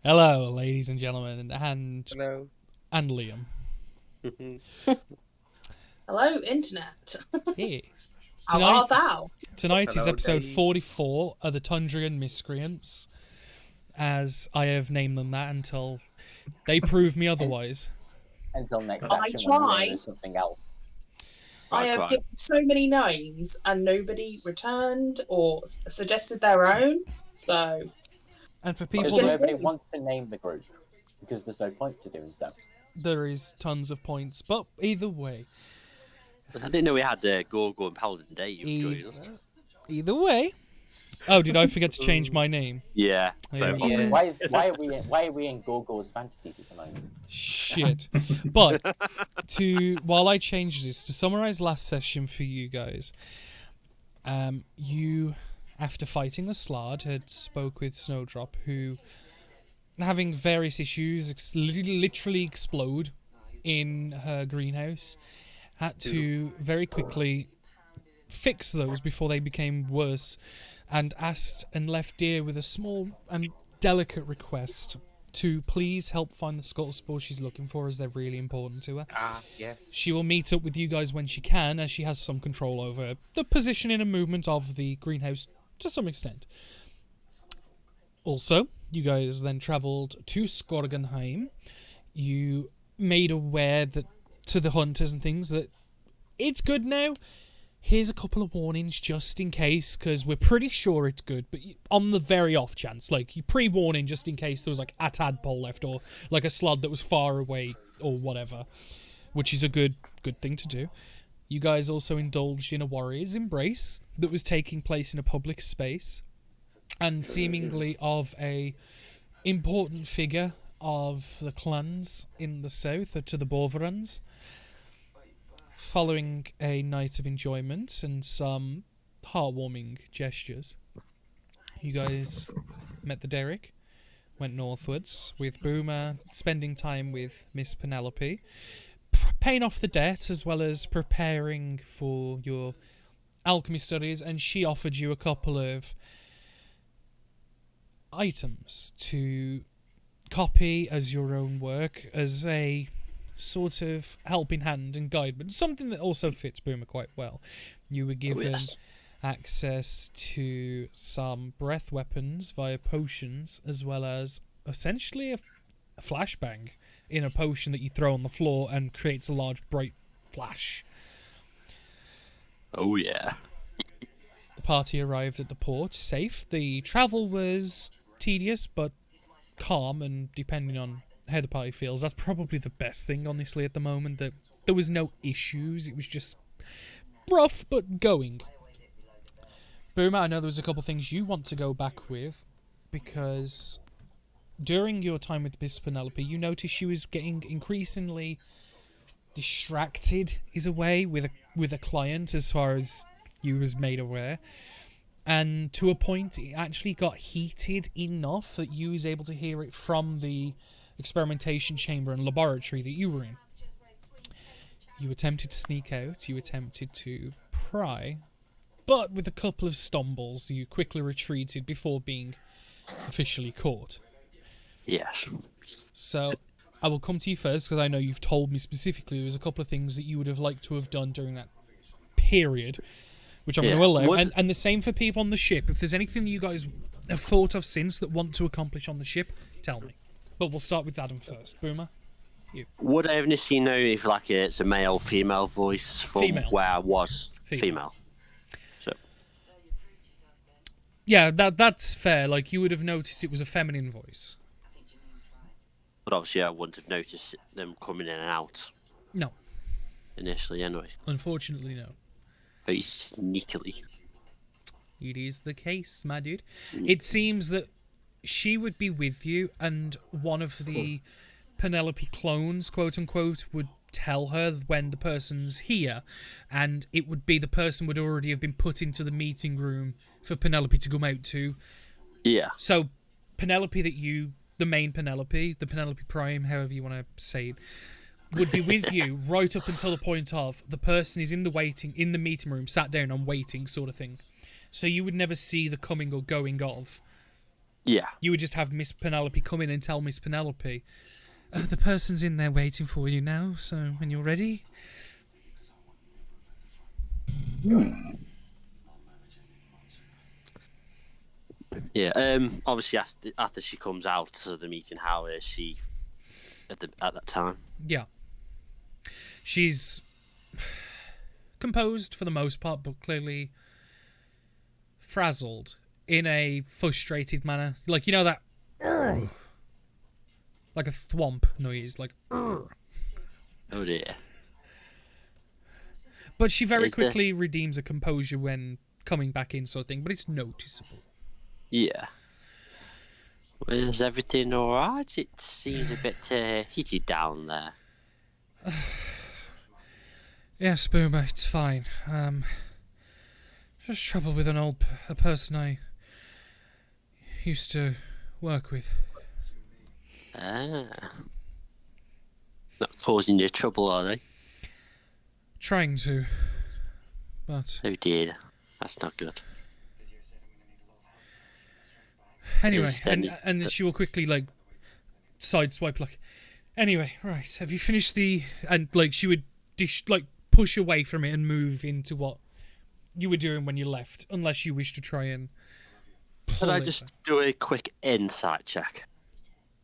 Hello, ladies and gentlemen, and Hello. Liam. Hello, Internet. Yeah. How art thou? Tonight is Hello, episode Dave. 44 of the Tundrian Miscreants, as I have named them that until they prove me otherwise. Until next I session when we're tried. into something else. I have given so many names and nobody returned or suggested their own. So, And for Because people, nobody wants to name the group. Because there's no point to doing so. there is tons of points, but either way. I didn't know we had Gorgo and Paladin Dave joining us. Either way. Oh, did I forget to change my name? Yeah. There both we of us. go. Why are we in Gorgo's fantasies at the moment? Shit. But while I change this, to summarize last session for you guys, you, after fighting the Slard, had spoke with Snowdrop, who, having various issues, literally explode in her greenhouse, had to very quickly fix those before they became worse, and asked and left Deer with a small and delicate request to please help find the scuttle spores she's looking for, as they're really important to her. Yes. She will meet up with you guys when she can, as she has some control over the positioning and movement of the greenhouse to some extent. Also, you guys then travelled to Skorgenheim. You made aware that to the hunters and things that it's good now. Here's a couple of warnings just in case, because we're pretty sure it's good, but on the very off chance, like, you pre-warning just in case there was like a tadpole left or like a slod that was far away or whatever, which is a good thing to do. You guys also indulged in a warrior's embrace that was taking place in a public space, and seemingly of a important figure of the clans in the south, or to the Borverans. Following a night of enjoyment and some heartwarming gestures, you guys met the Derrick, went northwards with Boomer, spending time with Miss Penelope, paying off the debt as well as preparing for your alchemy studies, and she offered you a couple of items to copy as your own work, as a sort of helping hand and guide, but something that also fits Boomer quite well. You were given access to some breath weapons via potions, as well as essentially a flashbang in a potion that you throw on the floor and creates a large bright flash. Oh, yeah. The party arrived at the port safe. The travel was tedious but calm, and depending on how the party feels, that's probably the best thing, honestly, at the moment, that there was no issues. It was just rough, but going. Boomer, I know there was a couple things you want to go back with, because during your time with Miss Penelope, you noticed she was getting increasingly distracted, is a way, with a client, as far as you was made aware. And to a point, it actually got heated enough that you was able to hear it from the experimentation chamber and laboratory that you were in. You attempted to sneak out, you attempted to pry, but with a couple of stumbles, you quickly retreated before being officially caught. Yes. So, I will come to you first, because I know you've told me specifically there was a couple of things that you would have liked to have done during that period, which I'm going to allow. And the same for people on the ship. If there's anything you guys have thought of since that want to accomplish on the ship, tell me. But we'll start with Adam first. Boomer, you. Would I have seen know if it's a male, female voice from Female. where I was? Female. So. Yeah, that's fair. Like, you would have noticed it was a feminine voice. But obviously I wouldn't have noticed them coming in and out. No. Initially, anyway. Unfortunately, no. Very sneakily. It is the case, my dude. It seems that she would be with you, and one of the Penelope clones, quote-unquote, would tell her when the person's here, and it would be the person would already have been put into the meeting room for Penelope to come out to. Yeah. So, Penelope the main Penelope, the Penelope Prime, however you want to say it, would be with you right up until the point of the person is in the meeting room, sat down and waiting, sort of thing. So you would never see the coming or going of Yeah. You would just have Miss Penelope come in and tell Miss Penelope, the person's in there waiting for you now, so when you're ready. Yeah. Obviously, after she comes out of the meeting, how is she at that time? Yeah. She's composed for the most part, but clearly frazzled in a frustrated manner. Like, you know that... "Urgh," like a thwomp noise, like... "Urgh." Oh dear. But she very quickly redeems a composure when coming back in, sort of thing, but it's noticeable. Yeah. Is everything alright? It seems a bit heated down there. Yes, Boomer, it's fine. Just trouble with a person I used to work with. Ah. Not causing you trouble, are they? Trying to, but... Oh dear. That's not good. Anyway, Is there and she will quickly, like, sideswipe, like... Anyway, right, have you finished the... And, like, she would, push away from it and move into what you were doing when you left, unless you wish to try and... Could I just do a quick insight check?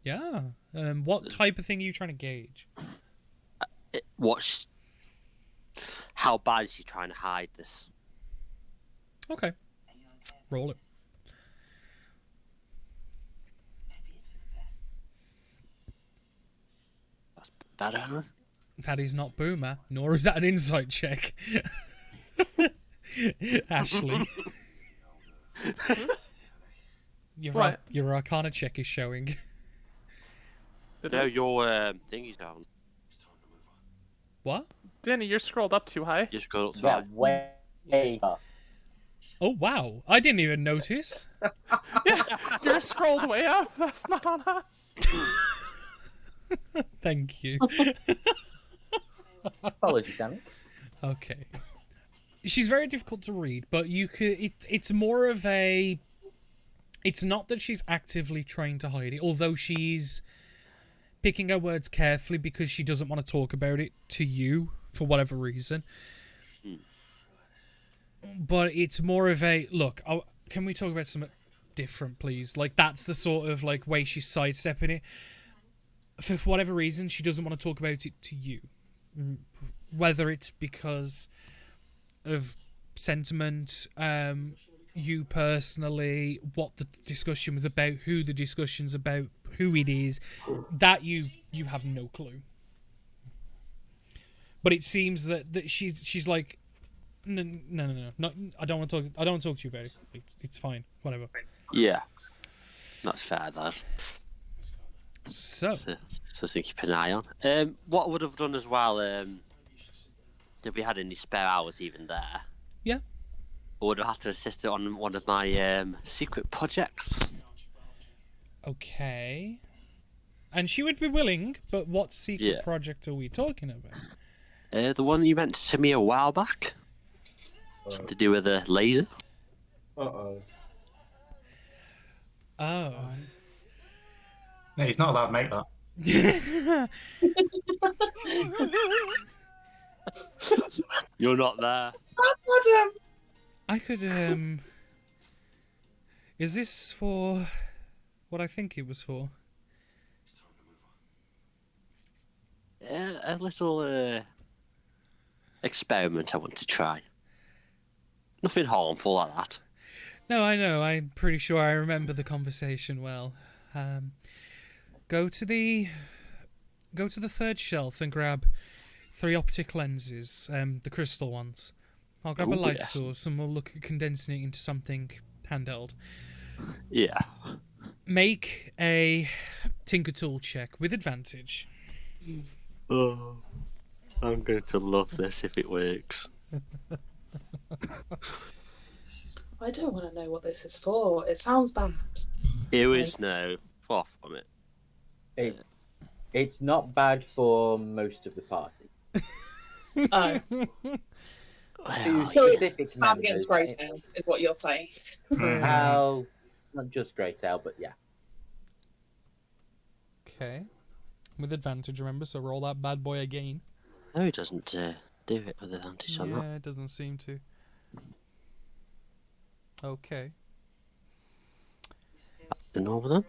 Yeah. What type of thing are you trying to gauge? How bad is she trying to hide this? Okay. Roll it. That's better, huh? That is not Boomer, nor is that an insight check. Ashley. Your Arcana check is showing. No, your thing is down. What? Danny, you're scrolled up too high. You just go up to Yeah, way up. Oh, wow. I didn't even notice. Yeah, you're scrolled way up. That's not on us. Thank you. Apologies, Danny. Okay. She's very difficult to read, but you could. It's more of a. It's not that she's actively trying to hide it, although she's picking her words carefully because she doesn't want to talk about it to you for whatever reason. But it's more of a look. Can we talk about something different, please? Like that's the sort of like way she's sidestepping it. For whatever reason, she doesn't want to talk about it to you. Whether it's because of sentiment, you personally, what the discussion was about, who the discussion's about, who it is, that you have no clue. But it seems that she's like, no, I don't want to talk. I don't want to talk to you about it. It's fine, whatever. Yeah, that's fair. That. So To keep an eye on. What I would have done as well, if we had any spare hours even there, yeah, I would have had to assist her on one of my secret projects. Okay. And she would be willing, but what secret project are we talking about? The one you mentioned to me a while back. To do with a laser. Uh-oh. Oh. No, he's not allowed to make that. You're not there. I could, Is this for what I think it was for? A little experiment I want to try. Nothing harmful like that. No, I know. I'm pretty sure I remember the conversation well. Go to the third shelf and grab 3 optic lenses, the crystal ones. I'll grab a light source and we'll look at condensing it into something handheld. Yeah. Make a Tinker Tool check with advantage. Oh, I'm going to love this if it works. I don't want to know what this is for. It sounds bad. Here is no far from it. It's not bad for most of the party. Oh. Two So specific bad against members. Greytail is what you're saying. Well, Not just Great Ale, but yeah. Okay. With advantage, remember, so roll that bad boy again. No, he doesn't do it with advantage on that. Yeah, it doesn't seem to. Okay. The normal then.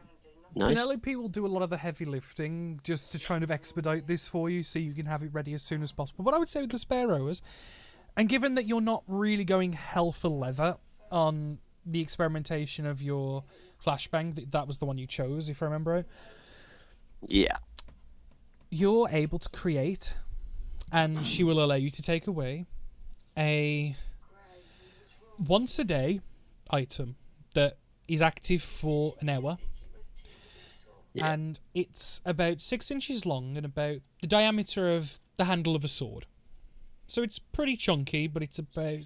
Nice. Penelope will do a lot of the heavy lifting just to kind of expedite this for you so you can have it ready as soon as possible. But I would say with the spare rowers, and given that you're not really going hell for leather on the experimentation of your flashbang, that was the one you chose, if I remember right. Yeah. You're able to create, and she will allow you to take away, a once a day item that is active for an hour. Yeah. And it's about 6 inches long and about the diameter of the handle of a sword. So it's pretty chunky, but it's about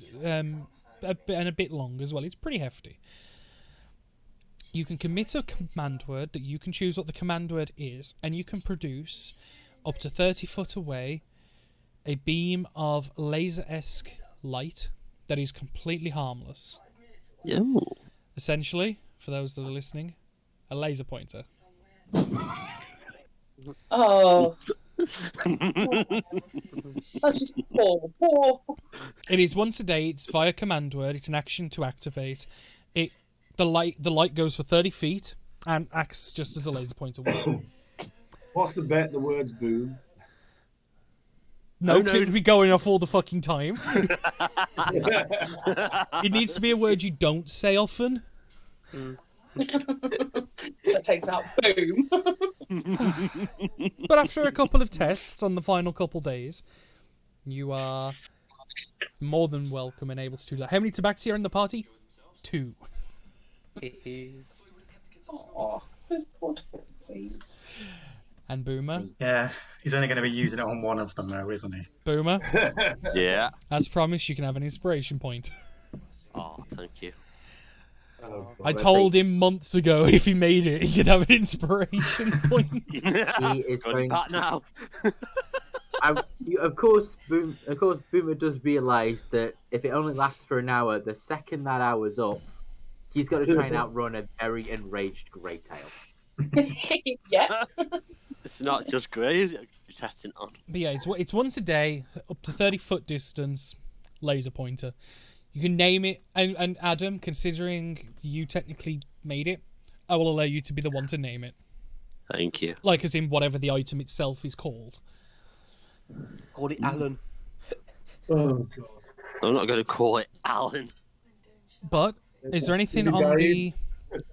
a bit long as well. It's pretty hefty. You can commit a command word that you can choose what the command word is, and you can produce up to 30 foot away a beam of laser-esque light that is completely harmless. Ooh. Essentially, for those that are listening, a laser pointer. Oh. That's just poor. It is once a day. It's via command word. It's an action to activate. The light goes for 30 feet and acts just as a laser pointer will. What's the bet? The words boom. No, because it would be going off all the fucking time. It needs to be a word you don't say often. That takes out boom. But after a couple of tests on the final couple days, you are more than welcome and able to do that. How many tabaxi are in the party? 2. Oh, those poor tabaxis. And Boomer? Yeah, he's only going to be using it on one of them, though, isn't he? Boomer? Yeah. As promised, you can have an inspiration point. Oh, thank you. I told him months ago if he made it, he could have an inspiration point. He is Got going. it back now. Of course, Boomer does realise that if it only lasts for an hour, the second that hour's up, he's got to try and outrun a very enraged Great Ale. Yeah. It's not just grey, is it? You're testing on. But yeah, it's once a day, up to 30 foot distance, laser pointer. You can name it, and Adam, considering you technically made it, I will allow you to be the one to name it. Thank you. Like as in whatever the item itself is called. Call it Alan. Oh god. I'm not going to call it Alan. But is there anything on the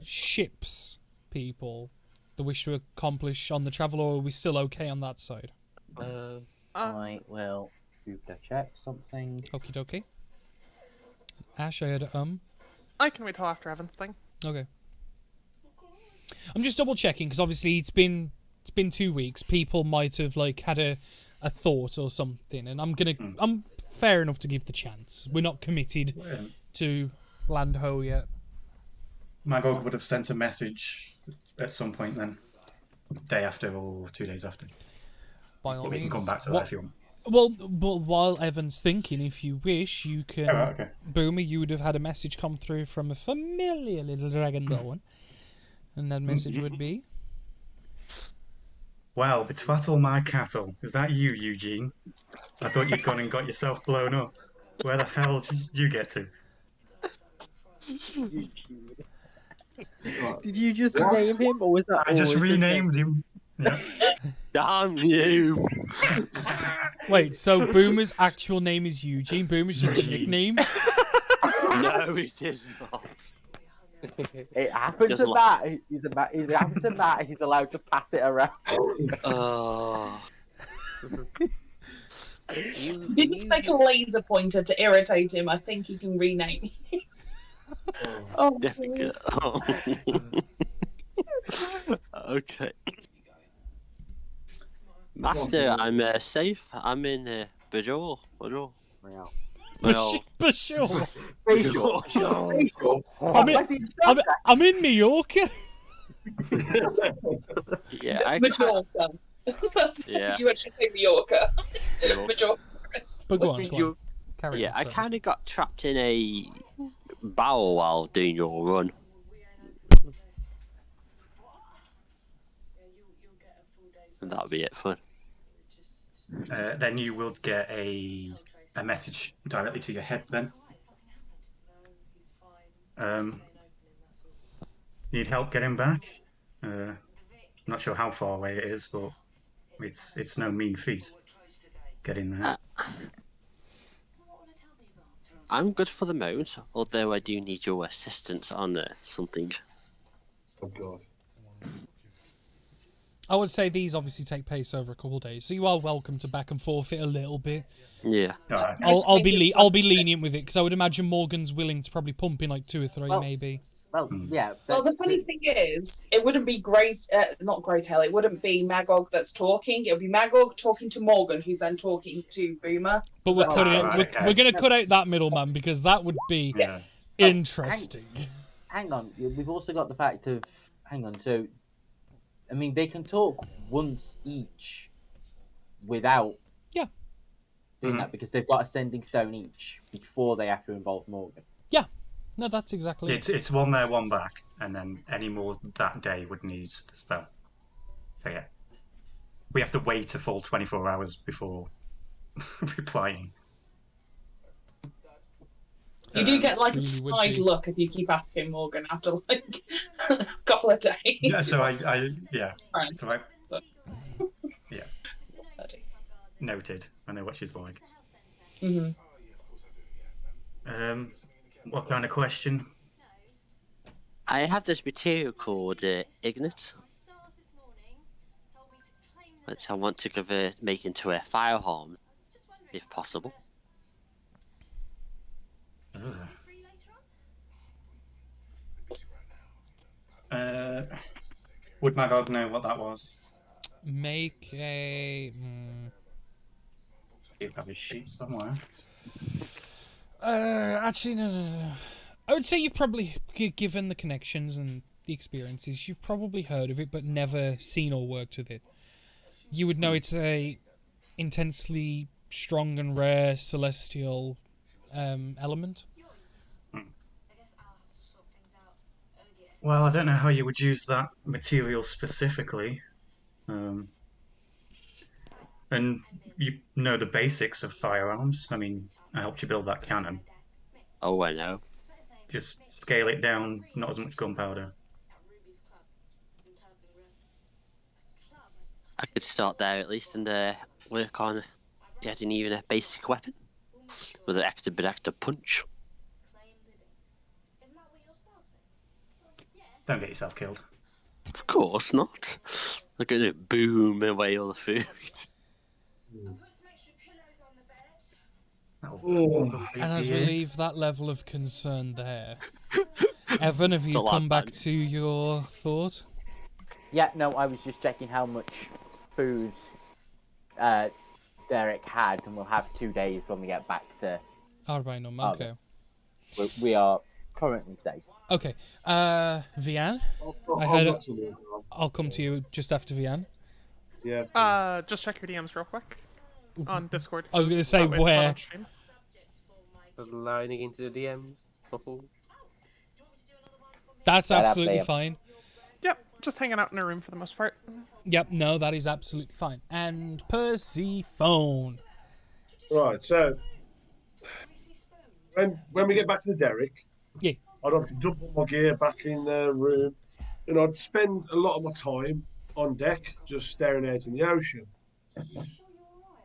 ships, people, that wish to accomplish on the travel, or are we still okay on that side? I will do the check something. Okie dokie. Ash, I heard I can wait till after Evan's thing. Okay. I'm just double checking because obviously it's been 2 weeks. People might have like had a thought or something, and I'm fair enough to give the chance. We're not committed to land ho yet. Magog would have sent a message at some point then, day after or 2 days after. By all But we can means. come back to that if you want. Well, while Evan's thinking, if you wish, you can. Oh, right, okay. Boomer, you would have had a message come through from a familiar little dragon going, and that message would be. Well, betwattle my cattle. Is that you, Eugene? I thought you'd gone and got yourself blown up. Where the hell did you get to? Did you just name him, or was that? I just renamed him. Yeah. Damn you! Wait, so Boomer's actual name is Eugene. Boomer's just a nickname. No, it is not. It happened to Doesn't Matt. It happened to Matt. He's allowed to pass it around. You can just make a laser pointer to irritate him. I think he can rename it. Oh, Definitely. Oh. Okay. Master, I'm safe. I'm in Bajor. Bajor. For sure. Facial. I'm in Mallorca. Yeah, I Majorca. Yeah. You actually say Majorca. Majorca. But go on. Carry Yeah, on, I sorry. kind of got trapped in a barrel while doing your run. And that'll be it for. Then you will get a message directly to your head. Then. Need help getting back? Not sure how far away it is, but it's no mean feat getting there. I'm good for the moment, although I do need your assistance on something. Oh god. I would say these obviously take place over a couple of days, so you are welcome to back and forth it a little bit. Yeah. Alright. I'll be lenient with it because I would imagine Morgan's willing to probably pump in like 2 or 3 maybe. Well, yeah. Well, the funny thing is, it wouldn't be not Greytail. It wouldn't be Magog that's talking. It would be Magog talking to Morgan, who's then talking to Boomer. But we're right, going to cut out that middleman because that would be interesting. Hang on. We've also got the fact of... Hang on. So, I mean, they can talk once each without doing that because they've got a sending stone each before they have to involve Morgan. Yeah. No, that's exactly it. It's one there, one back, and then any more that day would need the spell. So yeah, we have to wait a full 24 hours before replying. You do get like a really would side be. look if you keep asking Morgan after like a couple of days. Yeah, so It's I yeah. Right. So yeah. Noted. I know what she's like. Mhm. What kind of question? I have this material called Ignite, which I want to make into a firearm, if possible. Would Magog know what that was? Make a... He'd have his sheet somewhere. Actually, no. I would say you've probably, given the connections and the experiences, you've probably heard of it, but never seen or worked with it. You would know it's a intensely strong and rare celestial element. Well, I don't know how you would use that material specifically. And you know the basics of firearms. I mean, I helped you build that cannon. Oh, I know. Just scale it down, not as much gunpowder. I could start there at least and work on getting even a basic weapon with an extra punch. Don't get yourself killed. Of course not. Look at it boom away all the food. And as we leave that level of concern there, Evan, have you come back to your thought? Yeah, no, I was just checking how much food Derek had, and we'll have 2 days when we get back to... Arbinum, okay. We are currently safe. Okay, Vian? I'll come to you just after Vian. Yeah. Just check your DMs real quick on Discord. I was going to say That way it's not where. on stream. Sliding into the DMs. That's absolutely fine. Yep, just hanging out in a room for the most part. Yep, no, that is absolutely fine. And Persephone. Right, so when we get back to the derrick, Yeah. I'd have to dump all my gear back in the room, and I'd spend a lot of my time on deck just staring out in the ocean.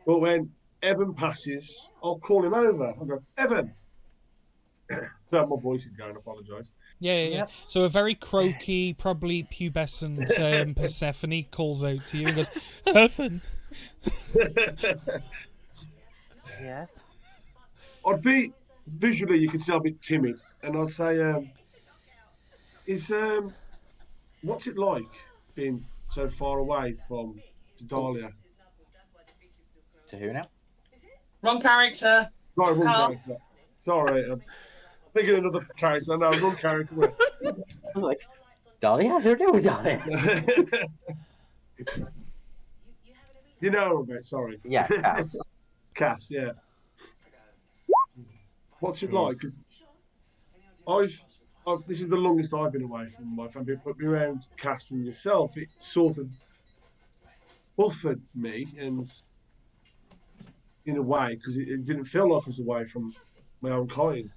But when Evan passes, I'll call him over. I'll go, Evan. No, my voice is going. I apologise. Yeah. So a very croaky, probably pubescent Persephone calls out to you and goes, Evan. Yes. I'd be visually, you could see I'm a bit timid, and I'd say, what's it like being so far away from Dahlia? To who now? Wrong character. Sorry, wrong Carl. character. Sorry, I'm thinking of another character. No, wrong character. I'm like, Dahlia? Who do we Dahlia? You know, mate. Sorry. Yeah, Cass. Cass. Yeah. What's it like? 'Cause this is the longest I've been away from my family. But being around Cass and yourself, it sort of buffered me, and in a way, because it didn't feel like I was away from my own kind.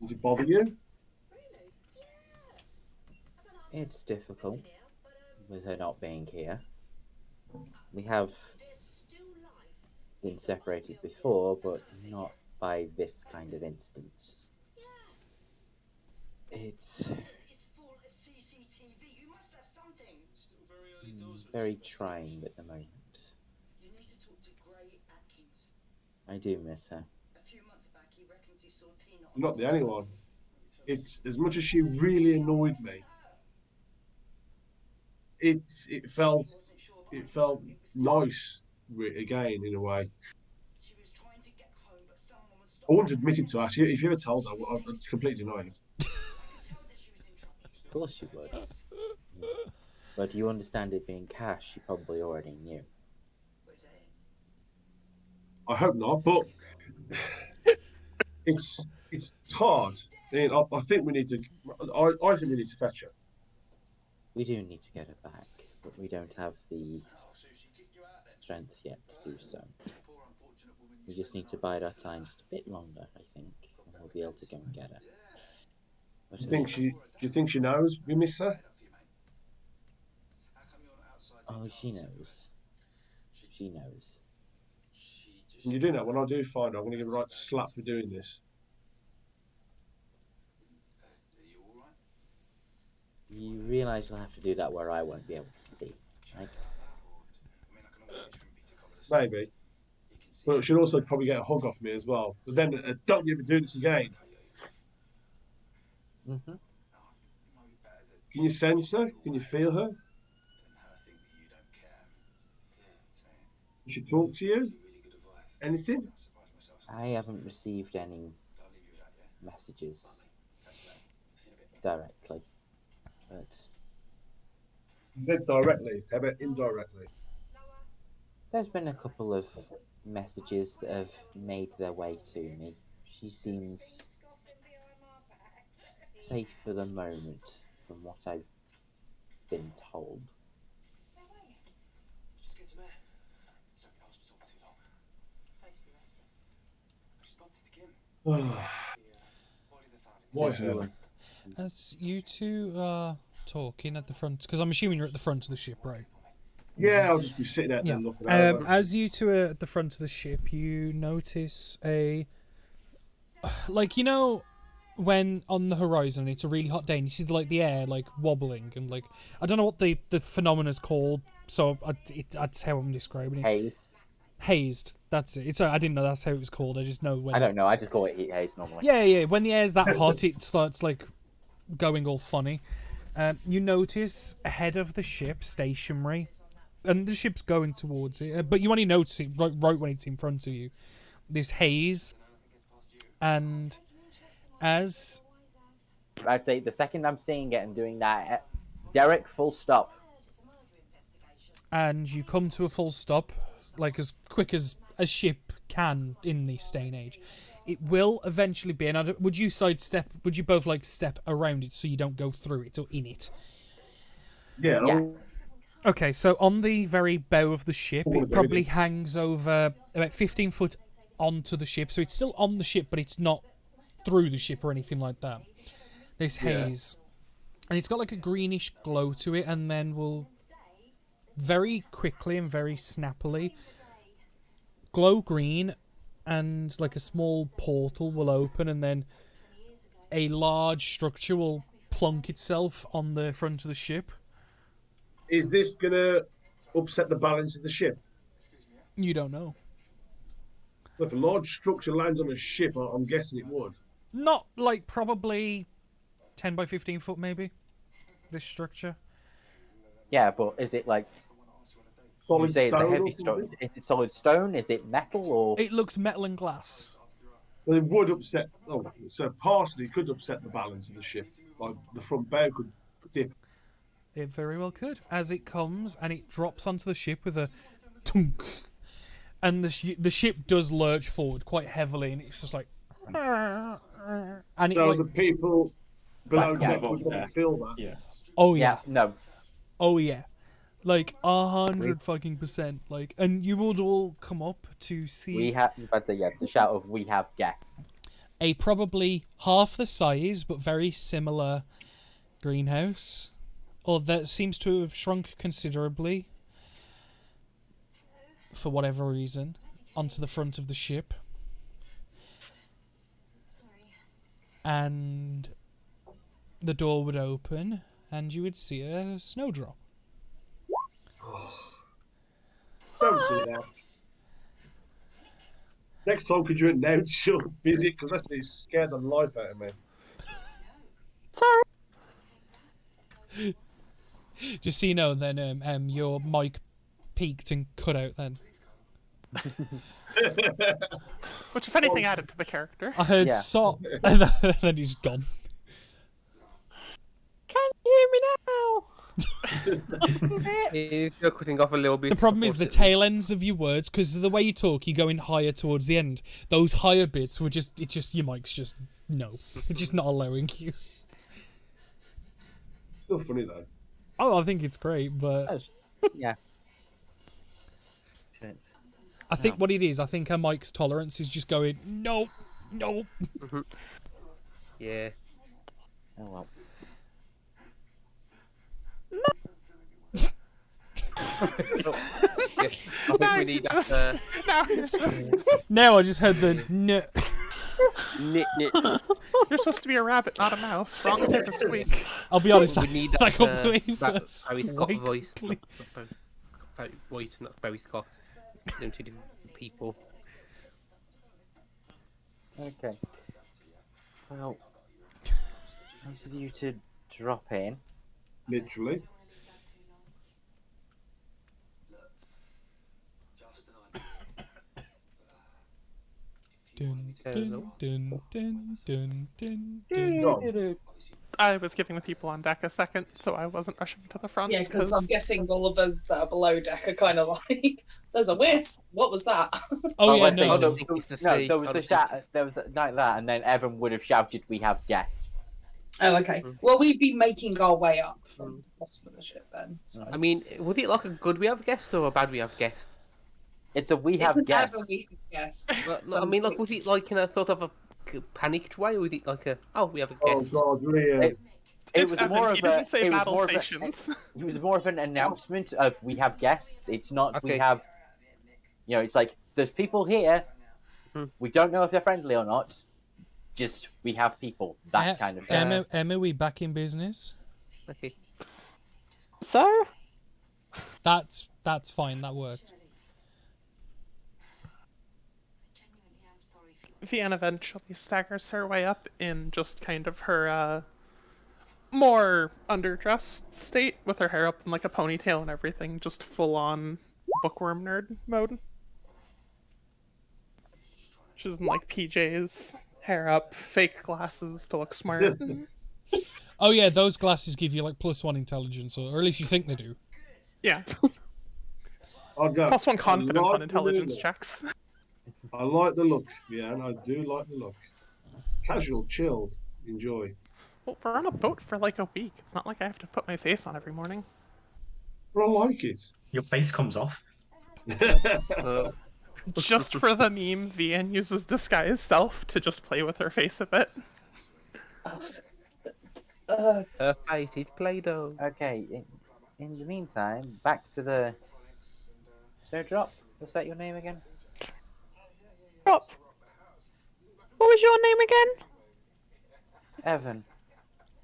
Does it bother you? It's difficult with her not being here. We have been separated before, but not by this kind of instance. It's very trying at the moment. I do miss her. I'm not the only one. It's as much as she really annoyed me. It felt nice again in a way. I wouldn't admit it to her. If you ever told her, I'd completely deny it. Of course you would. But you understand it being cash, you probably already knew. I hope not, but it's hard. I think we need to. I think we need to fetch her. We do need to get her back, but we don't have the strength yet to do so. We just need to bide our time just a bit longer, I think, and we'll be able to go and get her. But, Do you think she knows we miss her? Oh, she knows. She knows. And you do know, when I do find her, I'm going to give her a right slap for doing this. You realise you'll have to do that where I won't be able to see, right? Maybe. But she'll also probably get a hug off me as well. But then, don't you ever do this again. Mm-hmm. Can you sense her? Can you feel her? Does she talk to you? Anything? I haven't received any messages directly, but You said directly. How about indirectly? there's been a couple of messages that have made their way to me. She seems safe for the moment, from what I've been told. Why her? As you two are talking at the front, because I'm assuming you're at the front of the ship, right? Yeah, I'll just be sitting out there looking over. As you two are at the front of the ship, you notice when on the horizon it's a really hot day and you see the air wobbling and I don't know what the phenomenon is called, so that's how I'm describing it. Hazed. That's it. I didn't know that's how it was called. I just know when. I don't know. I just call it heat haze normally. Yeah. When the air's that hot, it starts going all funny. You notice ahead of the ship, stationary, and the ship's going towards it, but you only notice it right when it's in front of you. This haze, and as I'd say the second I'm seeing it and doing that, Derek, full stop. And you come to a full stop, as quick as a ship can in this day and age. It will eventually be, and would you sidestep? Would you both step around it so you don't go through it or in it? Yeah. Okay, so on the very bow of the ship, it probably hangs over about 15 foot onto the ship, so it's still on the ship, but it's not through the ship or anything like that. This haze, and it's got a greenish glow to it, and then will very quickly and very snappily glow green, and a small portal will open, and then a large structure will plunk itself on the front of the ship. Is this going to upset the balance of the ship? You don't know. If a large structure lands on a ship, I'm guessing it would. Not probably 10 by 15 foot maybe, this structure. Yeah, but is it solid stone? It's a heavy stone. Is it solid stone? Is it metal or? It looks metal and glass. Well, it would upset. Oh, so partially it could upset the balance of the ship. The front bow could dip. It very well could. As it comes and it drops onto the ship with a tunk, and the ship does lurch forward quite heavily, and it's just and so the people below deck would feel that. Yeah. Oh yeah. No. Oh yeah, like 100% like, and you would all come up to see We have, but the shout of "We have guests." a probably half the size but very similar greenhouse, or that seems to have shrunk considerably for whatever reason, onto the front of the ship. And the door would open and you would see a snowdrop. Don't do that. Next time, could you announce your visit? Because that's really scared the life out of me. Just so you know, then your mic peaked and cut out then. Which, if anything, added to the character. I heard "sop," and then he's gone. Can you hear me now? He's still cutting off a little bit. The problem is the tail ends of your words, because the way you talk, you're going higher towards the end. Those higher bits were just your mic's just, no. It's just not allowing you. Still funny though. Oh, I think it's great, but... Yeah. I think what it is, I think her mic's tolerance is just going, no, no. Yeah. Oh well. Yes, I think we need that. Now you're just... Now I just heard the no. Nit, nit. You're supposed to be a rabbit, not a mouse. Wrong type of squeak. I'll be honest, We need I that, can't believe that this. Barry Scott Wait, voice. please. Barry voice, not Barry Scott. Them two different people. Okay. Well, nice of you to drop in. Literally. Dun, dun, dun, dun, dun, dun, dun. I was giving the people on deck a second, so I wasn't rushing to the front. Yeah, because I'm guessing all of us that are below deck are kind of like, there's a whiff. What was that? Oh yeah, I think- no. no, think it's the no, sea. there was I the don't shout. think There was like that, and then Evan would have shouted, "We have guests." Oh, okay. Well, we'd be making our way up from the bottom of the ship then. So. I mean, was it like a good we have guests or a bad we have guests? It's a "We have It's an guests." ever we guess. I mean, like, was it like in a sort of a panicked way, or was it like a we have a Oh guest? God, really? It It's was Evan, more you of didn't a. say It was battle more of stations. It was more of an announcement of "We have guests." It's not "We Okay. have." You know, it's like there's people here. Hmm. We don't know if they're friendly or not. Just we have people. That kind of thing. Emma, we back in business? Okay. So? That's fine, that worked. Vienna eventually staggers her way up in just kind of her more underdressed state, with her hair up in like a ponytail and everything, just full on bookworm nerd mode. She's in like PJs, hair up, fake glasses to look smart. Oh yeah, those glasses give you like +1 intelligence, or at least you think they do. Yeah. I'd go. +1 confidence I like on intelligence the checks. I like the look, yeah, and I do like the look. Casual, chilled, enjoy. Well, we're on a boat for like a week. It's not like I have to put my face on every morning. But I like it. Your face comes off. Just for the meme, Vian uses disguise self to just play with her face a bit. Her face is Play-Doh. Okay. In the meantime, back to the Snowdrop. Was that your name again? Drop. What was your name again? Evan.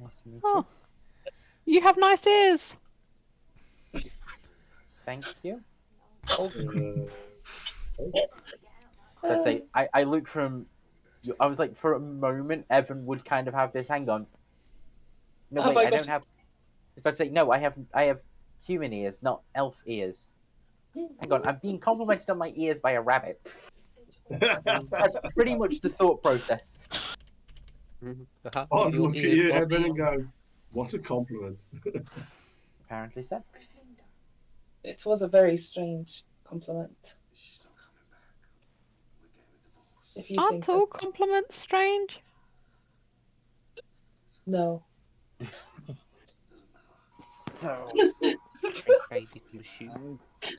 Nice to meet Oh. You have nice ears. you. Thank you. Let's say I look from. I was like, for a moment, Evan would kind of have this. Hang on. No, Have wait, I I don't have. If I say no, I have human ears, not elf ears. Hang on, I'm being complimented on my ears by a rabbit. That's pretty much the thought process. I'd look at you, Evan, and go, "What a compliment." Apparently so. It was a very strange compliment. If you Aren't think all compliments strange? no. So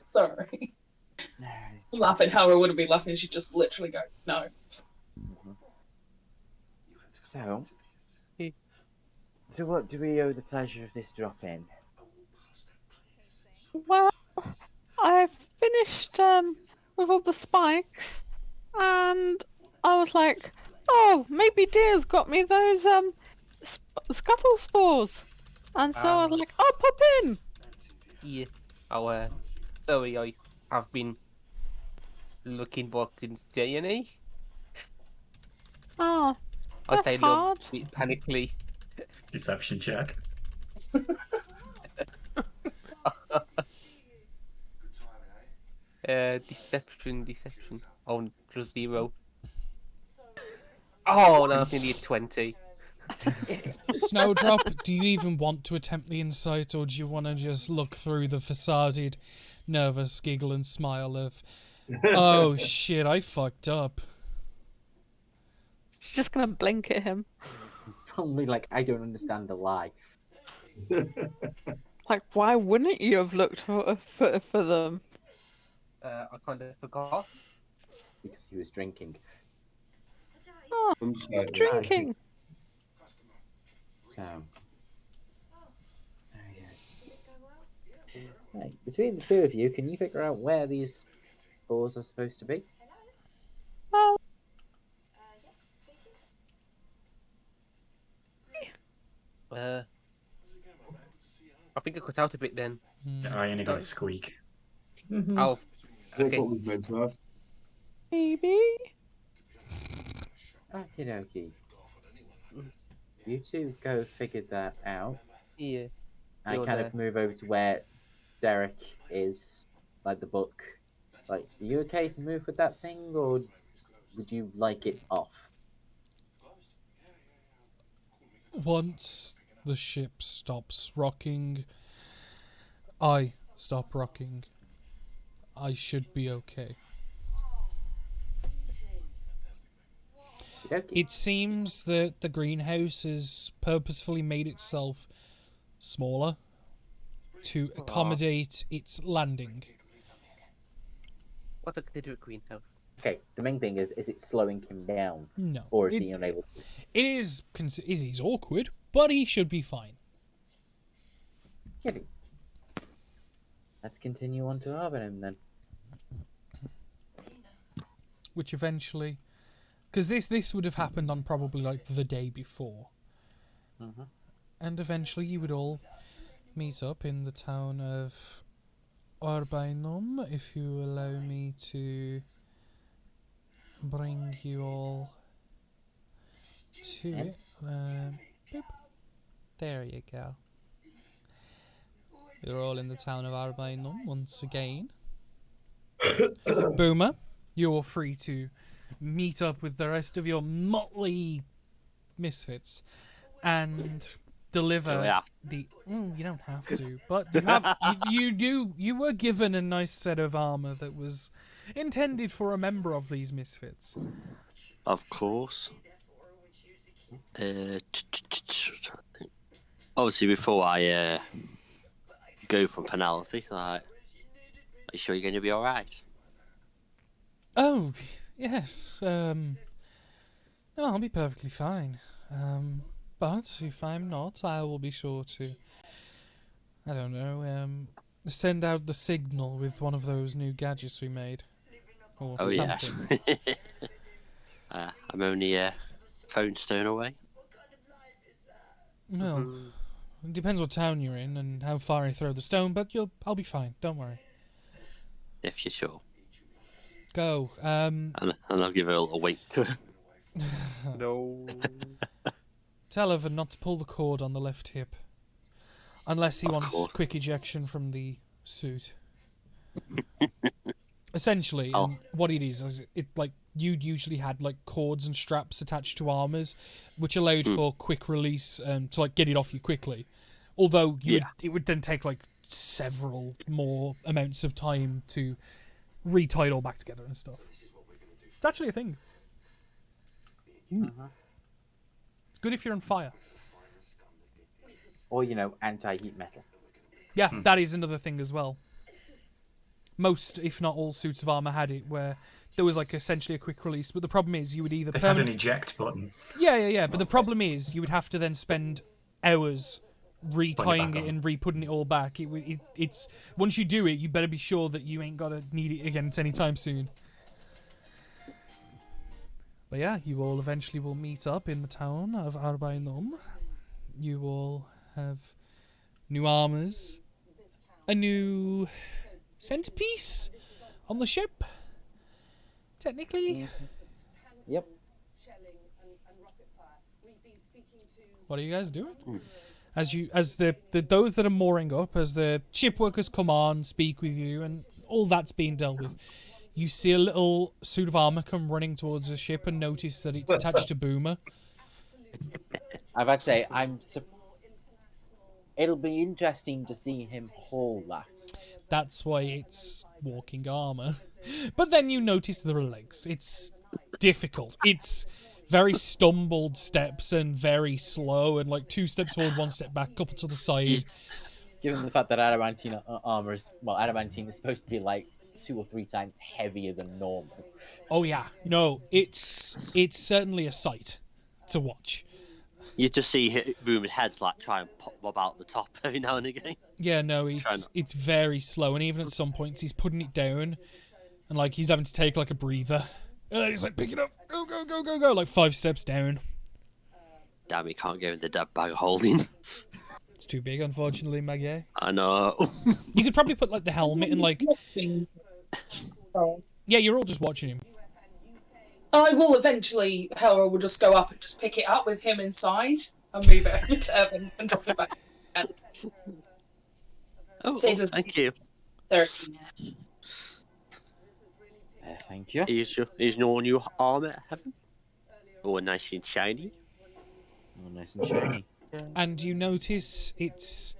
Sorry. I'm laughing how I wouldn't be laughing. She'd just literally go, no. So what do we owe the pleasure of this drop in? Well, I finished with all the spikes, and I was like, oh, maybe Deer's got me those scuttle spores, and so I was like, I'll pop in. Yeah. Oh, sorry, I have been looking back and saying eh? Oh, I that's say a hard. little bit panically. Deception check. Deception. Oh, +0. Oh, no, I need 20. Snowdrop, do you even want to attempt the insight, or do you want to just look through the facaded, nervous giggle and smile of, oh shit, I fucked up? She's just gonna blink at him. Probably like, I don't understand the lie. Like, why wouldn't you have looked for them? I kind of forgot. Because he was drinking. Oh, drinking. So, yes. Right, between the two of you, can you figure out where these balls are supposed to be? Well, I think I cut out a bit then. I only got a squeak. Oh, That's okay. what we've meant to have. maybe. Okie dokie. You two go figure that out. Yeah. I You're kind there. of move over to where Derek is, like the book. Like, are you okay to move with that thing, or would you like it off? Once the ship stops rocking, I stop rocking. I should be okay. Okey-dokey. It seems that the greenhouse has purposefully made itself smaller to accommodate its landing. What did they do at Greenhouse? Okay, the main thing is it slowing him down? No. Or is he unable to? It is awkward, but he should be fine. Kidding. Let's continue on to Arbenham then. Which eventually... Because this would have happened on probably like the day before. Mm-hmm. And eventually you would all meet up in the town of Arbainum, if you allow me to bring you all to it. Boop. There you go. You're all in the town of Arbainum once again. Boomer, you're free to meet up with the rest of your motley misfits and deliver the. You don't have to, but you have. You were given a nice set of armor that was intended for a member of these misfits. Of course. Obviously, before I go from Penelope, like, are you sure you're going to be all right? Oh, yes. No, I'll be perfectly fine. But if I'm not, I will be sure to, I don't know, send out the signal with one of those new gadgets we made. Or something. Yeah. I'm only a phone stone away. Well, it depends what town you're in and how far I throw the stone, but I'll be fine, don't worry. If you're sure. Go. And I'll give her a little wink to her. No. Tell Evan not to pull the cord on the left hip. Unless he Of wants course. quick ejection from the suit. Essentially, Oh. what it is it like you'd usually had like cords and straps attached to armors, which allowed for quick release and to like get it off you quickly. Although it would then take like several more amounts of time to retie it all back together and stuff. It's actually a thing. It's good if you're on fire. Or, anti-heat metal. Yeah, that is another thing as well. Most, if not all, suits of armor had it where there was like essentially a quick release, but the problem is you would either They had an eject button. Yeah. But the problem is you would have to then spend hours retying it and re-putting it all back. It's once you do it, you better be sure that you ain't gotta need it again anytime soon. But yeah, you all eventually will meet up in the town of Arbainum. You all have new armors, a new centerpiece on the ship. Technically. Yep. What are you guys doing? As the those that are mooring up, as the ship workers come on, speak with you, and all that's being dealt with, you see a little suit of armor come running towards the ship and notice that it's attached to Boomer. I've had to say, it'll be interesting to see him haul that. That's why it's walking armor. But then you notice there are legs. It's difficult. It's very stumbled steps and very slow, and like 2 steps forward, 1 step back, couple to the side. Given the fact that adamantine armor is, adamantine is supposed to be like 2 or 3 times heavier than normal. Oh yeah, no, it's certainly a sight to watch. You just see Boomer's heads like try and pop out the top every now and again. Yeah, no, it's very slow, and even at some points he's putting it down, and like he's having to take like a breather. And then he's like, pick it up, go, like 5 steps down. Damn, he can't get in the dead bag of holding. It's too big, unfortunately, Maggie. I know. You could probably put like the helmet and like. Yeah, you're all just watching him. I will eventually. Hera will just go up and just pick it up with him inside and move it over to Evan and drop it back. Thank you. 30 minutes. Thank you. Is no new armor heaven? Oh, nice and shiny. Oh, nice and shiny. And you notice it's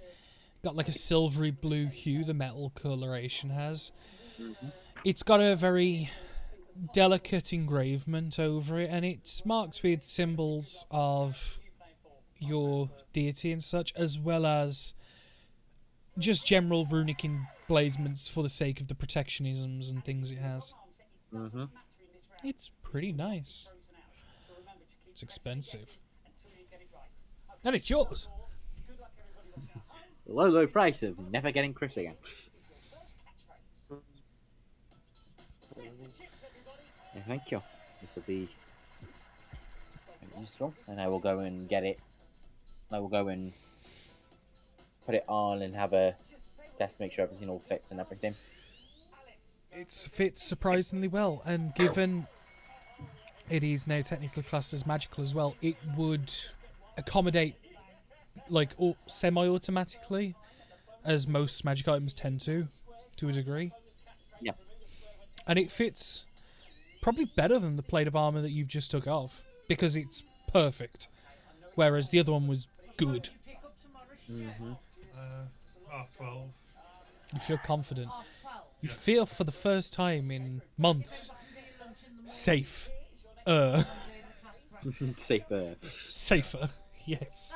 got like a silvery blue hue, the metal coloration has. It's got a very delicate engravement over it, and it's marked with symbols of your deity and such, as well as just general runic emblazonments for the sake of the protectionisms and things it has. It's pretty nice. It's expensive. And it's yours. Low price of never getting crit again. Yeah, thank you. This will be useful, and I will go and get it. I will go and put it on and have a test to make sure everything all fits and everything. It fits surprisingly well, and given it is now technically classed as magical as well, it would accommodate like semi-automatically, as most magic items tend to a degree. Yeah. And it fits probably better than the plate of armor that you've just took off, because it's perfect, whereas the other one was good. 12. You feel confident. You feel for the first time in months safe. Safer, yes.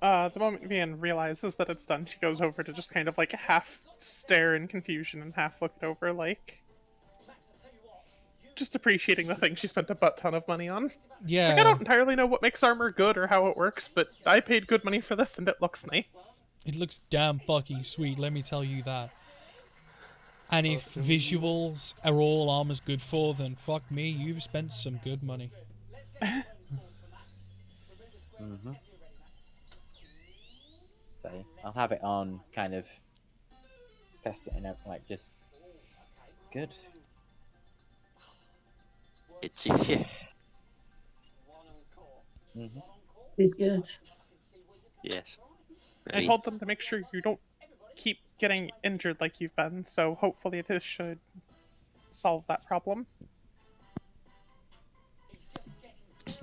The moment Vian realizes that it's done, she goes over to just kind of like half stare in confusion and half look it over, like just appreciating the thing she spent a butt ton of money on. Yeah. Like, I don't entirely know what makes armor good or how it works, but I paid good money for this and it looks nice. It looks damn fucking sweet, let me tell you that. And if visuals are all armor's good for, then fuck me, you've spent some good money. So I'll have it on, kind of test it and like just good. It's easy. It's good. Yes. I told them to make sure you don't keep getting injured like you've been, so hopefully this should solve that problem.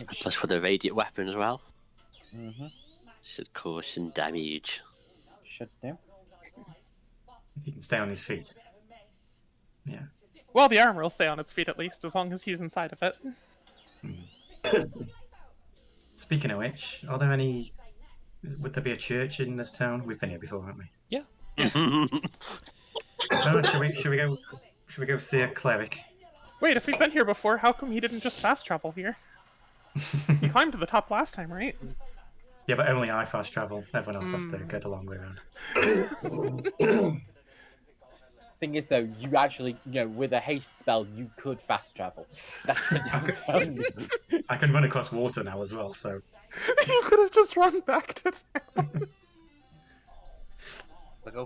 Plus with a radiant weapon as well. Should cause some damage. Should do. He can stay on his feet. Yeah. Well, the armor will stay on its feet at least, as long as he's inside of it. Speaking of which, are there any Would there be a church in this town? We've been here before, haven't we? Yeah. Should we go? Should we go see a cleric? Wait, if we've been here before, how come he didn't just fast travel here? He climbed to the top last time, right? Yeah, but only I fast travel. Everyone else has to go the long way around. Thing is, though, you actually, with a haste spell, you could fast travel. That's the downside. I can run across water now as well, so. You could have just run back to town.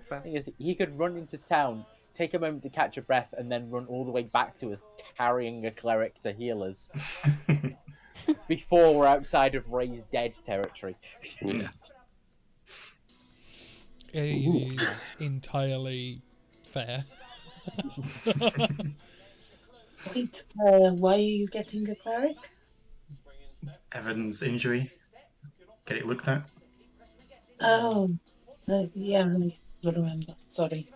Thing is, he could run into town, take a moment to catch a breath, and then run all the way back to us, carrying a cleric to heal us. Before we're outside of raised dead territory. Yeah. It is entirely fair. Wait, why are you getting a cleric? Evan's injury. Get it looked at. Oh, yeah, I remember. Sorry.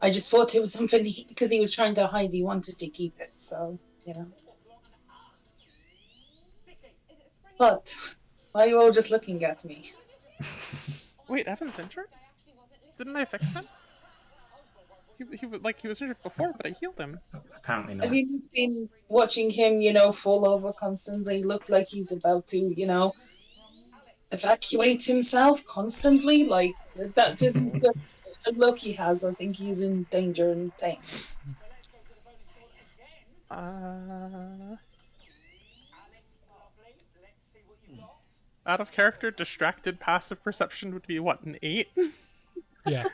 I just thought it was something because he was trying to hide, he wanted to keep it, so, But, why are you all just looking at me? Wait, Evan's injured? Didn't I fix him? He was injured before, but I healed him. Apparently not. Have you been watching him, fall over constantly? Look like he's about to, evacuate himself constantly? Like, that isn't just a look he has. I think he's in danger and pain. Out of character, distracted passive perception would be what, an 8? Yeah.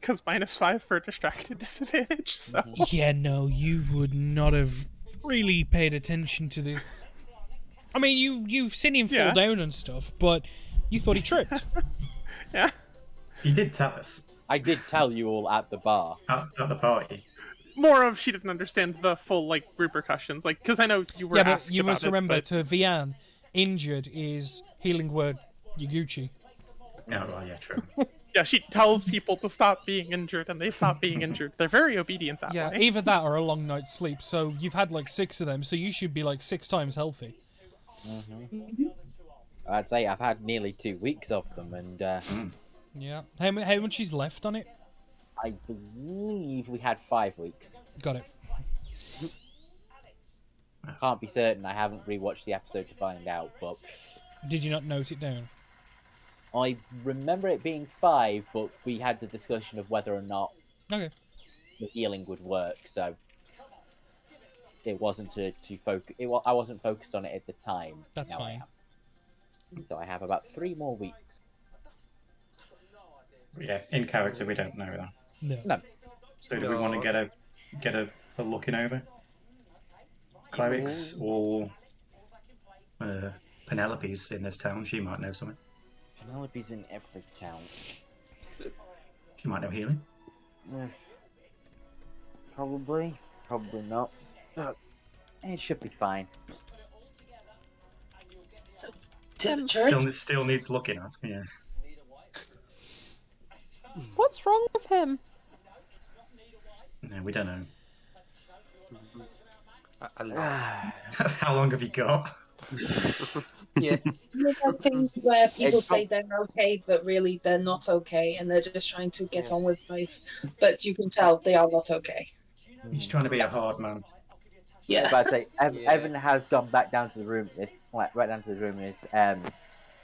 Because -5 for distracted disadvantage, so... Yeah, no, you would not have really paid attention to this. I mean, you've seen him fall down and stuff, but you thought he tripped. Yeah. He did tell us. I did tell you all at the bar. At the party. More of she didn't understand the full, repercussions, because I know you were asked but you must about remember, it, to Vian, injured is healing word Yaguchi. No, well, yeah, true. Yeah, she tells people to stop being injured, and they stop being injured. They're very obedient that way. Either that or a long night's sleep, so you've had 6 of them, so you should be 6 times healthy. Mm-hmm. I'd say I've had nearly 2 weeks of them, and Yeah. How much is left on it? I believe we had 5 weeks. Got it. I can't be certain. I haven't rewatched the episode to find out, but Did you not note it down? I remember it being 5, but we had the discussion of whether or not the healing would work, so it wasn't to focus. I wasn't focused on it at the time. That's Now I fine. am. So I have about 3 more weeks. Yeah, in character we don't know that. No. So do we want to get a looking over? Clerics or Penelope's in this town? She might know something. Penelope's in every town. She might know healing. Probably not. But it should be fine. So, to the church? Still needs looking at. Yeah. What's wrong with him? No, we don't know. How long have you got? Yeah. You know things where people It's say they're okay, but really they're not okay, and they're just trying to get on with life. But you can tell they are not okay. He's trying to be a hard man. Yeah. But I'd say Evan has gone back down to the room. Right down to the room and is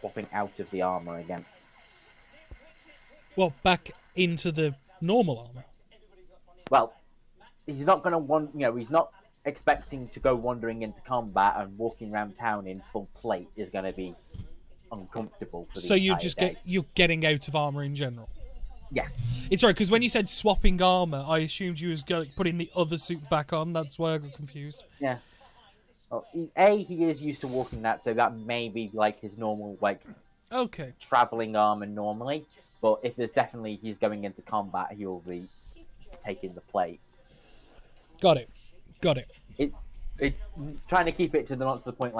swapping out of the armor again. Well, back into the normal armor. Well, he's not going to want. He's not expecting to go wandering into combat and walking around town in full plate is going to be uncomfortable. For the So you entire just day. you're getting out of armor in general. Yes. It's right, because when you said swapping armor, I assumed you was putting the other suit back on. That's why I got confused. Yeah. Well, he is used to walking that, so that may be his normal Okay. traveling armor normally. But if there's definitely he's going into combat, he'll be taking the plate. Got it. It trying to keep it not to the point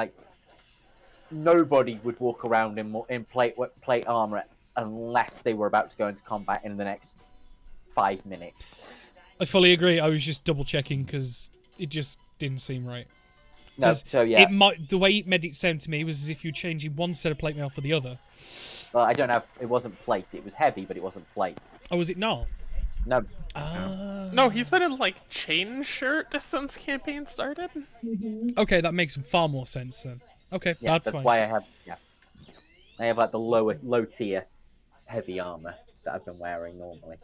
nobody would walk around in plate armor unless they were about to go into combat in the next 5 minutes. I fully agree. I was just double checking because it just didn't seem right. No, so yeah. The way it made it sound to me was as if you're changing one set of plate mail for the other. Well, I don't have. It wasn't plate. It was heavy, but it wasn't plate. Oh, was it not? No. No, he's been in like chain shirt since campaign started. Okay, that makes far more sense then. Okay, Yeah, that's that's fine. why I have. Yeah, I have like the low tier heavy armor that I've been wearing normally.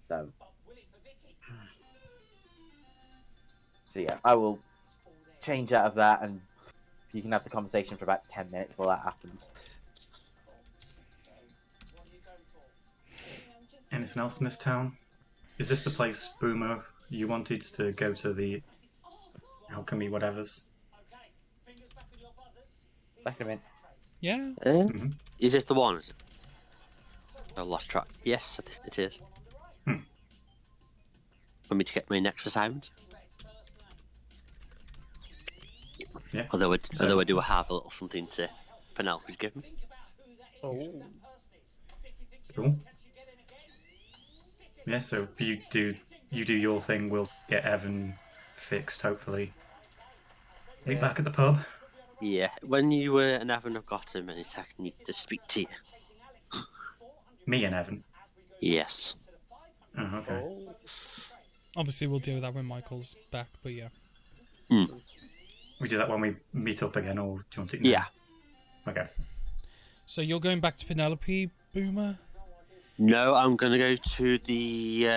So yeah, I will change out of that, and you can have the conversation for about 10 minutes while that happens. Anything else in this town? Is this the place, Boomer, you wanted to go to the alchemy whatevers? Back a minute. Yeah. Is this the one? Is it? I lost track. Yes, it is. Want me to get my next assignment? Yeah. Although I do have a little something to Penelope's given. Oh. Cool. Yeah, so you do your thing, we'll get Evan fixed, hopefully. Meet back at the pub. Yeah, when you and Evan have got him, and he's need to speak to you. Me and Evan? Yes. Oh, okay. Obviously, we'll deal with that when Michael's back, but yeah. We do that when we meet up again, or do you want it now? Yeah. Okay. So you're going back to Penelope, Boomer? No, I'm going to go to the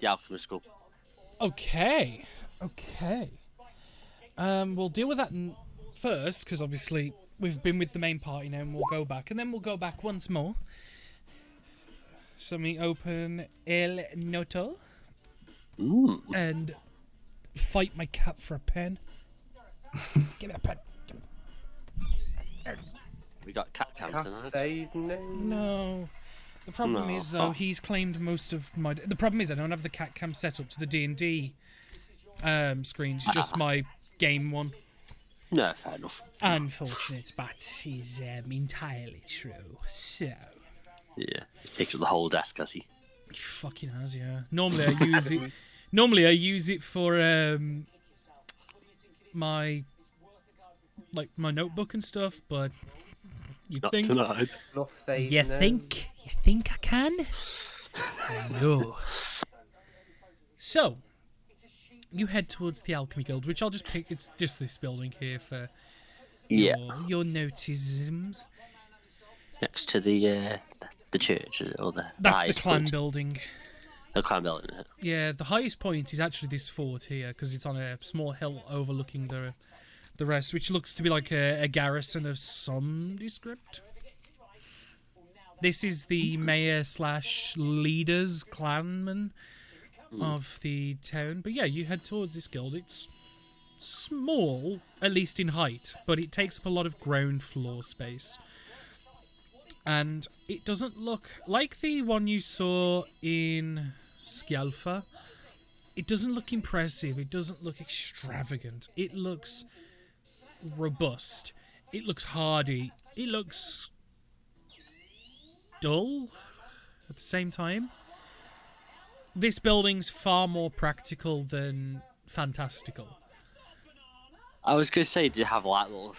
alchemy school. Okay. We'll deal with that first, because obviously we've been with the main party now, and we'll go back. And then we'll go back once more. So let me open El Noto. And fight my cat for a pen. Give me a pen. We got cat cam tonight. No. The problem is, though, he's claimed most of my... The problem is I don't have the cat cam set up to the D&D screens, just my game one. No, fair enough. Unfortunate, but is entirely true. So... Yeah, he takes up the whole desk, has he? He fucking has, yeah. Normally I use it... Normally I use it for my notebook and stuff, but you Not think tonight. you think I can? No. So you head towards the Alchemy Guild, which I'll just pick. It's just this building here for your noticisms. Next to the church, is it? Or That's the clan building. The clan building, is it? Yeah, the highest point is actually this fort here, because it's on a small hill overlooking the rest, which looks to be like a garrison of some descript. This is the mayor / leaders, clanman of the town. But yeah, you head towards this guild. It's small, at least in height, but it takes up a lot of ground floor space. And it doesn't look like the one you saw in Scialfa. It doesn't look impressive. It doesn't look extravagant. It looks robust. It looks hardy. It looks dull at the same time. This building's far more practical than fantastical. I was going to say, do you have like little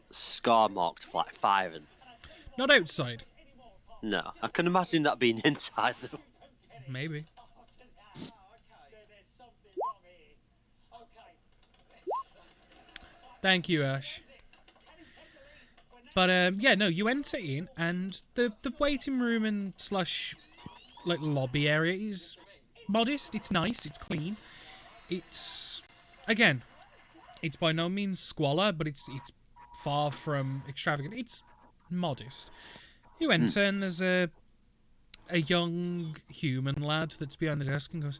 scar marks for like fire and... Not outside. No, I can imagine that being inside though. Maybe. Thank you, Ash. But yeah, no, you enter in, and the waiting room and / like lobby area is modest. It's nice. It's clean. It's again, it's by no means squalor, but it's far from extravagant. It's modest. You enter, and there's a young human lad that's behind the desk and goes,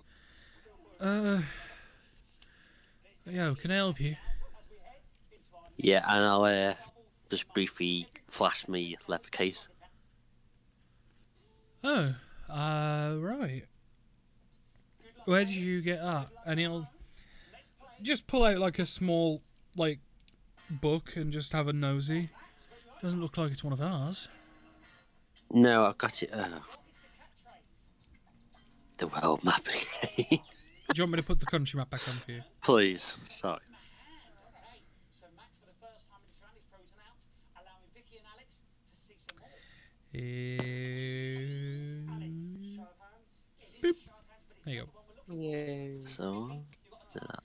yo, can I help you? Yeah, and I'll just briefly flash me leather case. Oh, right. Where did you get that? And he'll just pull out like a small, like, book and just have a nosy. Doesn't look like it's one of ours. No, I got it. The world map. Do you you want me to put the country map back on for you? Please. Sorry. Boop. There you go. Yay. So that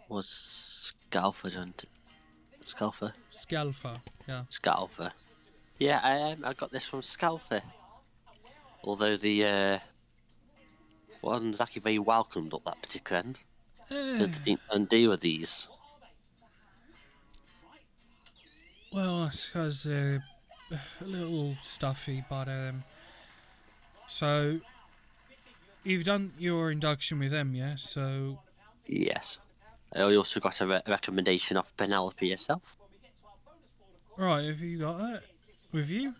was Scalfer, Scalfer. Scalfa, yeah. Scalfer. Yeah, I got this from Scalfer. Although the wasn't exactly very welcomed up that particular end. And deal with these. Well, I suppose a little stuffy, but so you've done your induction with them, yeah? So Yes. I also got a recommendation of Penelope herself. right, have you got that with you?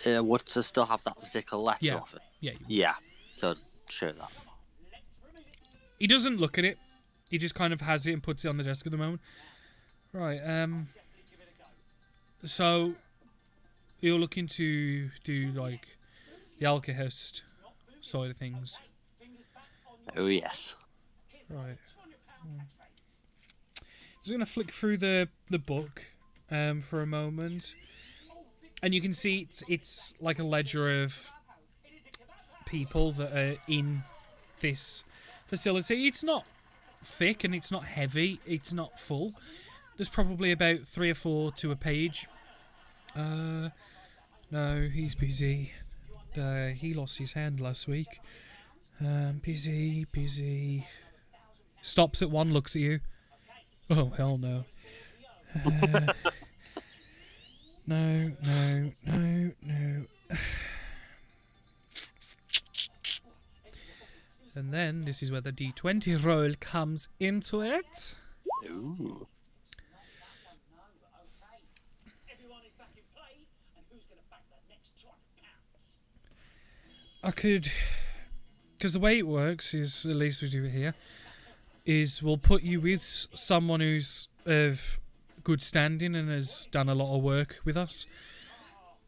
Would to still have that particular letter Yeah. of it? Yeah. Yeah. So show that. He doesn't look at it. He just kind of has it and puts it on the desk at the moment. Right, so you're looking to do like the Alchemist side of things. Oh yes. Right. Just gonna flick through the book for a moment. And you can see it's like a ledger of people that are in this facility. It's not thick and it's not heavy. It's not full. There's probably about 3 or 4 to a page. No, he's busy. He lost his hand last week. Busy. Stops at one, looks at you. Oh, hell no. No. And then this is where the D20 roll comes into it. Ooh. I could, because the way it works is, at least we do it here, is we'll put you with someone who's of good standing and has done a lot of work with us.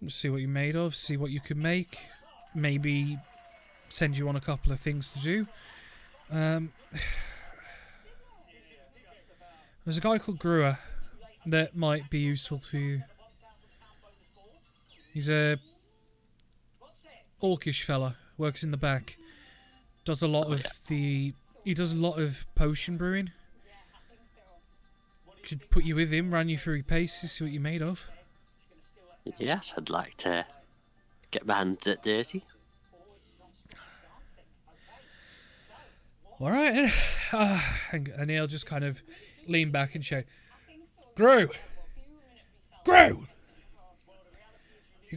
See what you're made of, see what you can make, maybe send you on a couple of things to do. There's a guy called Brewer that might be useful to you. He's a orcish fella, works in the back, does a lot he does a lot of potion brewing. Could put you with him, run you through your paces, see what you're made of. Yes, I'd like to get my hands dirty. Alright, and he'll just kind of lean back and shout, Grow! You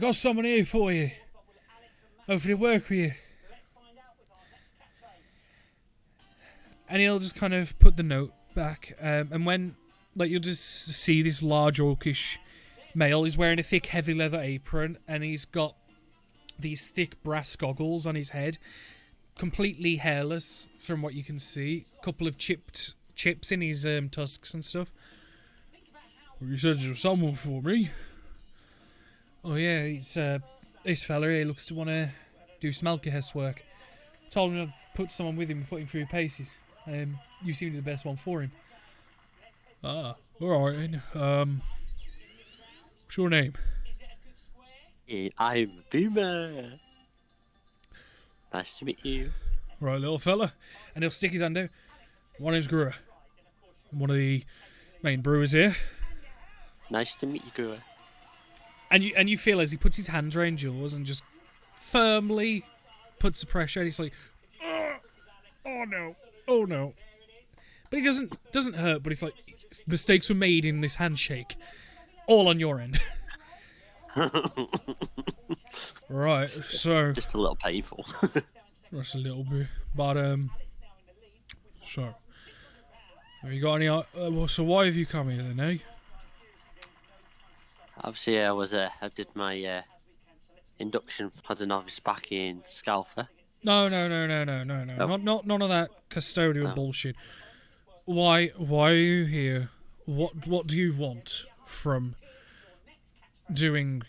got someone here for you. Hopefully work with you. And he'll just kind of put the note back, and when, like, you'll just see this large orcish male. He's wearing a thick, heavy leather apron, and he's got these thick brass goggles on his head. Completely hairless, from what you can see. A couple of chips in his tusks and stuff. Well, you said there was someone for me. Oh yeah, it's this fella here looks to want to do some Alchemist work. Told him to put someone with him and put him through paces. You seem to be the best one for him. Ah, alright then. What's your name? I'm Boomer. Nice to meet you. Right, little fella. And he'll stick his hand out. My name's Brewer. I'm one of the main brewers here. Nice to meet you, Brewer. And you feel as he puts his hands around yours and just firmly puts the pressure, and he's like, oh no. But he doesn't hurt, but it's like mistakes were made in this handshake. All on your end. Right, so just a little painful. Just a little bit, but so have you got any? So why have you come here then, eh? Obviously, I did my induction as a novice back in Scalfer. No. Oh. Not none of that custodial bullshit. Why are you here? What do you want from doing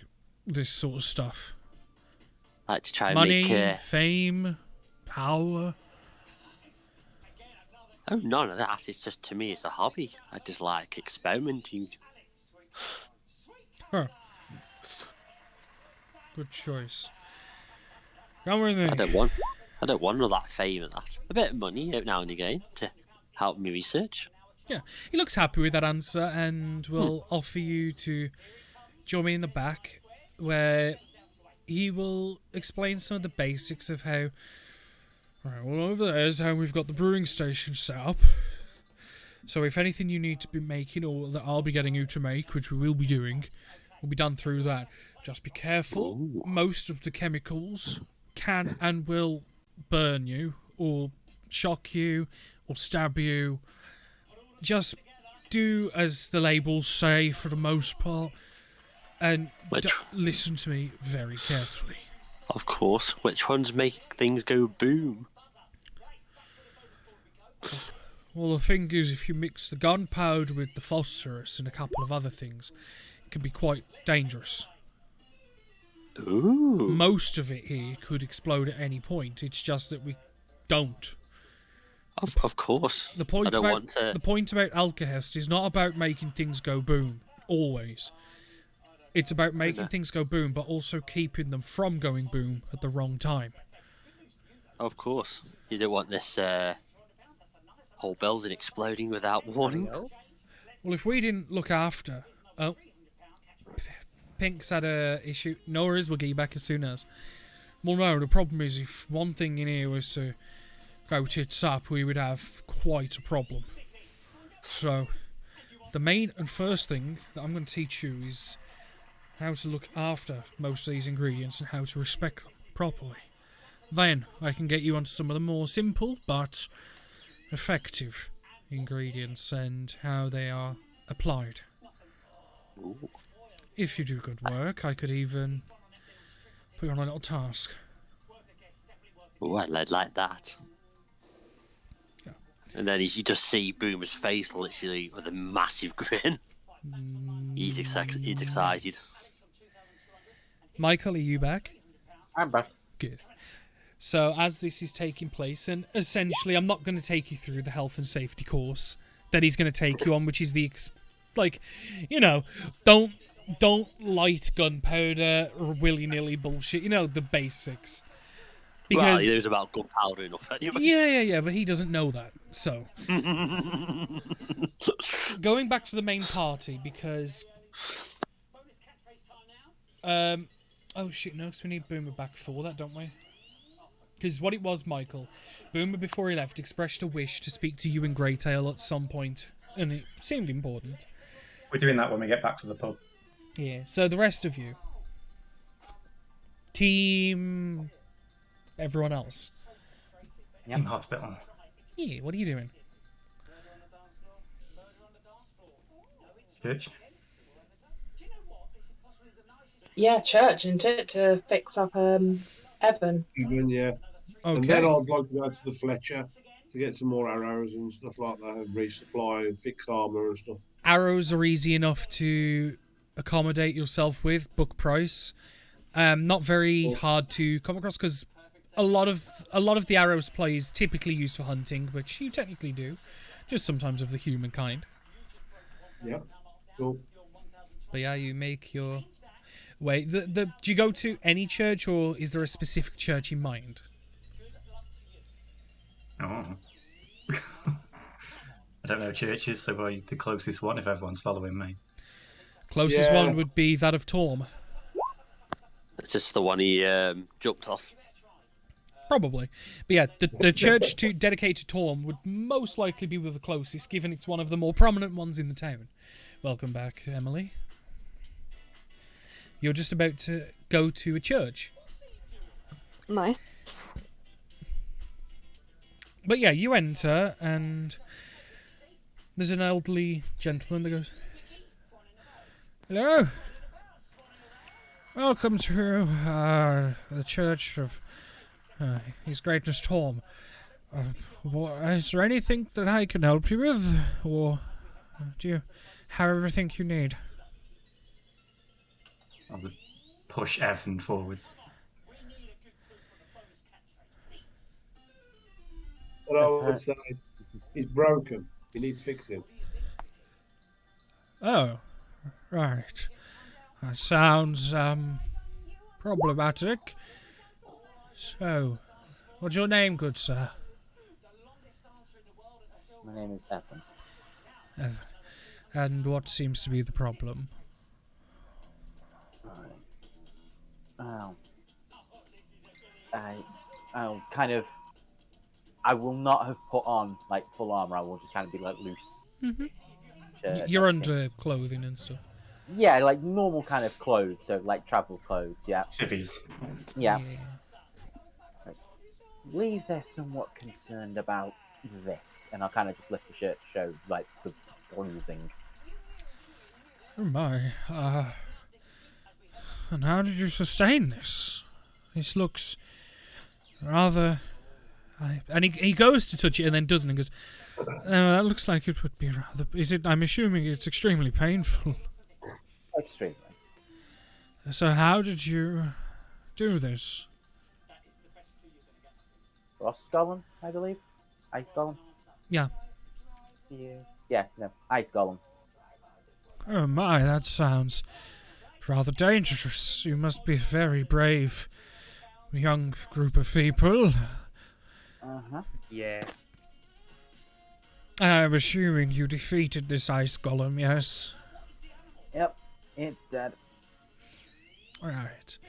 this sort of stuff? Like to try and Money, make... fame, power. Oh, none of that. It's just, to me, it's a hobby. I just like experimenting. Huh. Good choice. Come with me. I don't want all that fame and that. A bit of money out now and again to help me research. Yeah, he looks happy with that answer and will offer you to join me in the back, where he will explain some of the basics of how... Right, well, over there is how we've got the brewing station set up. So if anything you need to be making, or that I'll be getting you to make, which we will be doing, will be done through that. Just be careful. Ooh. Most of the chemicals can and will burn you, or shock you, or stab you. Just do as the labels say for the most part, and listen to me very carefully. Of course. Which ones make things go boom? Well, the thing is, if you mix the gunpowder with the phosphorus and a couple of other things, it can be quite dangerous. Ooh. Most of it here could explode at any point. It's just that we don't. Of course. The point I don't about want to... the point about Alchemist is not about making things go boom. Always. It's about making things go boom, but also keeping them from going boom at the wrong time. Of course. You don't want this whole building exploding without warning. Well, if we didn't look after... Oh. Pink's had a issue. No worries, we'll get you back as soon as... Well, no, the problem is if one thing in here was to go tits up, we would have quite a problem. So, the main and first thing that I'm going to teach you is how to look after most of these ingredients and how to respect them properly. Then, I can get you onto some of the more simple but effective ingredients and how they are applied. Ooh. If you do good work, I could even put you on a little task. Oh, I'd like that. Yeah. And then you just see Boomer's face literally with a massive grin. He's excited. Michael, are you back? I'm back. Good. So, as this is taking place, and essentially I'm not going to take you through the health and safety course that he's going to take you on, which is the, don't light gunpowder or willy-nilly bullshit. You know, the basics. Because, well, he knows about gunpowder enough anyway. Yeah, but he doesn't know that. So, going back to the main party, because... oh shit, no, so we need Boomer back for that, don't we? Because what it was, Michael, Boomer, before he left, expressed a wish to speak to you in Greytail at some point, and it seemed important. We're doing that when we get back to the pub. Yeah, so the rest of you. Team... everyone else. Team Hospital. Yeah, what are you doing? Church. Yeah, church, isn't it? To fix up Evan. Even, yeah. Okay. And then I'd like to go to the Fletcher to get some more arrows and stuff like that, and resupply and fix armour and stuff. Arrows are easy enough to accommodate yourself with, book price. Not very hard to come across, because a lot of the arrows play is typically used for hunting, which you technically do, just sometimes of the human kind. Yep. Cool. But yeah, you make your way. Do you go to any church, or is there a specific church in mind? Oh. I don't know churches, so we're the closest one if everyone's following me. Closest one would be that of Torm. It's just the one he jumped off. Probably. But yeah, the church dedicated to Torm would most likely be the closest, given it's one of the more prominent ones in the town. Welcome back, Emily. You're just about to go to a church. Nice. But yeah, you enter, and there's an elderly gentleman that goes, "Hello. Welcome to the church of His Greatness Torm. Is there anything that I can help you with, or do you have everything you need?" I would push Evan forwards. And I would say he's broken. You need fixing. Oh, right. That sounds problematic. So, what's your name, good sir? My name is Evan. Evan. And what seems to be the problem? Right. I'll kind of. I will not have put on like full armor. I will just kind of be like loose. Mm-hmm. You're under clothing and stuff. Yeah, like normal kind of clothes, so like travel clothes. Yeah. Civvies. Yeah. I believe they're somewhat concerned about this, and I'll kind of just lift the shirt to show like the bruising. Oh my. And how did you sustain this? This looks rather. And he goes to touch it and then doesn't and goes, that looks like it would be rather. Is it? I'm assuming it's extremely painful. Extremely. So how did you do this? Frost Golem, I believe. Ice Golem. Yeah. Yeah, no, Ice Golem. Oh my, that sounds rather dangerous. You must be a very brave young group of people. Yeah. I'm assuming you defeated this ice golem, yes? Yep, it's dead. Right.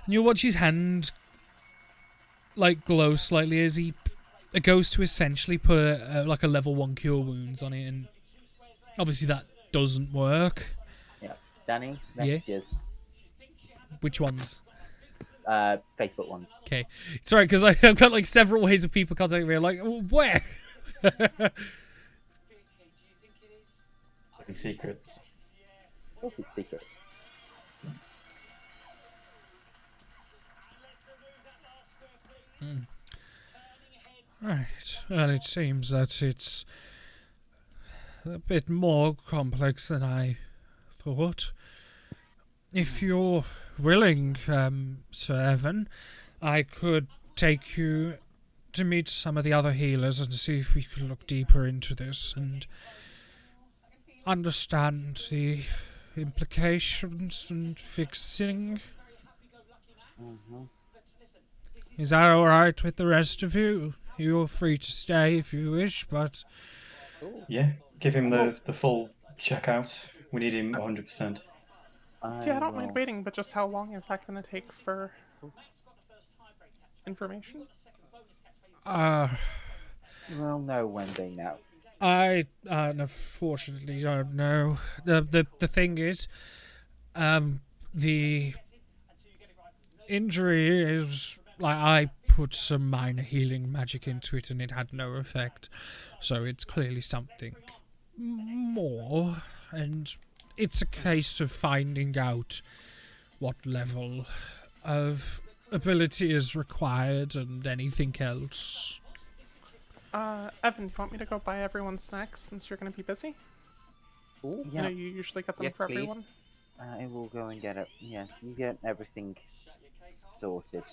And you watch his hand, like, glow slightly as he goes to essentially put like a level 1 cure wounds on it, and obviously that doesn't work. Yep. Danny, messages. Which ones? Facebook ones. Okay. Sorry, because I've got like several ways of people contacting me. I'm like, where? Secrets. Of course it's secrets. Right. Well, it seems that it's a bit more complex than I thought. If you're willing, Sir Evan, I could take you to meet some of the other healers and see if we could look deeper into this and understand the implications and fixing. Is that alright with the rest of you? You're free to stay if you wish, but... Yeah, give him the full checkout. We need him 100%. Yeah, I don't mind waiting, but just how long is that going to take for information? We'll know when they know. I unfortunately don't know. The thing is, the injury is like I put some minor healing magic into it and it had no effect. So it's clearly something more, and it's a case of finding out what level of ability is required and anything else. Evan, do you want me to go buy everyone snacks since you're going to be busy? Ooh, yeah. You know, you usually get them for please. everyone. I will go and get it. Yeah, you get everything sorted.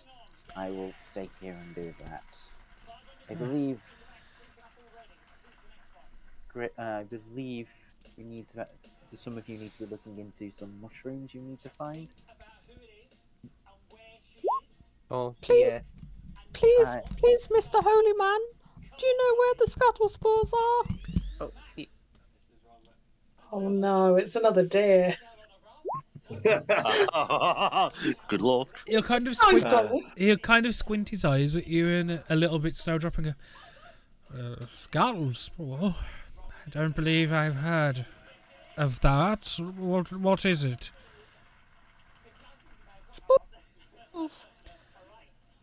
I will stay here and do that. I believe you need to. Some of you need to be looking into some mushrooms you need to find. Oh, Please, yeah. please, Mr. Holy Man, do you know where the scuttle spores are? Oh, Oh no, it's another deer. Good luck. He'll kind of squint his eyes at you and a little bit snowdrop and go, scuttle spore? I don't believe I've heard of that. What is it? Spores.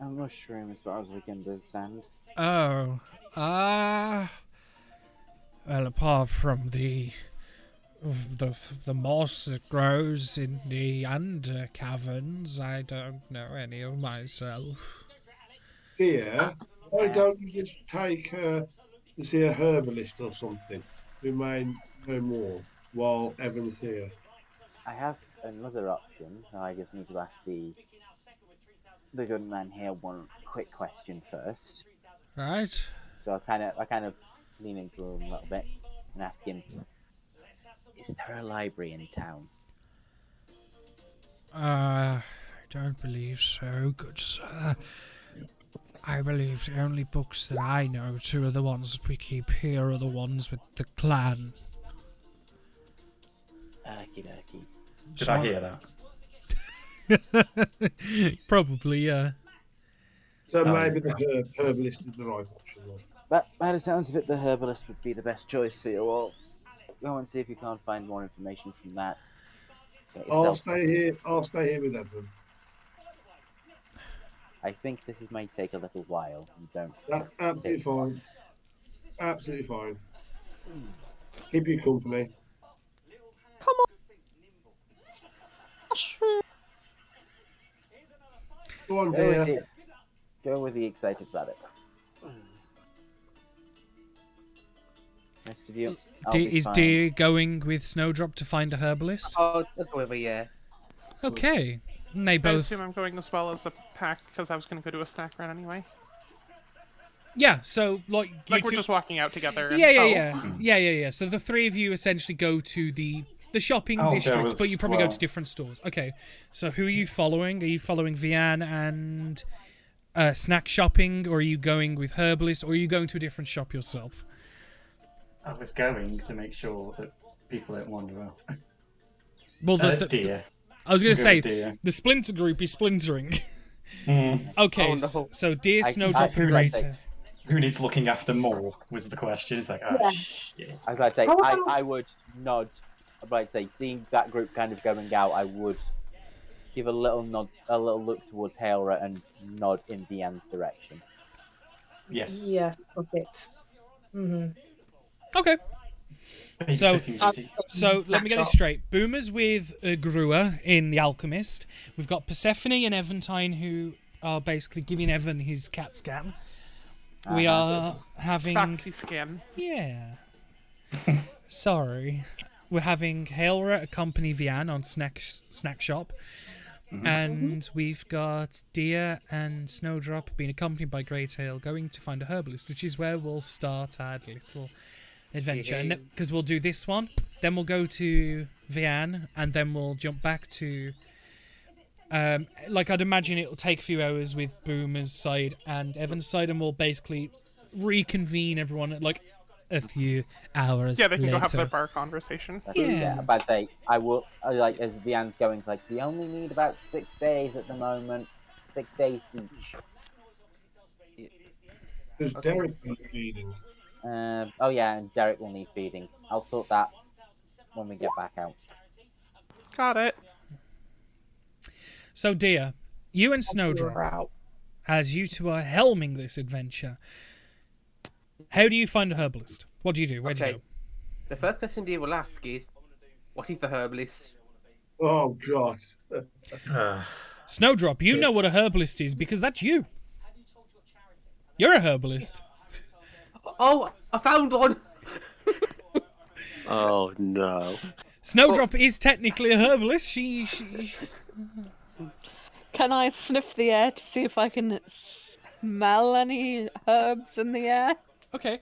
A mushroom, as far as we can understand. Oh, well, apart from the moss that grows in the under caverns, I don't know any of myself. Yeah. Why don't you just take to see a herbalist or something? We may know more while Evan's here. I have another option. I just need to ask the good man here one quick question first. Right. So I kind of lean into him a little bit and ask him, "Is there a library in town?" I don't believe so, good sir. I believe the only books that I know to are the ones that we keep here are the ones with the clan. Okie dokie. Did I hear that? Probably, yeah. So Oh, maybe yeah. the herbalist is the right option. Then. But by the sounds of it, the herbalist would be the best choice for you all. Go and see if you can't find more information from that. Get I'll yourself- stay here. I'll stay here with Evan. I think this might take a little while. You don't. That's absolutely fine. Absolutely fine. Keep you company. Come on. Mushroom. Go on, Go with, dear. go with the excited rabbit. Rest of you. I'll be Is fine. Deer going with Snowdrop to find a herbalist? Oh, whoever, yeah. Okay. And they I both... assume I'm going as well as a pack because I was going to go do a snack run anyway. Yeah, so, like... Like, we're two- just walking out together. And, Yeah. So the three of you essentially go to the shopping Oh, there district, was- but you probably go well- to different stores. Okay, so who are you following? Are you following Vian and snack shopping, or are you going with Herbalist, or are you going to a different shop yourself? I was going to make sure that people don't wander off. Well, Deer. I was going to say, Deer. the splinter group is splintering. Mm. Okay, Oh, no. so Deer, I- Snowdrop, I- and Greater. Who needs looking after more was the question. It's like, oh, Yeah. shit. As I say, I would nod. I'd like to say, seeing that group kind of going out, I would give a little nod, a little look towards Hailra and nod in Deanne's direction. Yes. Yes, okay. Mm-hmm. Okay. So- Babysitting duty. So let me get this straight. Boomer's with Grua in The Alchemist. We've got Persephone and Eventine who are basically giving Evan his CAT scan. We are having... Foxy skin. Yeah. Sorry. We're having Hailra accompany Vian on Snack Shop. And we've got Deer and Snowdrop being accompanied by Great Hail going to find a herbalist, which is where we'll start our little adventure. And because we'll do this one, then we'll go to Vian, and then we'll jump back to... like, I'd imagine it'll take a few hours with Boomer's side and Evan's side, and we'll basically reconvene everyone at, like, a few hours Yeah, they can later. go have their bar conversation. Yeah. I'm about to say, I will, like, as Vianne's going, like, we only need about 6 days at the moment. 6 days each. Does Derek need feeding? Oh yeah, and Derek will need feeding. I'll sort that when we get back out. Got it. So, Deer, you and You're Snowdrop, out. as you two are helming this adventure, how do you find a herbalist? What do you do? Where do you Okay. go? The first question Dean will ask is, what is the herbalist? Oh God. Snowdrop, you know what a herbalist is because that's you. You're a herbalist. Oh, I found one! Oh no. Snowdrop is technically a herbalist. She... Can I sniff the air to see if I can smell any herbs in the air? Okay.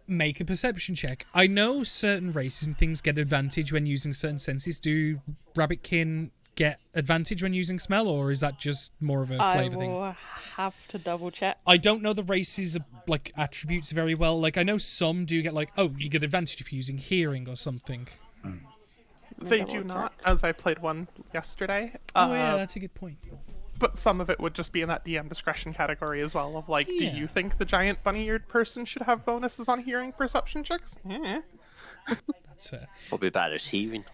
Make a perception check. I know certain races and things get advantage when using certain senses. Do rabbitkin get advantage when using smell, or is that just more of a I flavour thing? will have to double check. I don't know the races' like attributes very well. Like, I know some do get like, oh, you get advantage if you're using hearing or something. They double do check. not, as I played one yesterday. Oh yeah, that's a good point. But some of it would just be in that DM discretion category as well, of like, do Yeah. you think the giant bunny-eared person should have bonuses on hearing perception checks? That's fair. Probably better as hearing.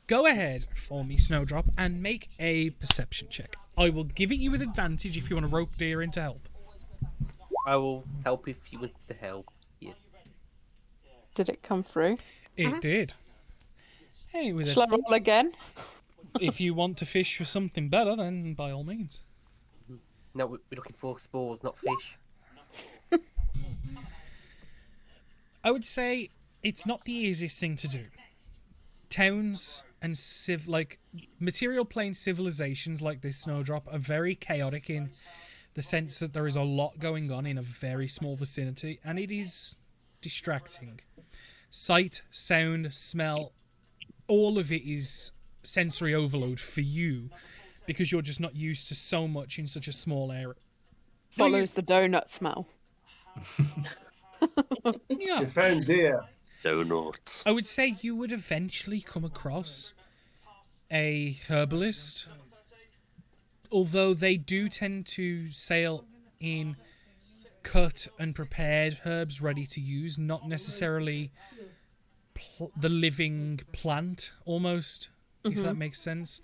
Go ahead for me, Snowdrop, and make a perception check. I will give it you with advantage if you want to rope Deer in to help. I will help if you want to help. Yes. Did it come through? It did. Hey, with Shall I it, roll again? if you want to fish for something better, then by all means. No, we're looking for spores, not fish. I would say it's not the easiest thing to do. Towns and material plane civilizations like this Snowdrop are very chaotic in the sense that there is a lot going on in a very small vicinity, and it is distracting. Sight, sound, smell, all of it is sensory overload for you because you're just not used to so much in such a small area. Follows the donut smell. Yeah. You found deer. Donuts. I would say you would eventually come across a herbalist, although they do tend to sail in cut and prepared herbs ready to use, not necessarily the living plant, almost, if that makes sense.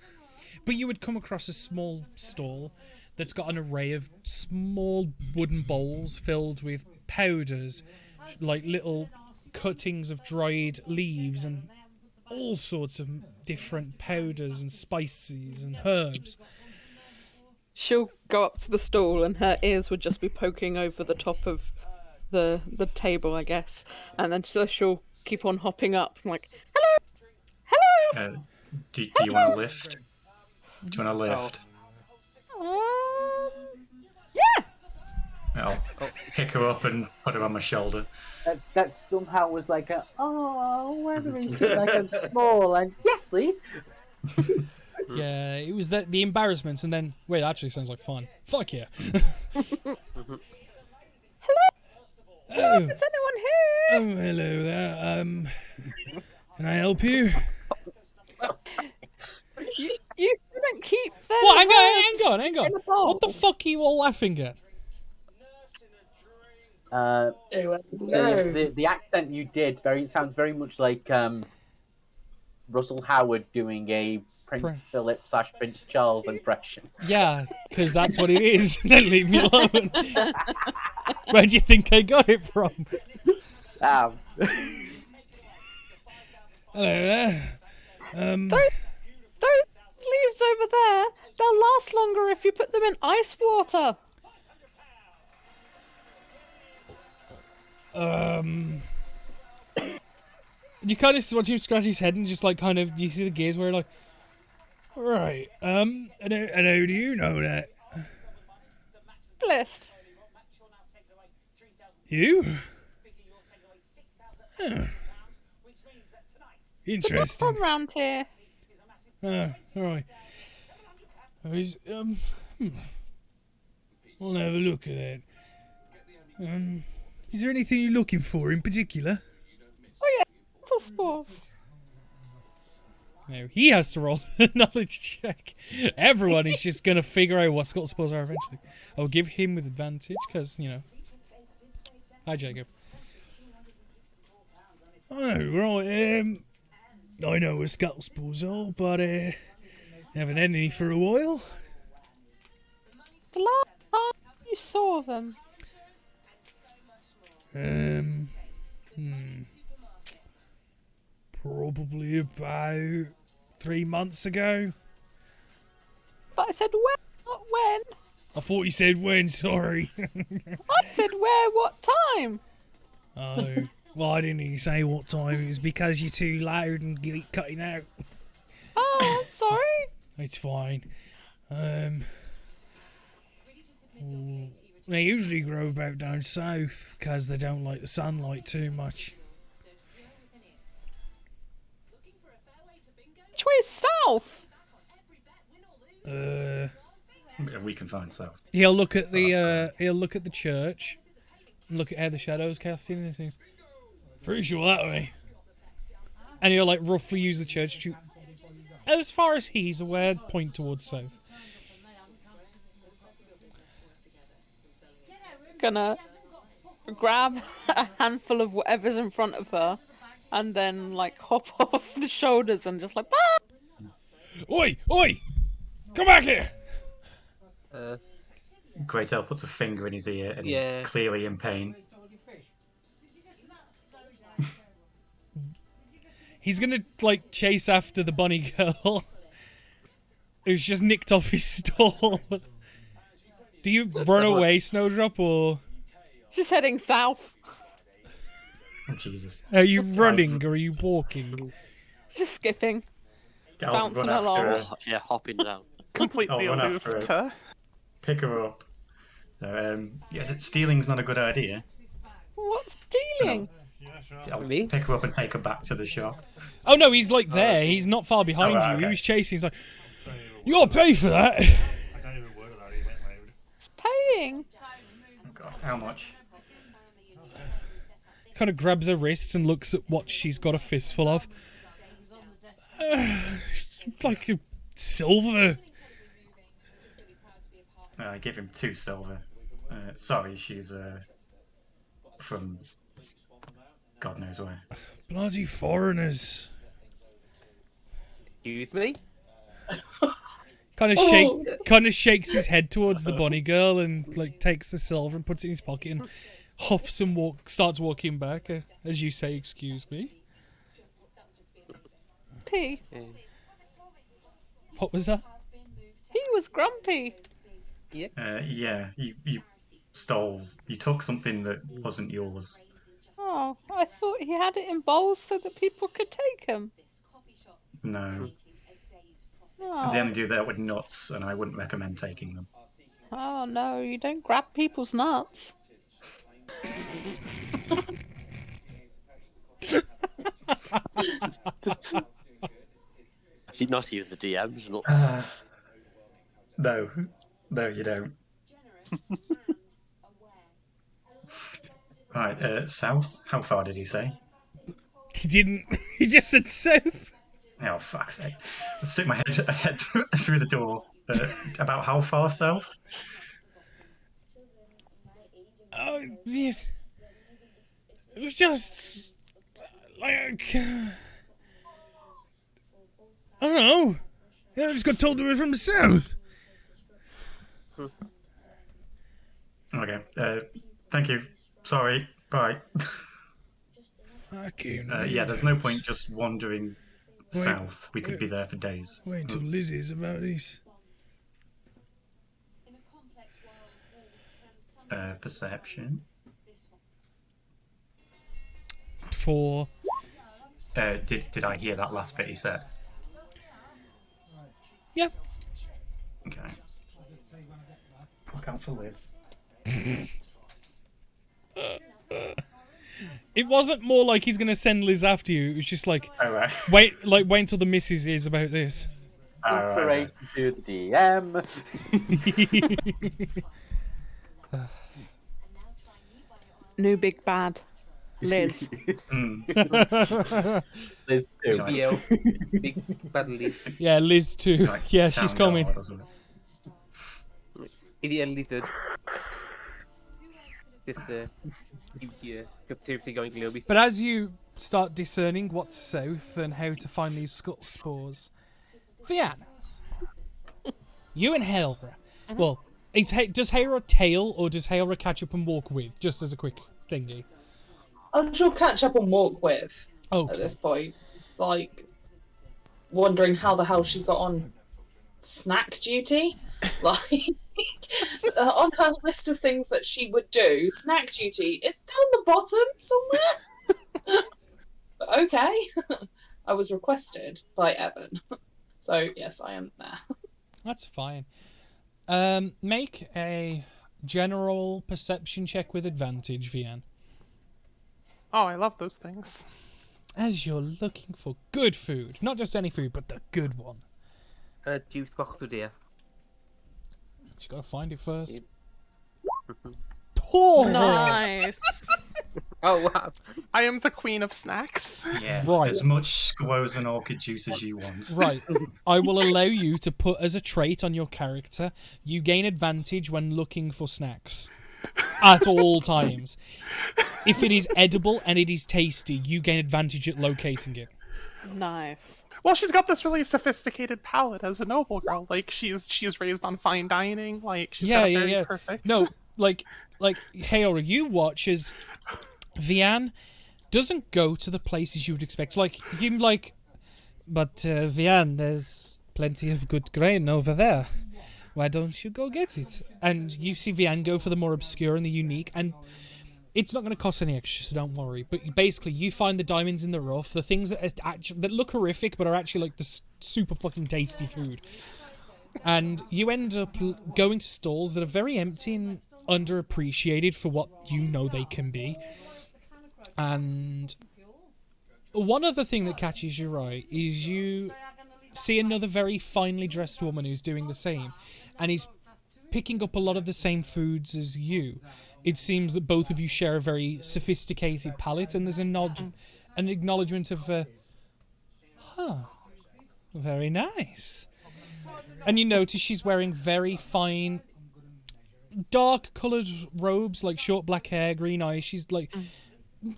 But you would come across a small stall that's got an array of small wooden bowls filled with powders, like little cuttings of dried leaves and all sorts of different powders and spices and herbs. She'll go up to the stall and her ears would just be poking over the top of the table, I guess. And then so she'll keep on hopping up and like, hello! Do you want a lift? Do you want a lift? Yeah! I'll pick her up and put her on my shoulder. That somehow was like whether he's just like I'm small and yes, please. Yeah, it was the embarrassment, and then wait, that actually sounds like fun. Fuck yeah! Hello, is anyone here? Oh, hello there. Can I help you? You couldn't keep them. What? Hang on. in a bowl. What the fuck are you all laughing at? The accent you did sounds very much like Russell Howard doing a Prince Philip / Prince Charles impression. Yeah, because that's what it is. Then leave me alone. Where do you think I got it from? Hello there. Those leaves over there, they'll last longer if you put them in ice water. You kind of watch him scratch his head and just like kind of you see the gears where like, right, and how do you know that? List. You? Huh. Interesting. From round here. All right. We'll have a look at that. Is there anything you're looking for in particular? Oh yeah, little spores. No, he has to roll a knowledge check. Everyone is just going to figure out what scuttle spores are eventually. I'll give him with advantage, because, you know. Hi, Jacob. Oh, right, I know what scuttle spores are, but, haven't had any for a while. The last time you saw them. Probably about 3 months ago. But I said when, not when. I thought you said when, sorry. I said where, what time? Oh, well, I didn't even say what time. It was because you're too loud and keep cutting out. Oh, I'm sorry. It's fine. They usually grow about down south because they don't like the sunlight too much. Which way is south? We can find south. He'll look at the church and look at how the shadows cast in and things. Pretty sure that way. And he'll like roughly use the church to, as far as he's aware, point towards south. Gonna grab a handful of whatever's in front of her and then like hop off the shoulders and just like ah! Oi! Come back here! Greatel puts a finger in his ear and he's clearly in pain. He's gonna like chase after the bunny girl who's just nicked off his stall. Do you run away, Snowdrop, or...? She's heading south. Oh, Jesus. Are you running, or are you walking? Just skipping. I'll Bouncing run after along. her. Yeah, hopping down. Completely I'll run aloof after her. to. Pick her up So, yeah, stealing's not a good idea. What's stealing? I'll Me? pick her up and take her back to the shop. Oh no, he's like there. He's not far behind right, you. He okay. was chasing. He's like, you gotta pay for that. It's paying. Oh God, how much? Kind of grabs her wrist and looks at what she's got a fistful of. Like a silver. I give him 2 silver. Sorry, she's from God knows where. Bloody foreigners. Excuse me? Kind of shakes his head towards the bunny girl and like takes the silver and puts it in his pocket and huffs and starts walking back as you say, "Excuse me." P. What was that? He was grumpy. Yes. Yeah, you stole. You took something that wasn't yours. Oh, I thought he had it in bowls so that people could take him. No, Oh, they only do that with nuts, and I wouldn't recommend taking them. oh no, you don't grab people's nuts. See, not even the DM's nuts. No, you don't. Right, south. How far did he say? He didn't. He just said south. Oh, fuck's sake. Let's stick my head through the door. About how far south? Oh, yes. It was just like I don't know. Yeah, I just got told we were from the south. Okay. Thank you. Sorry. Bye. Fucking yeah, there's no point just wandering south. We could be there for days. Wait until Lizzie's about this. Perception. 4. Did I hear that last bit he said? Yeah. Okay. Look out for Liz. It wasn't more like he's gonna send Liz after you. It was just like, All right. wait until the missus hears about this. Inspiration to the DM. New big bad. Liz. Liz too. CBO. Big bad Liz. Yeah, Liz too. Like, Yeah, she's down coming. guard, doesn't it? Idiot lizard. Just everything going gloomy. But as you start discerning what's south and how to find these scuttle spores, Vian, you and Hailra. Well, does Hailra tail or does Hailra catch up and walk with? Just as a quick thingy. She'll catch up and walk with Okay. at this point. It's like wondering how the hell she got on snack duty. Like on her list of things that she would do, snack duty is down the bottom somewhere. But okay. I was requested by Evan. So yes, I am there. That's fine. Make a general perception check with advantage, Vian. Oh, I love those things. As you're looking for good food. Not just any food, but the good one. Juice box to dear. Just gotta find it first. Nice. Oh, wow. I am the queen of snacks. Yeah. Right. As much squoze and orchid juice as you want. Right. I will allow you to put as a trait on your character, you gain advantage when looking for snacks. At all times. If it is edible and it is tasty, you gain advantage at locating it. Nice. Well, she's got this really sophisticated palate as a noble girl. Like she's raised on fine dining. Like she's got a very perfect. No, like Hailra, you watch as Vian doesn't go to the places you would expect. But Vian, there's plenty of good grain over there. Why don't you go get it? And you see Vian go for the more obscure and the unique, and it's not going to cost any extra, so don't worry. But basically, you find the diamonds in the rough, the things that look horrific but are actually like the super fucking tasty food. And you end up going to stalls that are very empty and underappreciated for what you know they can be. And one other thing that catches your eye is you see another very finely dressed woman who's doing the same, and he's picking up a lot of the same foods as you. It seems that both of you share a very sophisticated palate, and there's an acknowledgement of, very nice. And you notice she's wearing very fine, dark-coloured robes, like short black hair, green eyes. She's, like,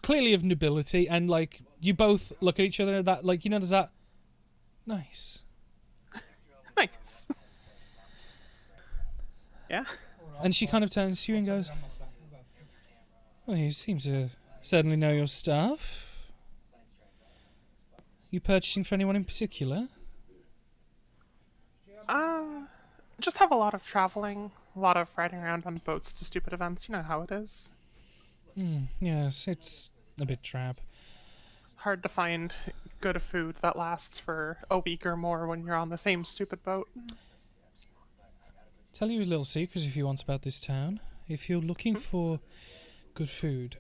clearly of nobility, and, like, you both look at each other, that, like, you know, there's that... Nice. Nice. Yeah. And she kind of turns to you and goes, well, you seem to certainly know your stuff. You purchasing for anyone in particular? Just have a lot of traveling, a lot of riding around on boats to stupid events. You know how it is. Yes, it's a bit drab. Hard to find good food that lasts for a week or more when you're on the same stupid boat. Tell you a little secret if you want about this town. If you're looking for good food,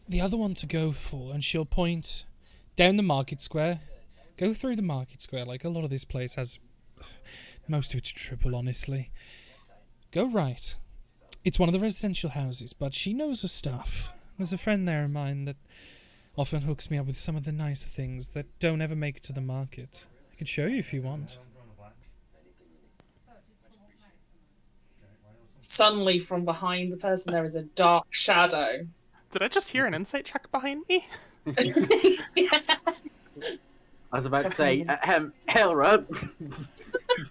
the other one to go for, and she'll point down the market square. Go through the market square, like a lot of this place has... Most of it's triple, honestly. Go right. It's one of the residential houses, but she knows her stuff. There's a friend there of mine that often hooks me up with some of the nicer things that don't ever make it to the market. I can show you if you want. Suddenly, from behind the person, there is a dark shadow. Did I just hear an insight check behind me? Yeah. I was about to say, Helra.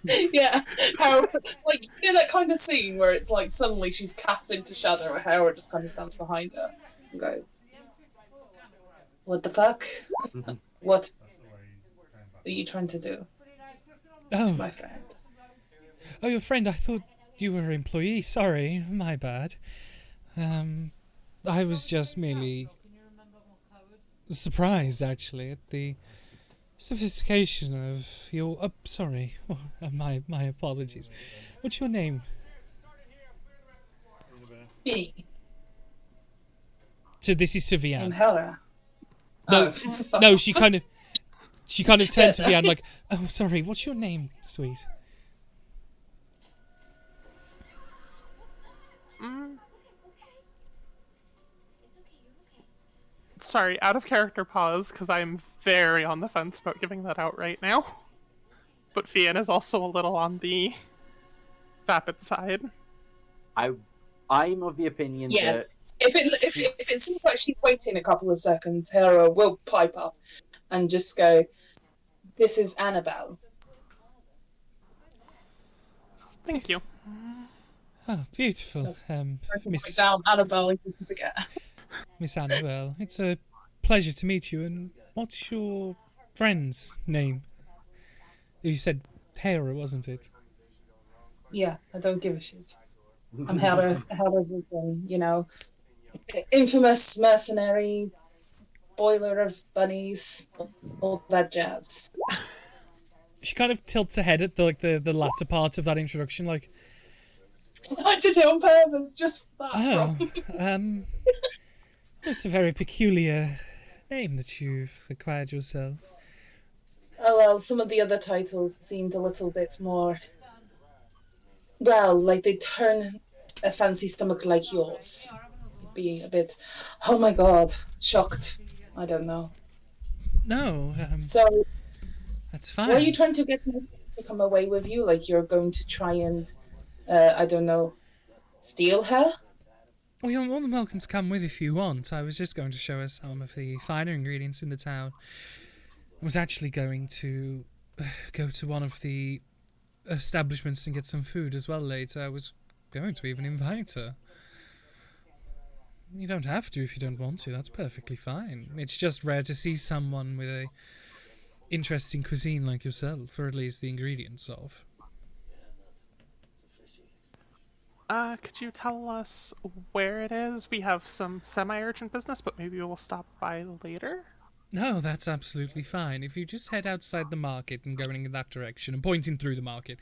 Yeah, Howard, like, you know that kind of scene where it's like suddenly she's cast into shadow, and Howard just kind of stands behind her and goes, "What the fuck? What are you trying to do?" Oh, To my friend. Oh, your friend. I thought you were an employee. Sorry, my bad. I was just merely surprised, actually, at the sophistication of your... sorry. My apologies. What's your name? Me. So this is to Vianne. I'm Hera. No, Oh. no, she kind of turned to Vianne like, oh, sorry, what's your name, sweet? Sorry, out of character pause, because I am very on the fence about giving that out right now. But Fian is also a little on the vapid side. I'm of the opinion that... If it seems like she's waiting a couple of seconds, Hera will pipe up and just go, "This is Annabelle." Thank you. Oh, beautiful. Miss Down Annabelle, if you can forget. Miss Annabelle, it's a pleasure to meet you. And what's your friend's name? You said Hera, wasn't it? Yeah, I don't give a shit. I'm Hera's you know, infamous mercenary, boiler of bunnies, all that jazz. She kind of tilts her head at the latter part of that introduction, like, I did it on purpose, just for that. oh, it's a very peculiar name that you've acquired yourself. Oh well, some of the other titles seemed a little bit more... Well, like they turn a fancy stomach like yours. Be a bit, oh my god, shocked. I don't know. No, So, that's fine. what are you trying to get me to come away with you? Like you're going to try and, I don't know, steal her? Well, you're more than welcome to come with if you want. I was just going to show her some of the finer ingredients in the town. I was actually going to go to one of the establishments and get some food as well later. I was going to even invite her. You don't have to if you don't want to. That's perfectly fine. It's just rare to see someone with a interesting cuisine like yourself, or at least the ingredients of. Could you tell us where it is? We have some semi-urgent business, but maybe we'll stop by later. No, that's absolutely fine. If you just head outside the market and going in that direction and pointing through the market,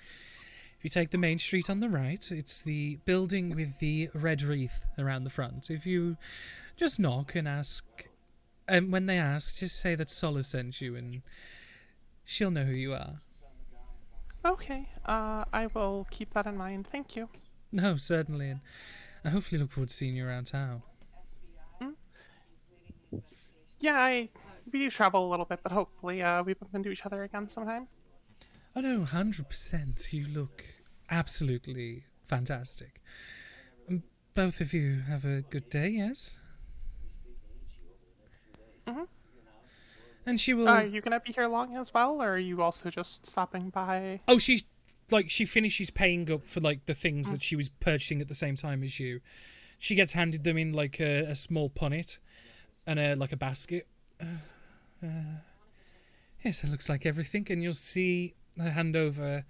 if If you take the main street on the right, it's the building with the red wreath around the front. If you just knock and ask, and when they ask, just say that Sola sent you, and she'll know who you are. Okay, I will keep that in mind. Thank you. No, certainly, and I hopefully look forward to seeing you around town. Yeah, we do travel a little bit, but hopefully we bump into each other again sometime. Oh no, 100%. You look absolutely fantastic. Both of you have a good day, yes? Mm-hmm. And she will... Are you going to be here long as well, or are you also just stopping by? Oh, she finishes paying up for, like, the things that she was purchasing at the same time as you. She gets handed them in, like, a small punnet and, a basket. Yes, it looks like everything, and you'll see her hand over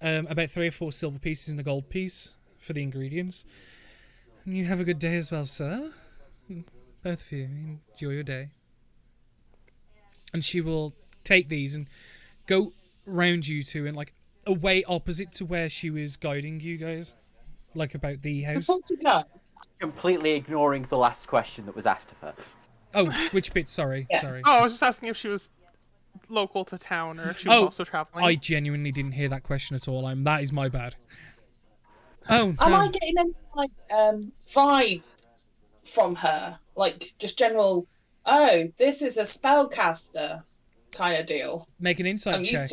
about 3 or 4 silver pieces and a gold piece for the ingredients. And you have a good day as well, sir. Both of you, enjoy your day. And she will take these and go round you two and, like, away opposite to where she was guiding you guys. Like, about the house. Completely ignoring the last question that was asked of her. Oh, which bit? Sorry, sorry. Oh, I was just asking if she was local to town or if she was also traveling. I genuinely didn't hear that question at all. That is my bad. Oh, Am I getting any like vibe from her? Like just general, oh, this is a spellcaster kind of deal. Make an insight check.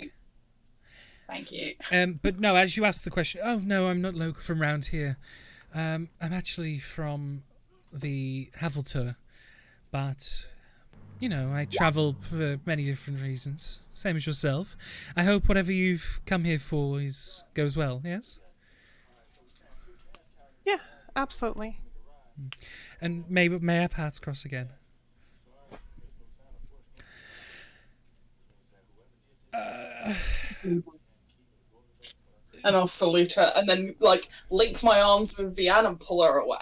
Thank you. But no, as you ask the question, oh no, I'm not local from round here. I'm actually from the Havelter, but you know, I travel for many different reasons, same as yourself. I hope whatever you've come here for goes well. Yes. Yeah, absolutely. And may our paths cross again. And I'll salute her, and then like link my arms with Vianne and pull her away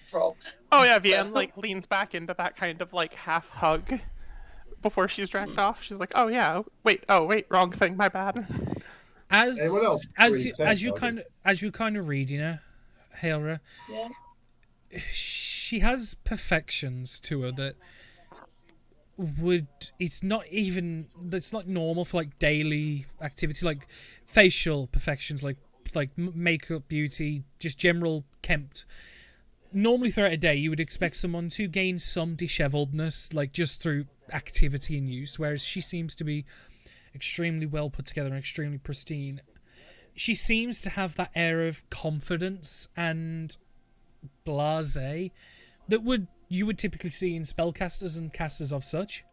from. Oh yeah, Vianne like leans back into that kind of like half hug before she's dragged off. She's like, "Oh yeah, wait, wrong thing, my bad." As you kind of read, you know, Hailra, yeah, she has perfections to her that it's not normal for like daily activity, like facial perfections, like makeup, beauty, just general kempt. Normally throughout a day you would expect someone to gain some disheveledness, like just through activity and use, whereas she seems to be extremely well put together and extremely pristine. She seems to have that air of confidence and blasé that you would typically see in spellcasters and casters of such.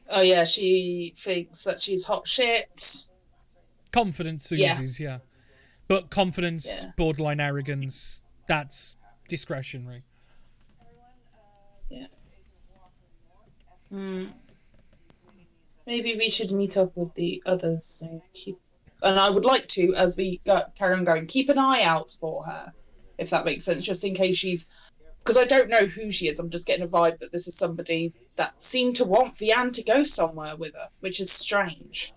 Oh yeah, she thinks that she's hot shit. Confidence oozes, yeah. But confidence, borderline arrogance, that's discretionary. Yeah. Maybe we should meet up with the others and I would like to, as we carry on going, keep an eye out for her, if that makes sense, just in case she's... Because I don't know who she is, I'm just getting a vibe that this is somebody that seemed to want Vianne to go somewhere with her, which is strange.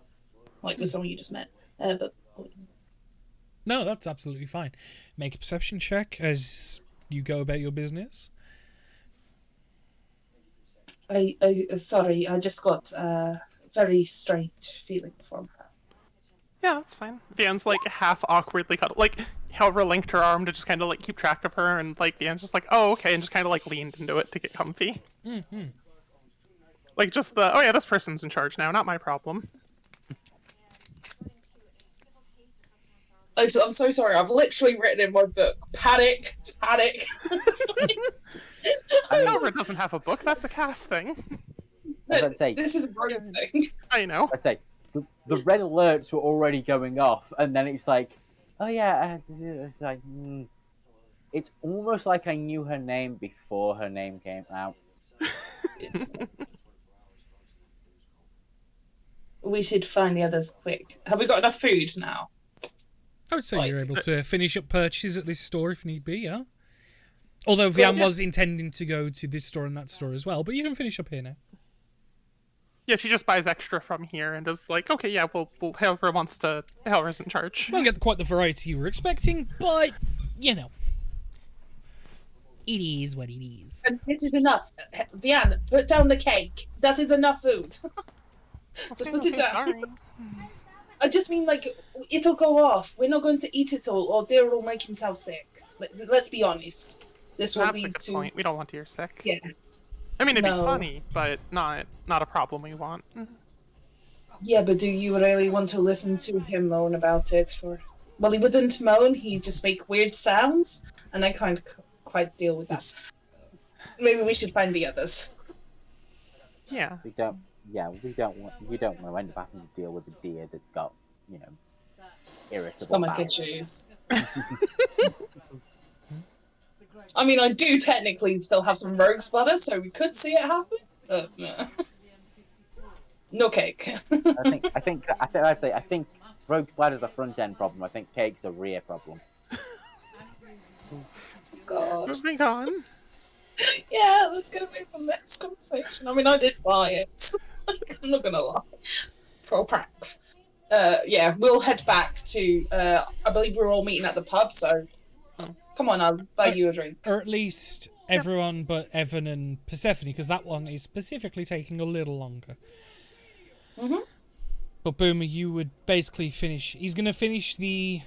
Like with someone you just met. But... No, that's absolutely fine. Make a perception check as you go about your business. Sorry, I just got a very strange feeling from her. Yeah, that's fine. Vianne's like half awkwardly cuddled, like Helra linked her arm to just kind of like keep track of her, and like Vianne's just like, oh okay, and just kind of like leaned into it to get comfy. Mm-hmm. Like just oh yeah, this person's in charge now, not my problem. I'm so sorry. I've literally written in my book, panic. Helra doesn't have a book. That's a cast thing. This is a Rose thing. I know. I'd say the red alerts were already going off, and then it's like, oh yeah, it's like, it's almost like I knew her name before her name came out. We should find the others quick. Have we got enough food now? I would say you're able to finish up purchases at this store if need be, yeah? Although Vianne was intending to go to this store and that store as well, but you can finish up here now. Yeah, she just buys extra from here and is like, okay, yeah, we'll whoever wants to, whoever's in charge. Won't get quite the variety you were expecting, but, you know. It is what it is. And this is enough. Vianne, put down the cake. That is enough food. Just put it down. Sorry. I just mean, like, it'll go off. We're not going to eat it all, or Daryl will make himself sick. Let's be honest. This will That's a lead good to... point. We don't want you sick. Yeah. I mean, it'd No. be funny, but not a problem we want. Yeah, but do you really want to listen to him moan about it? Well, he wouldn't moan. He'd just make weird sounds, and I can't quite deal with that. Maybe we should find the others. Yeah. We don't. Yeah, we don't want. You don't want to end up having to deal with a deer that's got, you know, irritable Stomach bowels. issues. I mean, I do technically still have some rogue splatter, so we could see it happen. No. No cake. I think rogue splatter's a front end problem. I think cake's a rear problem. God. Moving on. Yeah, let's get away from this conversation. I mean, I did buy it. I'm not gonna lie. Pro pranks. Yeah, we'll head back to. I believe we're all meeting at the pub, so come on, I'll buy you a drink. Or at least everyone but Evan and Persephone, because that one is specifically taking a little longer. But Boomer, you would basically finish. He's going to finish the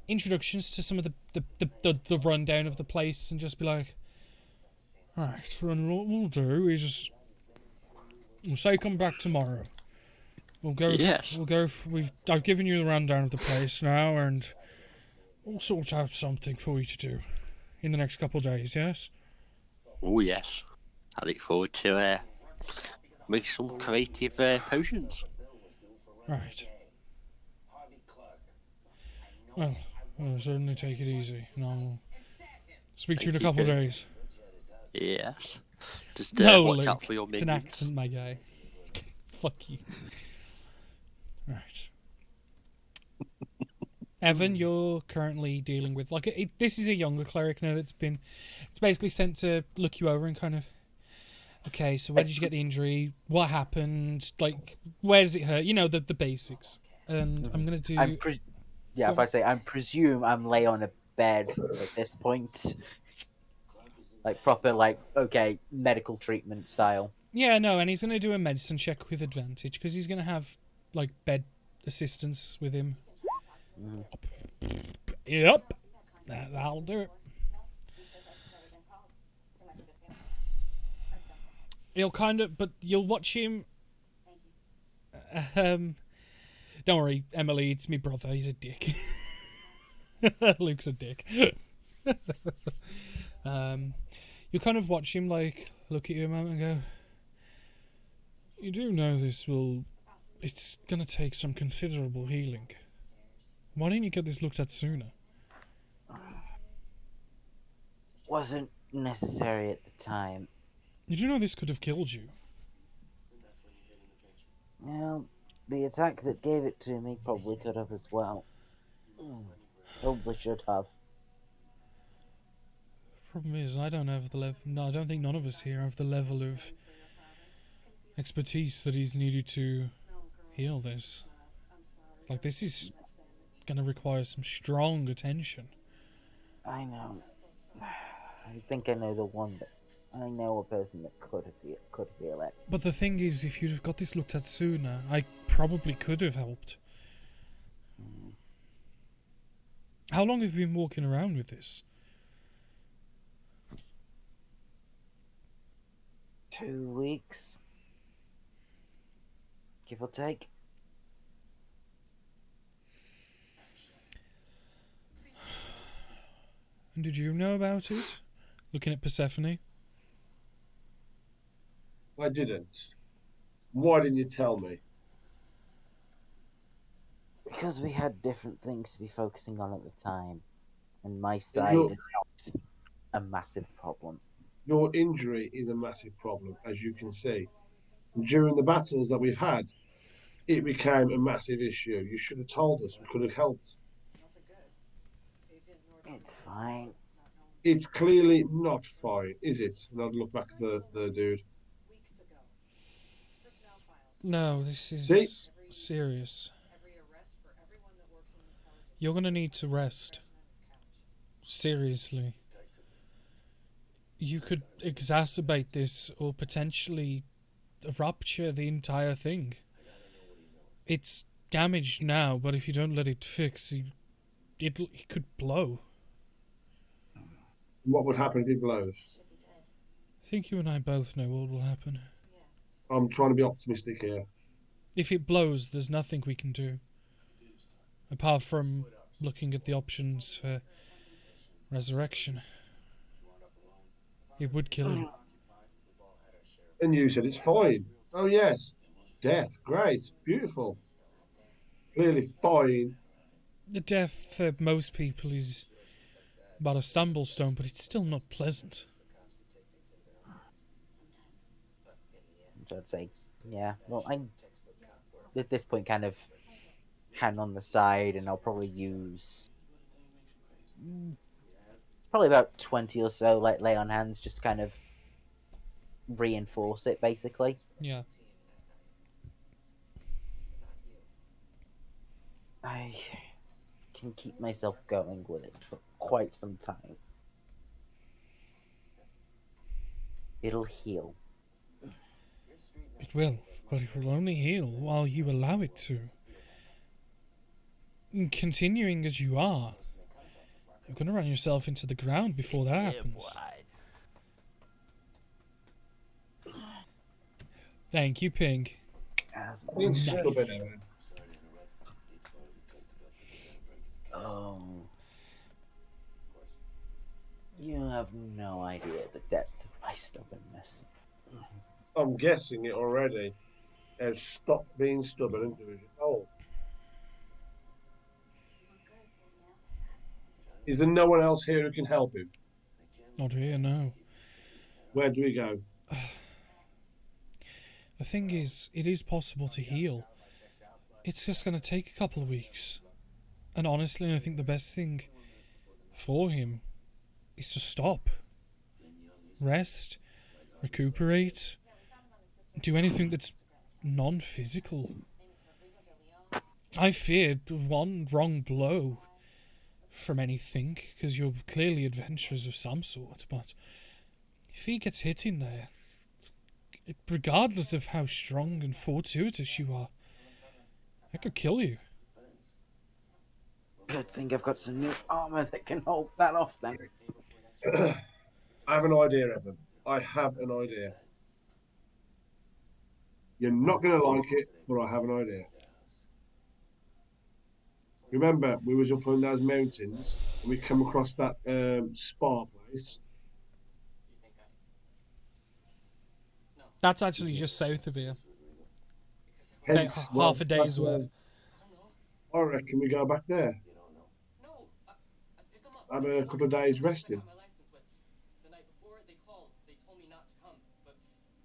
introductions to some of the rundown of the place and just be like, right, what we'll do is we'll say come back tomorrow. We'll go. Yes. We'll go. I've given you the rundown of the place now, and we'll sort out something for you to do in the next couple of days. Yes. Oh yes, I look forward to make some creative potions. Right. Well, I'll certainly take it easy, and I'll speak to you in a couple of days. Yes. Just No, watch Luke, out for your it's an minions. accent, my guy. Fuck you. Right. Evan, you're currently dealing with this is a younger cleric now it's basically sent to look you over and kind of, okay, so where did you get the injury? What happened? Like, where does it hurt? You know, the basics. And I'm gonna do. I presume I'm lay on a bed at this point, like proper, okay, medical treatment style. Yeah, no, and he's gonna do a medicine check with advantage because he's gonna have bed assistance with him. Yep, that'll do it. But you'll watch him. Don't worry, Emily, it's me brother. He's a dick. Luke's a dick. You'll kind of watch him look at you a moment and go, you do know it's gonna take some considerable healing. Why didn't you get this looked at sooner? Wasn't necessary at the time. Did you know this could have killed you? Well, the attack that gave it to me probably could have as well. Probably should have. Problem is, I don't have the level. No, I don't think none of us here have the level of expertise that is needed to heal this. This is gonna require some strong attention. I know. I think I know I know a person that could heal it. But the thing is, if you'd have got this looked at sooner, I probably could have helped. How long have you been walking around with this? 2 weeks. Give or take. And did you know about it? Looking at Persephone. I didn't. Why didn't you tell me? Because we had different things to be focusing on at the time. And my side is not a massive problem. Your injury is a massive problem, as you can see. And during the battles that we've had, it became a massive issue. You should have told us. We could have helped. It's fine. It's clearly not fine, is it? And I'd look back at the dude. No, this See? is serious. You're gonna need to rest. Seriously. You could exacerbate this or potentially rupture the entire thing. It's damaged now, but if you don't let it fix, it could blow. What would happen if it blows? I think you and I both know what will happen. I'm trying to be optimistic here. If it blows, there's nothing we can do. Apart from looking at the options for resurrection. It would kill you. And you said it's fine. Oh, yes. Death. Great. Beautiful. Clearly fine. The death for most people is but a stumble stone, but it's still not pleasant. I'd say, yeah. Well, I'm at this point kind of hand on the side, and I'll probably use probably about 20 or so like lay on hands, just to kind of reinforce it, basically. Yeah. I can keep myself going with it for quite some time. It'll heal. It will, but it will only heal while you allow it to. And continuing as you are, you're going to run yourself into the ground before that happens. Thank you, Pink. Nice. Oh. You have no idea the depths of my stubbornness. I'm guessing it already. Has stopped being stubborn and doing it. Oh. Is there no one else here who can help him? Not here, no. Where do we go? The thing is, it is possible to heal. It's just going to take a couple of weeks. And honestly, I think the best thing for him is to stop. Rest, recuperate, do anything that's non-physical. I feared one wrong blow from anything, because you're clearly adventurers of some sort, but if he gets hit in there, regardless of how strong and fortuitous you are, it could kill you. Good thing I've got some new armor that can hold that off then. I have an idea, Evan. I have an idea. You're not going to like it, but I have an idea. Remember, we was up on those mountains and we come across that spa place. That's actually just south of here. Hence, half a day's worth. I reckon we go back there. Have a couple of days resting.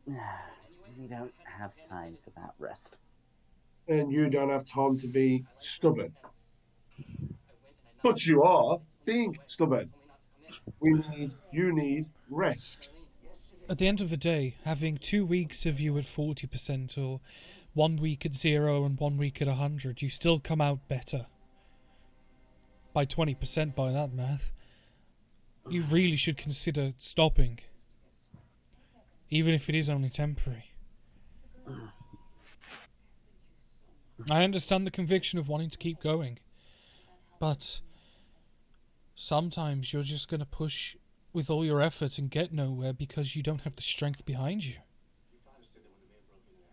We don't have time for that rest. And you don't have time to be stubborn. But you are being stubborn. You need rest. At the end of the day, having 2 weeks of you at 40% or 1 week at 0 and 1 week at 100, you still come out better. By 20% by that math. You really should consider stopping. Even if it is only temporary. I understand the conviction of wanting to keep going. But sometimes you're just going to push with all your efforts and get nowhere because you don't have the strength behind you.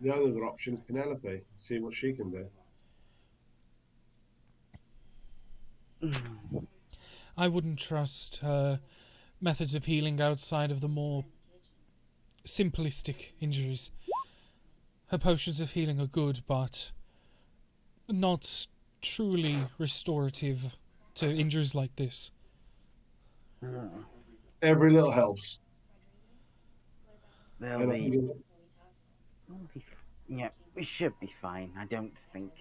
The other option is Penelope. See what she can do. I wouldn't trust her methods of healing outside of the more simplistic injuries. Her potions of healing are good, but not truly restorative to injuries like this. Every little helps. Yeah, we should be fine. I don't think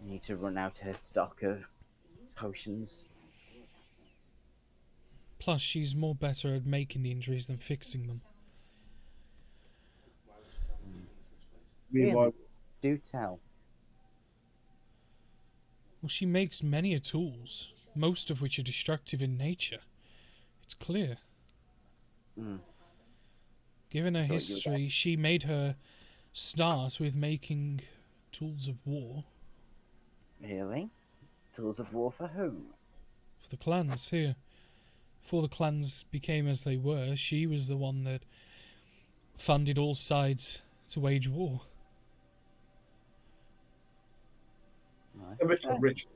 we need to run out of stock of potions. Plus, she's more better at making the injuries than fixing them. Meanwhile, Do tell. Well, she makes many tools, most of which are destructive in nature. It's clear. Given her history, she made her start with making tools of war. Really? Tools of war for whom? For the clans here. Before the clans became as they were, she was the one that funded all sides to wage war. a bit rich.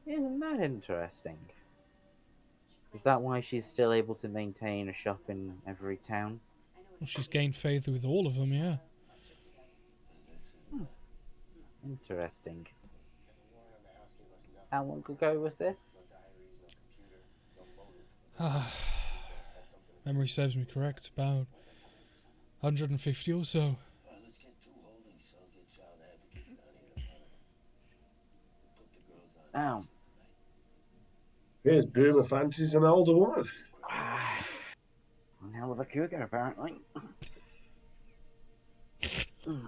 Isn't that interesting? Is that why she's still able to maintain a shop in every town? Well, she's gained favour with all of them, yeah. Interesting. How long ago was this? Memory serves me correct, about 150 or so. Now, Here's Boomer fancies an older woman. one hell of a cougar, apparently. Do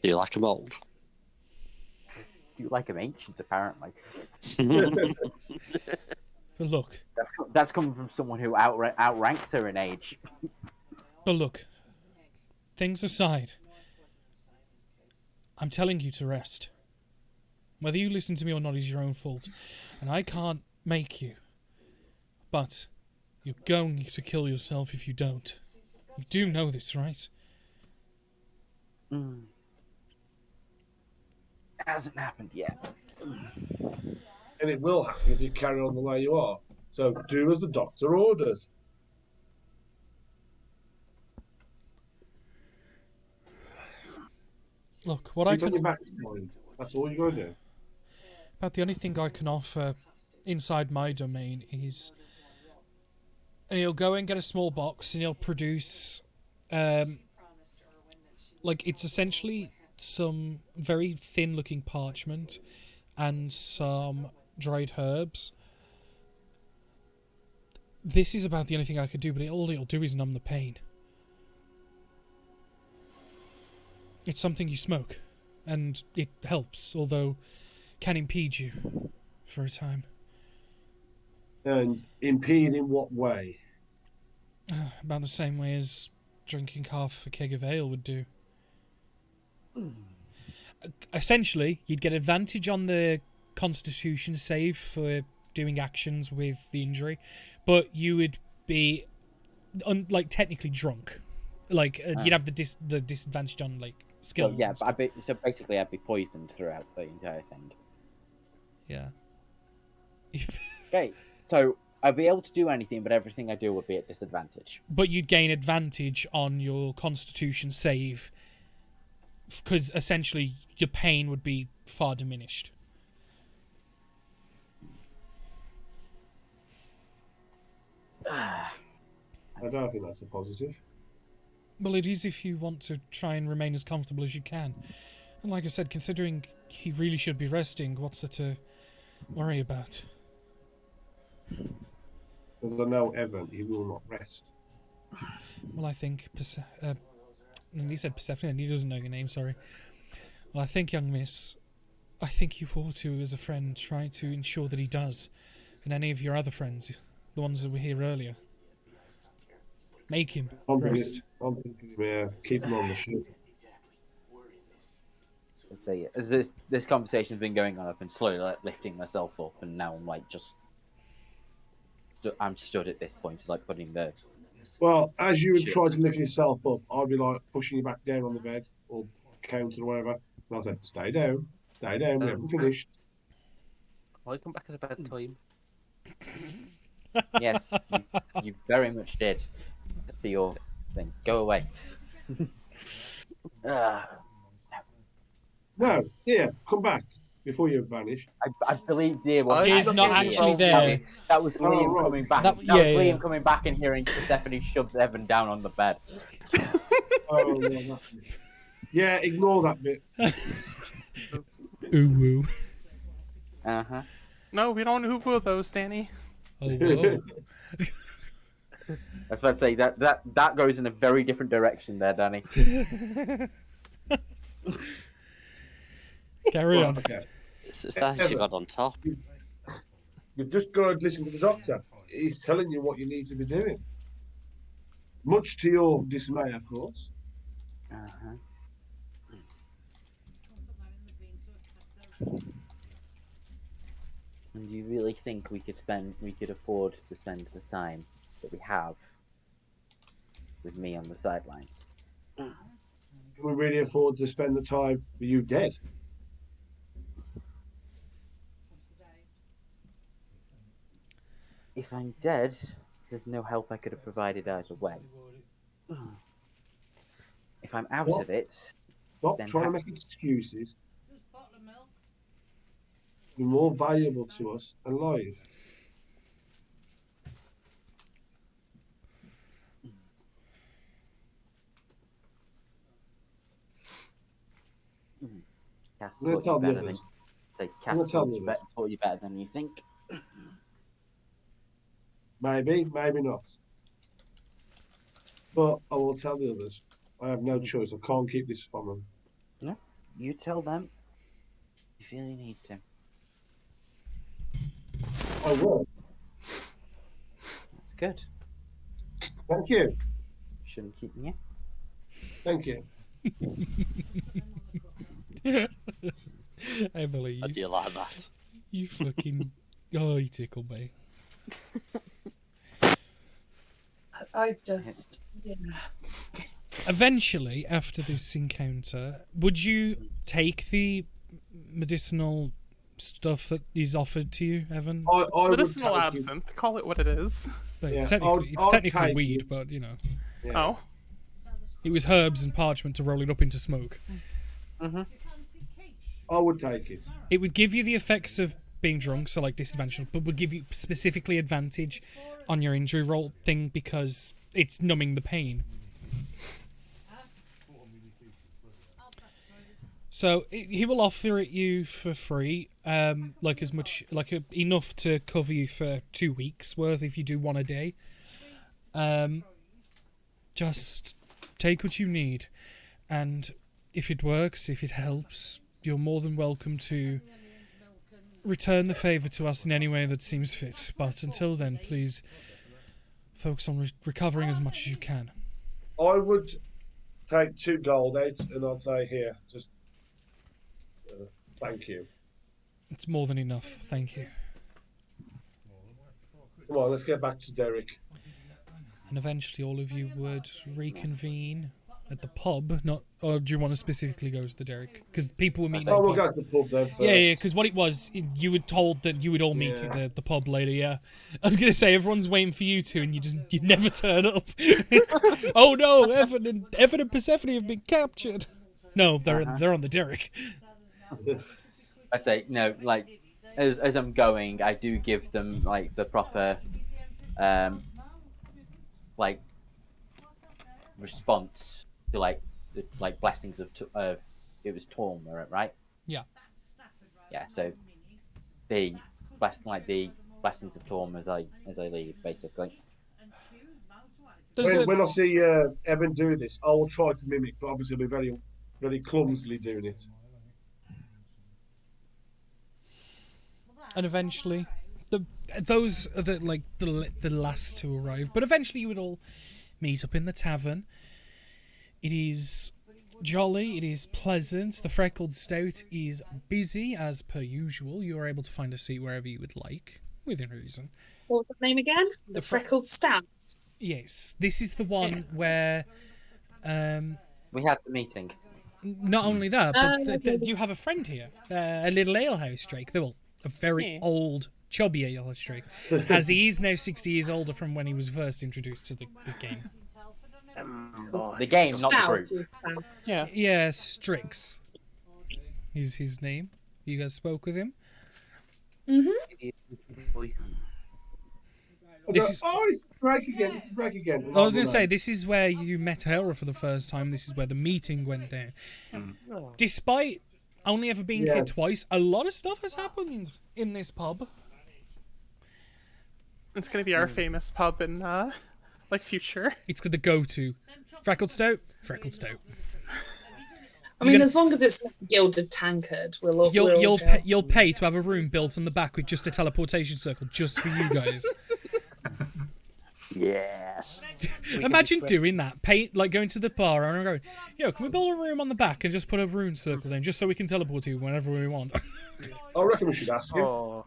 you like them old? Do you like him ancient, apparently? But look, That's coming from someone who outranks her in age. but look, things aside, I'm telling you to rest. Whether you listen to me or not is your own fault, and I can't make you. But you're going to kill yourself if you don't. You do know this, right? Hasn't happened yet. And it will happen if you carry on the way you are. So do as the doctor orders. Look, what I Keep on can... your back mind. That's all you got to do. About the only thing I can offer inside my domain is... And he'll go and get a small box and he'll produce... like, it's essentially some very thin-looking parchment and some dried herbs. This is about the only thing I could do, but all it'll do is numb the pain. It's something you smoke, and it helps, although can impede you for a time. And impede in what way? About the same way as drinking half a keg of ale would do. Essentially, you'd get advantage on the Constitution save for doing actions with the injury, but you would be, technically drunk. You'd have the disadvantage on, skills. So, yeah, but basically I'd be poisoned throughout the entire thing. Yeah. Okay, so I'd be able to do anything, but everything I do would be at disadvantage. But you'd gain advantage on your Constitution save, because essentially your pain would be far diminished. I don't think that's a positive. Well, it is if you want to try and remain as comfortable as you can. And like I said, considering he really should be resting, what's there to worry about? Because I know Evan, he will not rest. Well, I think... he said Persephone, and he doesn't know your name, sorry. Well, I think, young miss, I think you ought to, as a friend, try to ensure that he does. And any of your other friends, the ones that were here earlier. Make him rest. I'm thinking, yeah, keep him on the ship. Let's say, as this conversation's been going on, I've been slowly lifting myself up, and now I'm just... I'm stood at this point, putting the... Well, as you would try to lift yourself up, I'd be pushing you back down on the bed or counter or whatever. And I said, stay down, we haven't finished. I'll come back at a bad time. Yes, you very much did. For your thing. Go away. No, here, come back before you vanish. I believe Deer was Deer's not actually there. That was Liam right. coming back. That was Liam coming back and hearing Persephone shoved Evan down on the bed. Oh, yeah, yeah, ignore that bit. Ooh woo. No, we don't who those, Danny. Oh whoa. I was about to say that goes in a very different direction there, Danny. Carry on. Okay. It's actually got on top. You've just got to listen to the doctor. He's telling you what you need to be doing. Much to your dismay, of course. Uh-huh. And do you really think we could afford to spend the time that we have with me on the sidelines? Can we really afford to spend the time with you dead? If I'm dead, there's no help I could have provided either way. If I'm out of it, Stop then trying to make excuses. Be more valuable to us alive. Cass I'm gonna taught tell you the better than others. say, I'm gonna Cass tell taught the you, others. taught you better than you think. Maybe, maybe not. But I will tell the others. I have no choice. I can't keep this from them. No, you tell them. You feel you need to. I will. That's good. Thank you. Shouldn't keep you. Thank you. I believe How you. do you like that? You fucking... Oh, you tickle me. I just, yeah. Eventually, after this encounter, would you take the medicinal stuff that is offered to you, Evan? I would Medicinal take it. absinthe. Call it what it is. Well, Yeah, it's technically, I'll technically take weed, it. but, you know. Yeah. Oh. It was herbs and parchment to roll it up into smoke. I would take it. It would give you the effects of being drunk, so like disadvantage, but would give you specifically advantage on your injury roll thing because it's numbing the pain. So he will offer it you for free, like as much, like enough to cover you for 2 weeks worth if you do one a day. Just take what you need, and if it works, if it helps, you're more than welcome to return the favour to us in any way that seems fit. But until then, please focus on recovering as much as you can. I would take 2 gold out and I'd say, here, just thank you. It's more than enough, thank you. Come on, let's get back to Derek. And eventually all of you would reconvene at the pub, not, or do you want to specifically go to the Derrick? Because people were meeting at Oh, the we'll pub. go to the pub then first. Yeah, because what it was, you were told that you would all meet at the pub later, yeah. I was going to say, everyone's waiting for you two, and you never turn up. Oh no, Evan and Persephone have been captured. No, they're on the Derrick. I'd say, no, like, as I'm going, I do give them, like, the proper, like, response to, like, the, like, blessings of, it was Torma, right? Yeah. Yeah, so the blessings of Torma as I leave, basically. When I see Evan do this, I will try to mimic, but obviously I'll be very, very clumsily doing it. And eventually, those are the last to arrive. But eventually, you would all meet up in the tavern. It is jolly. It is pleasant. The Freckled Stout is busy as per usual. You are able to find a seat wherever you would like, within reason. What was the name again? The Freckled Stout. Yes, this is the one where. We had the meeting. Not only that, but you have a friend here, a little alehouse Drake. Well, a very old, chubby alehouse Drake, as he is now 60 years older from when he was first introduced to the game. The game, not the group. Yeah, Strix is his name. You guys spoke with him? It's Drake again. It's Drake again. I was going to say, this is where you met Hera for the first time. This is where the meeting went down. Despite only ever being here twice, a lot of stuff has happened in this pub. It's going to be our famous pub in like future. It's the go-to. Freckled stout. I mean, as long as it's not a gilded tankard, You'll pay to have a room built on the back with just a teleportation circle just for you guys. Yes. Imagine doing that. Going to the bar and going, yo, can we build a room on the back and just put a rune circle in just so we can teleport to you whenever we want? I reckon we should ask him. Oh.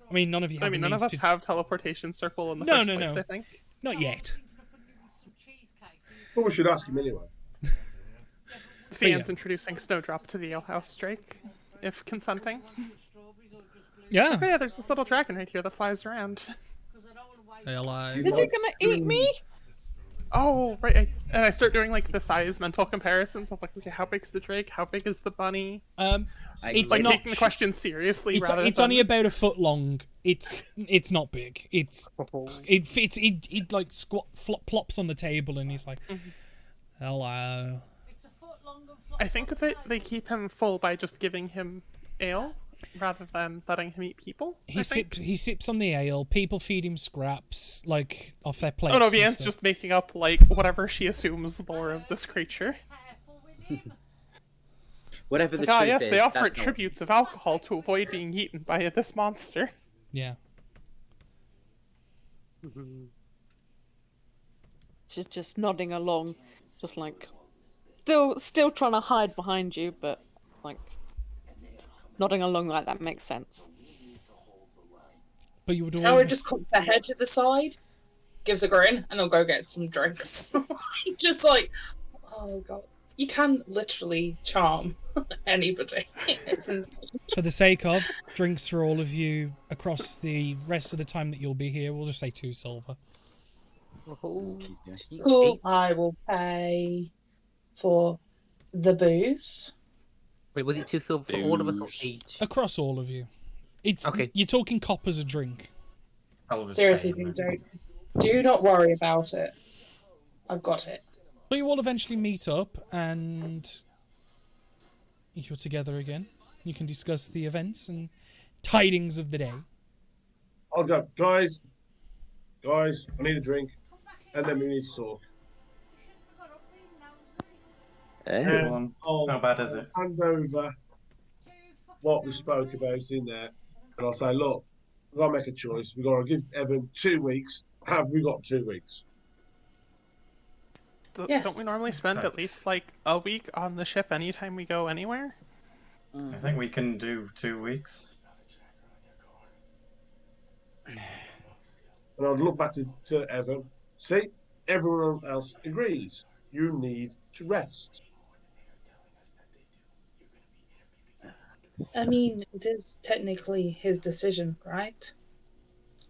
I mean, none of you have none of us have teleportation circle in the first place, I think. Not yet. But we should ask him anyway. Fian's introducing Snowdrop to the alehouse Drake, if consenting. Yeah. Oh, yeah, there's this little dragon right here that flies around. Is it gonna eat me? Oh, right. And I start doing like the size mental comparisons of like, okay, how big's the Drake? How big is the bunny? It's like not taking the question seriously. It's only about a foot long. It's not big. It fits. It like plops on the table and he's like, hello. I think that they keep him full by just giving him ale rather than letting him eat people. He sips on the ale. People feed him scraps like off their plates. Oh no, Vian's just making up like whatever she assumes the lore of this creature. Whatever it's the like, truth yes, is, they offer that's tributes of alcohol to avoid being eaten by this monster. Yeah. She's just nodding along, just like still trying to hide behind you, but like nodding along like that makes sense. But you would Howard just cocks her head to the side, gives a grin, and I'll go get some drinks. Just like, oh god, you can literally charm anybody. It's insane. For the sake of drinks for all of you across the rest of the time that you'll be here, we'll just say 2 silver. Cool. I will pay for the booze. Wait, was it 2 silver for all of us or each? Across all of you. It's okay. You're talking coppers a drink. Seriously, do not worry about it. I've got it. But you all eventually meet up and you're together again. You can discuss the events and tidings of the day. I'll go, guys, I need a drink, and then we need to talk. How bad is it? Hand over what we spoke about in there, and I'll say, look, we've got to make a choice. We've got to give Evan 2 weeks. Have we got 2 weeks? Yes. Don't we normally spend at least like a week on the ship anytime we go anywhere? I think we can do 2 weeks. And I'd look back to Evan. See, everyone else agrees. You need to rest. I mean, it is technically his decision, right?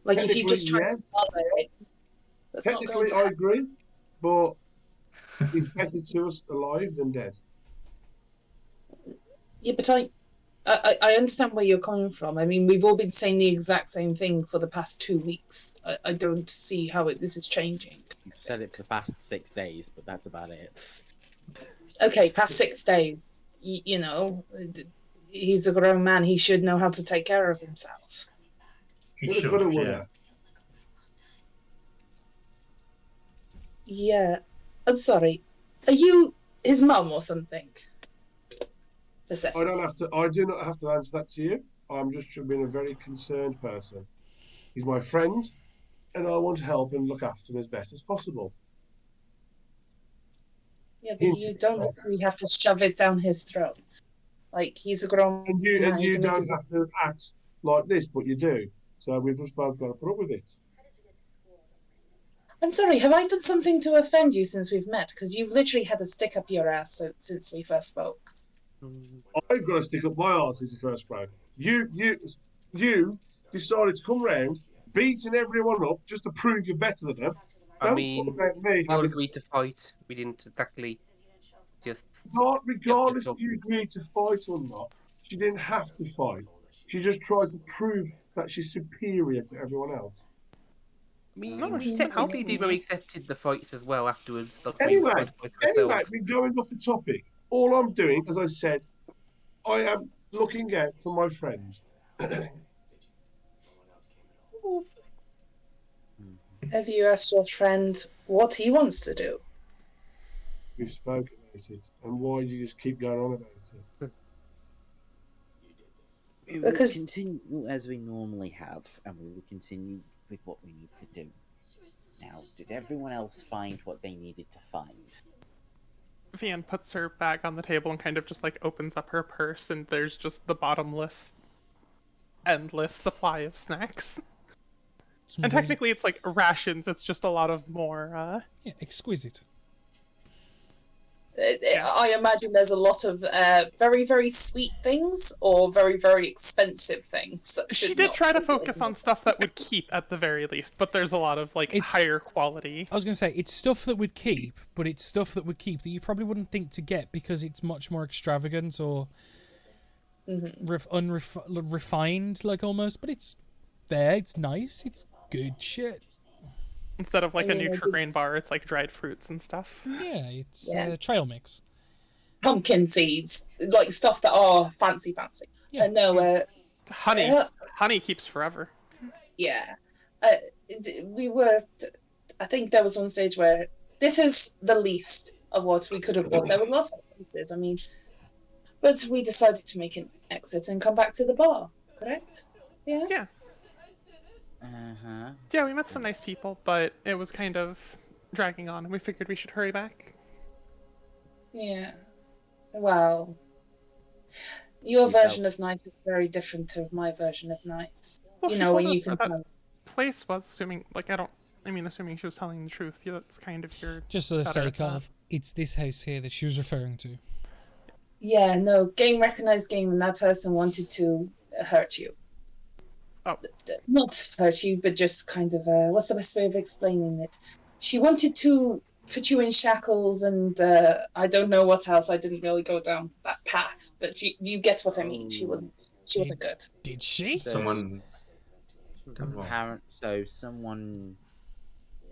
Like, if you just try to follow it, that's not going Technically, to I happen. agree, but it's better to us alive than dead. Yeah, but I understand where you're coming from. I mean, we've all been saying the exact same thing for the past 2 weeks. I don't see how this is changing. You've said it for the past 6 days, but that's about it. Okay, past 6 days. You know, he's a grown man. He should know how to take care of himself. He should, yeah. Yeah. I'm sorry. Are you his mum or something? I do not have to answer that to you. I'm just being a very concerned person. He's my friend, and I want to help and look after him as best as possible. Yeah, but you don't actually have to shove it down his throat. Like, he's a grown man. And you don't have to act like this, but you do. So we've just both got to put up with it. I'm sorry, have I done something to offend you since we've met? Because you've literally had a stick up your ass since we first spoke. I've got to stick up my arse since the first spoke. You decided to come round, beating everyone up just to prove you're better than them. I Don't mean, talk about me. we all agreed to fight. We didn't exactly just... Not regardless if you agreed to fight or not, she didn't have to fight. She just tried to prove that she's superior to everyone else. I mean, no, she said how did we accepted the fights as well afterwards. Like, Anyway, we're going off the topic. All I'm doing, as I said, I am looking out for my friend. Have you asked your friend what he wants to do? We've spoken about it, and why do you just keep going on about it? We will Because- continue as we normally have, and we will continue with what we need to do. Now, did everyone else find what they needed to find? Vian puts her bag on the table and kind of just like opens up her purse, and there's just the bottomless, endless supply of snacks. And technically it's like rations, it's just a lot of more, Yeah, exquisite. I imagine there's a lot of very, very sweet things or very, very expensive things. That She should did not try to be focus on on stuff that would keep at the very least, but there's a lot of like higher quality. I was going to say, it's stuff that would keep, but it's stuff that would keep that you probably wouldn't think to get because it's much more extravagant or refined, like almost. But it's there, it's nice, it's good shit. Instead of like a I mean, Nutri-Grain bar, it's like dried fruits and stuff. Yeah, it's Yeah. trail mix. pumpkin seeds, like stuff that are fancy. Yeah. No, Honey. Honey keeps forever. yeah. We were. I think there was one stage where this is the least of what we could have bought. There were lots of pieces. I mean, but we decided to make an exit and come back to the bar. Correct? Yeah. Yeah. Uh-huh. Yeah, we met some nice people, but it was kind of dragging on, and we figured we should hurry back. Yeah. Well, your version of nice is very different to my version of nice. Well, You she know, told when you us can. that place was assuming, like, assuming she was telling the truth. Yeah, that's kind of your. Just for the better sake at of, it's this house here that she was referring to. Yeah, no, recognized game, and that person wanted to hurt you. Oh. Not hurt you, but just kind of, what's the best way of explaining it? She wanted to put you in shackles, and I don't know what else. I didn't really go down that path, but you get what I mean. She wasn't good. Did she? Someone. So someone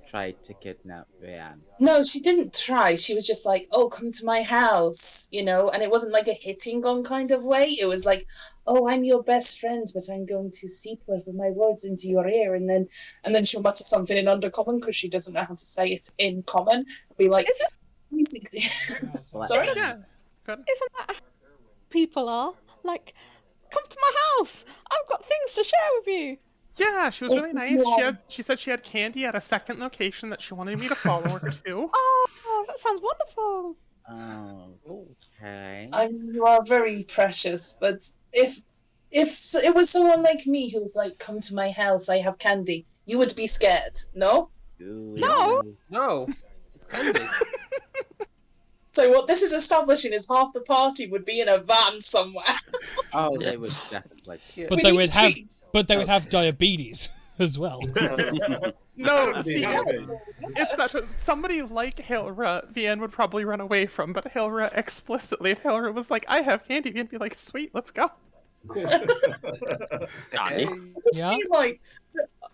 tried to kidnap Rianne. No, she didn't try. She was just like, "Oh, come to my house," you know. And it wasn't like a hitting on kind of way. It was like, "Oh, I'm your best friend, but I'm going to seep whatever my words into your ear," and then she'll mutter something in Undercommon because she doesn't know how to say it in Common. Be like, sorry, Yeah. Isn't that how people are? Like, come to my house. I've got things to share with you. Yeah, she was really It's nice. not- She said she had candy at a second location that she wanted me to follow her to. Oh, that sounds wonderful. Oh, okay. You are very precious, but if it was someone like me who was like, "Come to my house, I have candy," you would be scared, no? No. No. Candy. So what this is establishing is half the party would be in a van somewhere. Oh, they would definitely. But We they need would have, cheese. but they would have diabetes as well. No, see, Yeah. it's that somebody like Hilra, Vian would probably run away from, but Hilra explicitly, if Hilra was like, "I have candy," Vian would be like, "Sweet, let's go." Danny. Yeah. Like,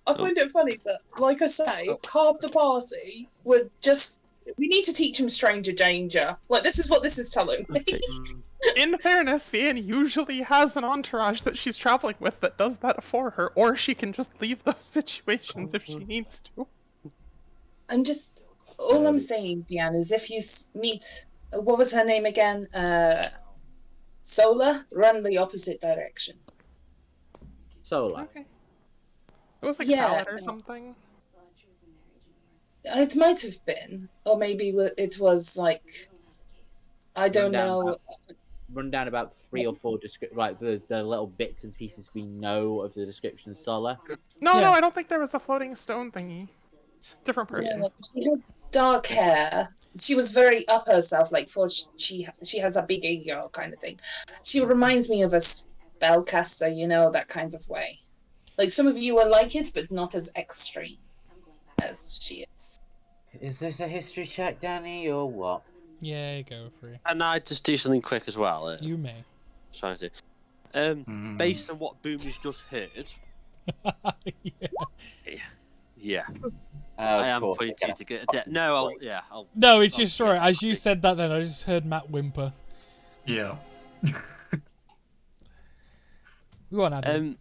I find it funny that, like I say, half the party would just. We need to teach him stranger danger. Like, this is what this is telling me. In fairness, Vian usually has an entourage that she's traveling with that does that for her, or she can just leave those situations if she needs to. I'm just. All I'm saying, Deanne, is if you meet. What was her name again? Sola? Run the opposite direction. Solar. Okay. It was like Yeah. salad or something. It might have been. Or maybe it was like. I don't know. Run down about 3 or 4 like the little bits and pieces we know of the description of Solar. No, Yeah. no, I don't think there was a floating stone thingy. Different person. Yeah, she had dark hair. She was very up herself, like for she has a big ego kind of thing. She reminds me of a spellcaster, you know, that kind of way. Like some of you are like it, but not as extreme as she is. Is this a history check, Danny, or what? Yeah, go for it. And I just do something quick as well. You may. Trying to. Based on what Boom has just heard, yeah, I am pointing to get a No, I'll. No, it's just sorry. As you said that, then I just heard Matt whimper. Yeah. Go on, Adam.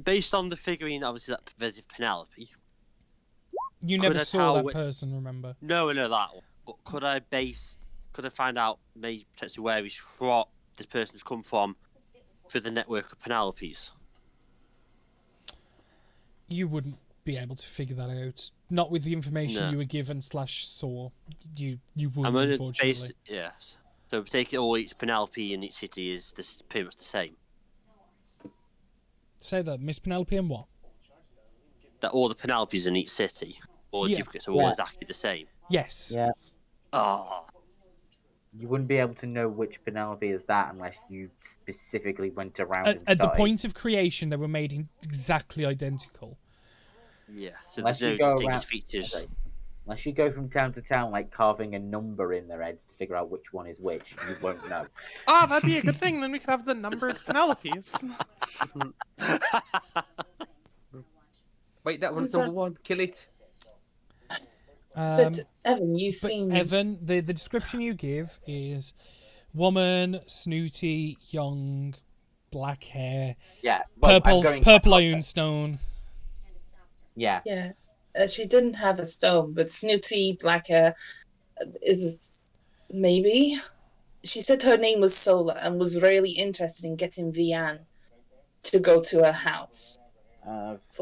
Based on the figurine, obviously that with Penelope, You Could never I saw tell that which- person, remember? No, I know that one. But could I find out maybe potentially where this person's come from through the network of Penelope's? You wouldn't be able to figure that out. Not with the information No. you were given / saw. You wouldn't, I'm only unfortunately. yes. So take it all. Each Penelope in each city is pretty much the same. Say that, Miss Penelope and what? That all the Penelopes in each city, all the Yeah. duplicates are all exactly the same. Yes. Yeah. Oh, You wouldn't be able to know which Penelope is that unless you specifically went around and At the started. point of creation, they were made exactly identical. yeah. So Unless there's you no go distinguished around- features. okay. Unless you go from town to town, like carving a number in their heads to figure out which one is which, you won't know. Ah, that'd be a good thing. Then we could have the numbered Penelopes. Wait, that one's number one. Kill it. But Evan, you But seem Evan, the description you give is woman, snooty, young, black hair, Yeah. Well, I'm purple going- ironstone. Yeah. yeah. She didn't have a stone, but snooty black hair is maybe. She said her name was Sola and was really interested in getting Vian to go to her house.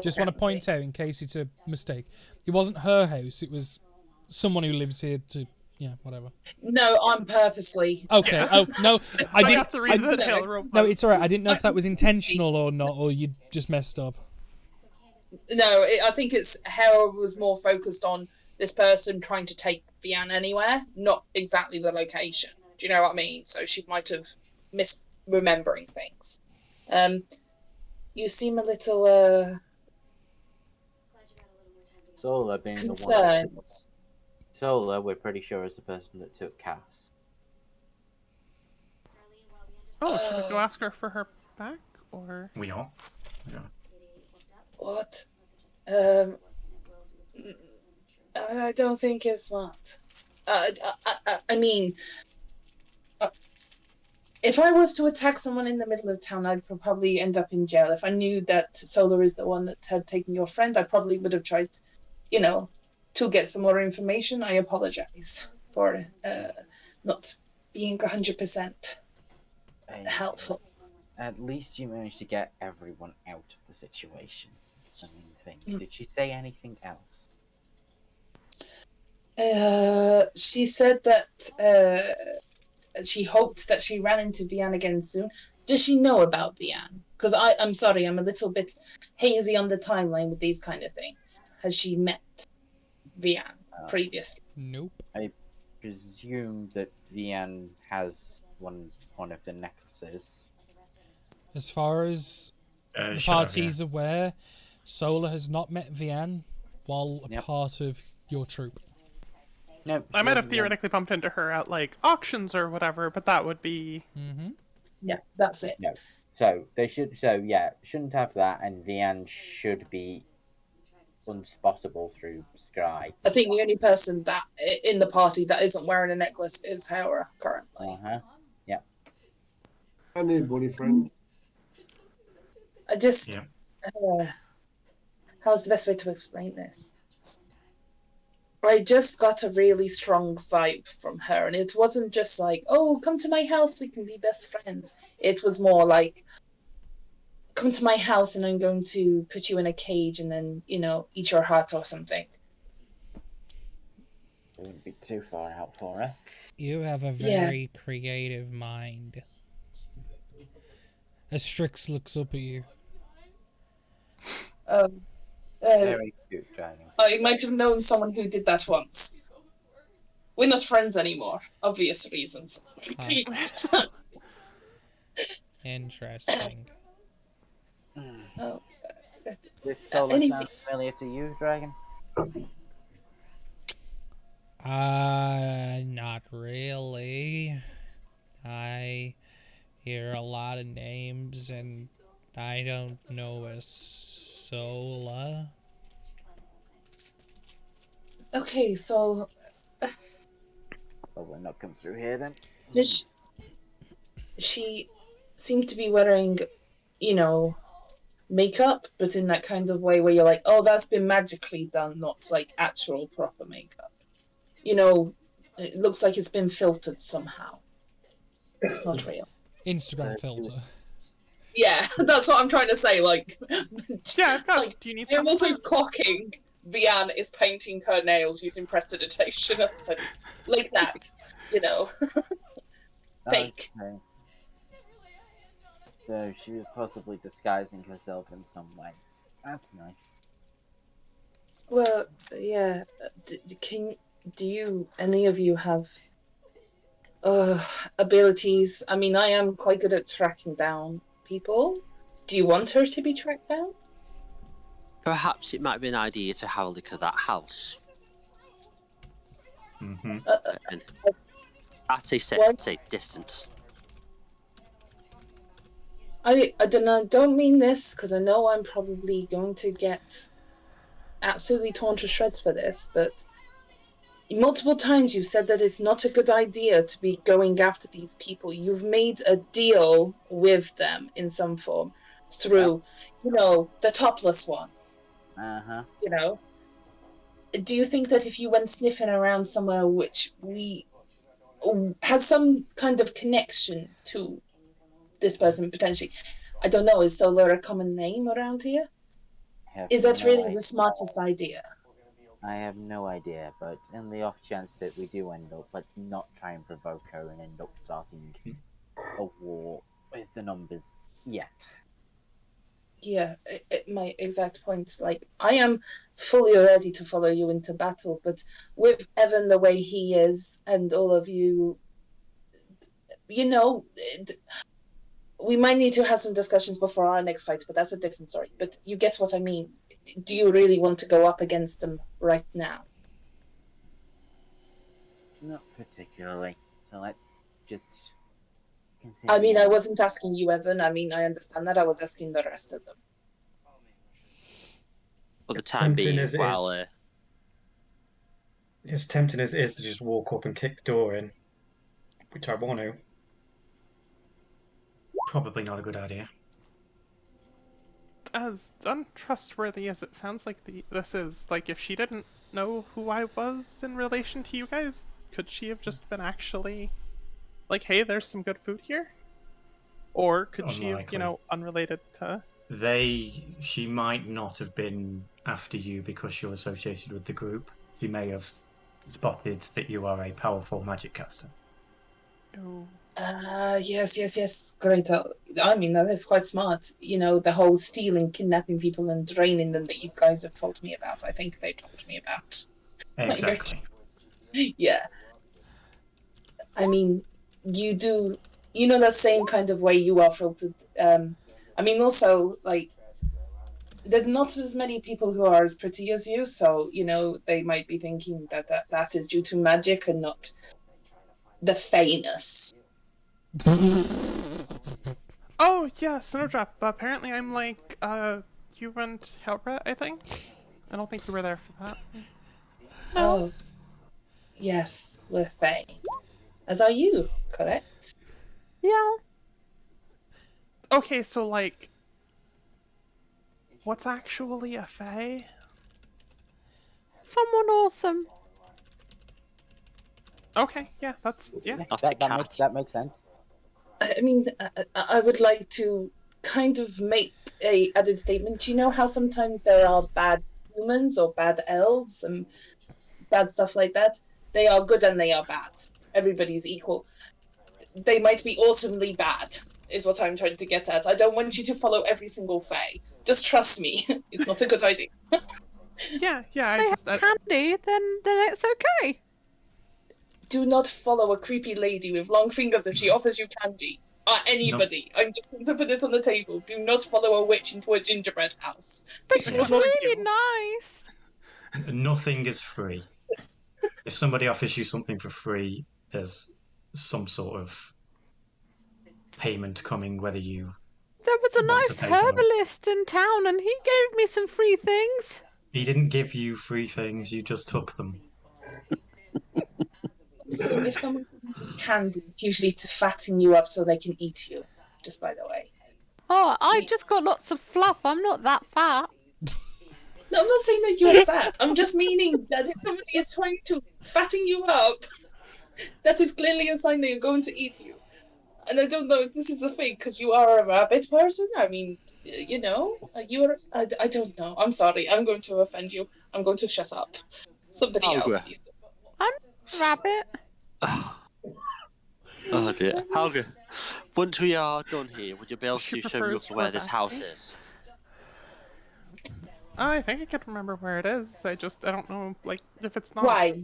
Just want to point out, in case it's a mistake, it wasn't her house. It was someone who lives here to, yeah, whatever. No, I'm purposely. Okay. Yeah. Oh no, I I didn't. have to read the tail rope. No, it's alright. I didn't know if that was intentional or not, or you just messed up. No, I think it's Hera was more focused on this person trying to take Vian anywhere, not exactly the location. Do you know what I mean? So she might have misremembering things. You seem a little Sola being concerned. the one. Sola, we're pretty sure, is the person that took Cass. Oh, should we go ask her for her back, or? We are. Yeah. What? I don't think it's smart. I mean, if I was to attack someone in the middle of town, I'd probably end up in jail. If I knew that Solar is the one that had taken your friend, I probably would have tried, to get some more information. I apologize for not being 100% helpful. At least you managed to get everyone out of the situation. That's the main thing. Did she say anything else? She said that she hoped that she ran into Vian again soon. Does she know about Vian? Because I'm sorry, I'm a little bit hazy on the timeline with these kind of things. Has she met Vian previously? Nope. I presume that Vian has one of the necklaces. As far as the party's aware, Sola has not met Vian while a part of your troop. No, I might have theoretically bumped into her at like auctions or whatever, but that would be. Mm-hmm. Yeah, that's it. No. So they should. So yeah, shouldn't have that, and Vian should be unspottable through Scry. I think the only person that in the party that isn't wearing a necklace is Hera currently. Yeah. I need a bunny friend. I just. How's the best way to explain this? I just got a really strong vibe from her, and it wasn't just like, oh, come to my house, we can be best friends. It was more like, come to my house and I'm going to put you in a cage and then, eat your heart or something. It wouldn't be too far out for her. You have a very creative mind. As Strix looks up at you. Very cute, Dragon. I might have known someone who did that once. We're not friends anymore, obvious reasons. Interesting. Oh, This Sola anyway. sounds familiar to you, Dragon? Not really. I hear a lot of names and I don't know a Sola. Okay, so Oh, we're not come through here then. she seemed to be wearing, makeup, but in that kind of way where you're like, oh, that's been magically done, not like actual proper makeup. You know, it looks like it's been filtered somehow. It's not real. Instagram filter. Yeah, that's what I'm trying to say. Like, yeah, God, like, do you need? I'm also clocking Vianne is painting her nails using prestidigitation, like that. You know, fake. Okay. So she was possibly disguising herself in some way. That's nice. Well, yeah. Do you any of you have abilities? I mean, I am quite good at tracking down people. Do you want her to be tracked down? Perhaps it might be an idea to have a look at that house. Mm-hmm. At a safe distance. I don't mean this because I know I'm probably going to get absolutely torn to shreds for this, but multiple times you've said that it's not a good idea to be going after these people. You've made a deal with them in some form through, you know, the topless one. Uh-huh. You know? Do you think that if you went sniffing around somewhere which has some kind of connection to this person potentially, I don't know, is Solar a common name around here? Is that really the smartest idea? I have no idea, but in the off chance that we do end up, let's not try and provoke her and end up starting a war with the numbers yet. Yeah, my exact point. Like, I am fully ready to follow you into battle, but with Evan the way he is, and all of you, you know, we might need to have some discussions before our next fight, but that's a different story. But you get what I mean. Do you really want to go up against them right now? Not particularly. So let's just continue. I mean, I wasn't asking you, Evan. I mean, I understand that. I was asking the rest of them. For the time being, while... As tempting as it is to just walk up and kick the door in, which I want to, probably not a good idea. As untrustworthy as it sounds like this is, like, if she didn't know who I was in relation to you guys, could she have just been actually like, hey, there's some good food here? Or could she have, you know, unrelated to... She might not have been after you because you're associated with the group. She may have spotted that you are a powerful magic caster. Oh. Yes. Great. I mean, that is quite smart. You know, the whole stealing, kidnapping people and draining them that you guys have told me about. I think they told me about. Exactly. Yeah. I mean, you do... You know, that same kind of way you are filtered. I mean, also, like, there are not as many people who are as pretty as you, so, you know, they might be thinking that is due to magic and not the fayness. Oh, yeah, Snowdrop. Apparently I'm like, you and Helbra, I think? I don't think you were there for that. Oh. Yes, we're Fae. As are you, correct? Yeah. Okay, so, like, what's actually a Fae? Someone awesome. Okay, yeah, that's... yeah. That makes sense. I mean, I would like to kind of make a added statement. You know how sometimes there are bad humans or bad elves and bad stuff like that? They are good and they are bad. Everybody's equal. They might be awesomely bad, is what I'm trying to get at. I don't want you to follow every single Fae. Just trust me. It's not a good idea. Yeah. If they have candy, then it's okay. Do not follow a creepy lady with long fingers if she offers you candy. Anybody. I'm just going to put this on the table. Do not follow a witch into a gingerbread house. But she's really nice. Nothing is free. If somebody offers you something for free, there's some sort of payment coming, whether you... There was a nice herbalist in town and he gave me some free things. He didn't give you free things, you just took them. So if someone gives you candy, it's usually to fatten you up so they can eat you, just by the way. Oh, I just got lots of fluff. I'm not that fat. No, I'm not saying that you're fat. I'm just meaning that if somebody is trying to fatten you up, that is clearly a sign that you're going to eat you. And I don't know if this is the thing, because you are a rabbit person. I mean, you know, you're... I don't know. I'm sorry. I'm going to offend you. I'm going to shut up. Somebody else, please. I'm a rabbit. Oh dear. Helga, once we are done here, would you be able She to show me prefers roughly where this house vaccine. is? I think I can remember where it is. I don't know, like, if it's not. Why?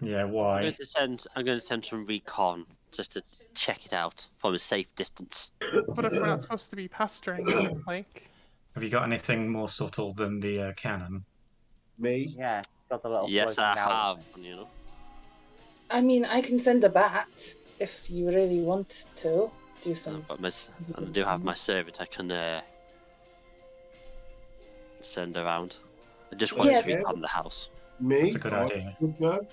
Yeah, I'm why? going to send some recon just to check it out from a safe distance. But if we're not supposed to be pestering it, like. Have you got anything more subtle than the cannon? Me? Yeah, got the little Yes, I floating out have. thing. You know. I mean, I can send a bat if you really want to do some. But I do have my servant I can send around. I just want to recon the house. Me? That's a good idea. Good go.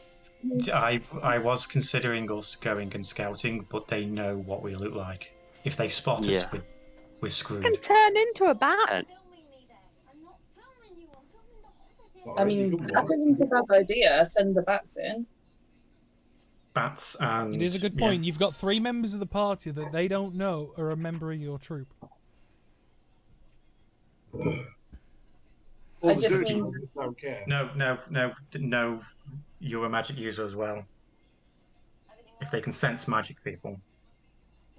I was considering us going and scouting, but they know what we look like. If they spot us, we're screwed. I can turn into a bat. I mean, that isn't a bad idea. Send the bats in. Bats and... It is a good point. You've got 3 members of the party that they don't know are a member of your troop. I just mean... No, you're a magic user as well. If they can sense magic people,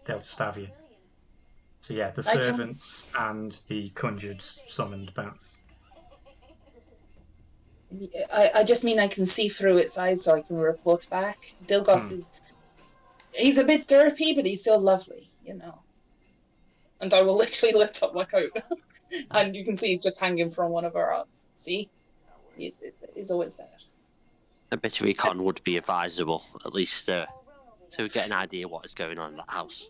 they'll just have you. So yeah, the servants and the conjured summoned bats. I just mean I can see through its eyes so I can report back. Dilgos is... He's a bit derpy, but he's still lovely, you know. And I will literally lift up my coat. And you can see he's just hanging from one of our arms. See? He's always there. A bit of recon would be advisable, at least to get an idea what is going on in that house.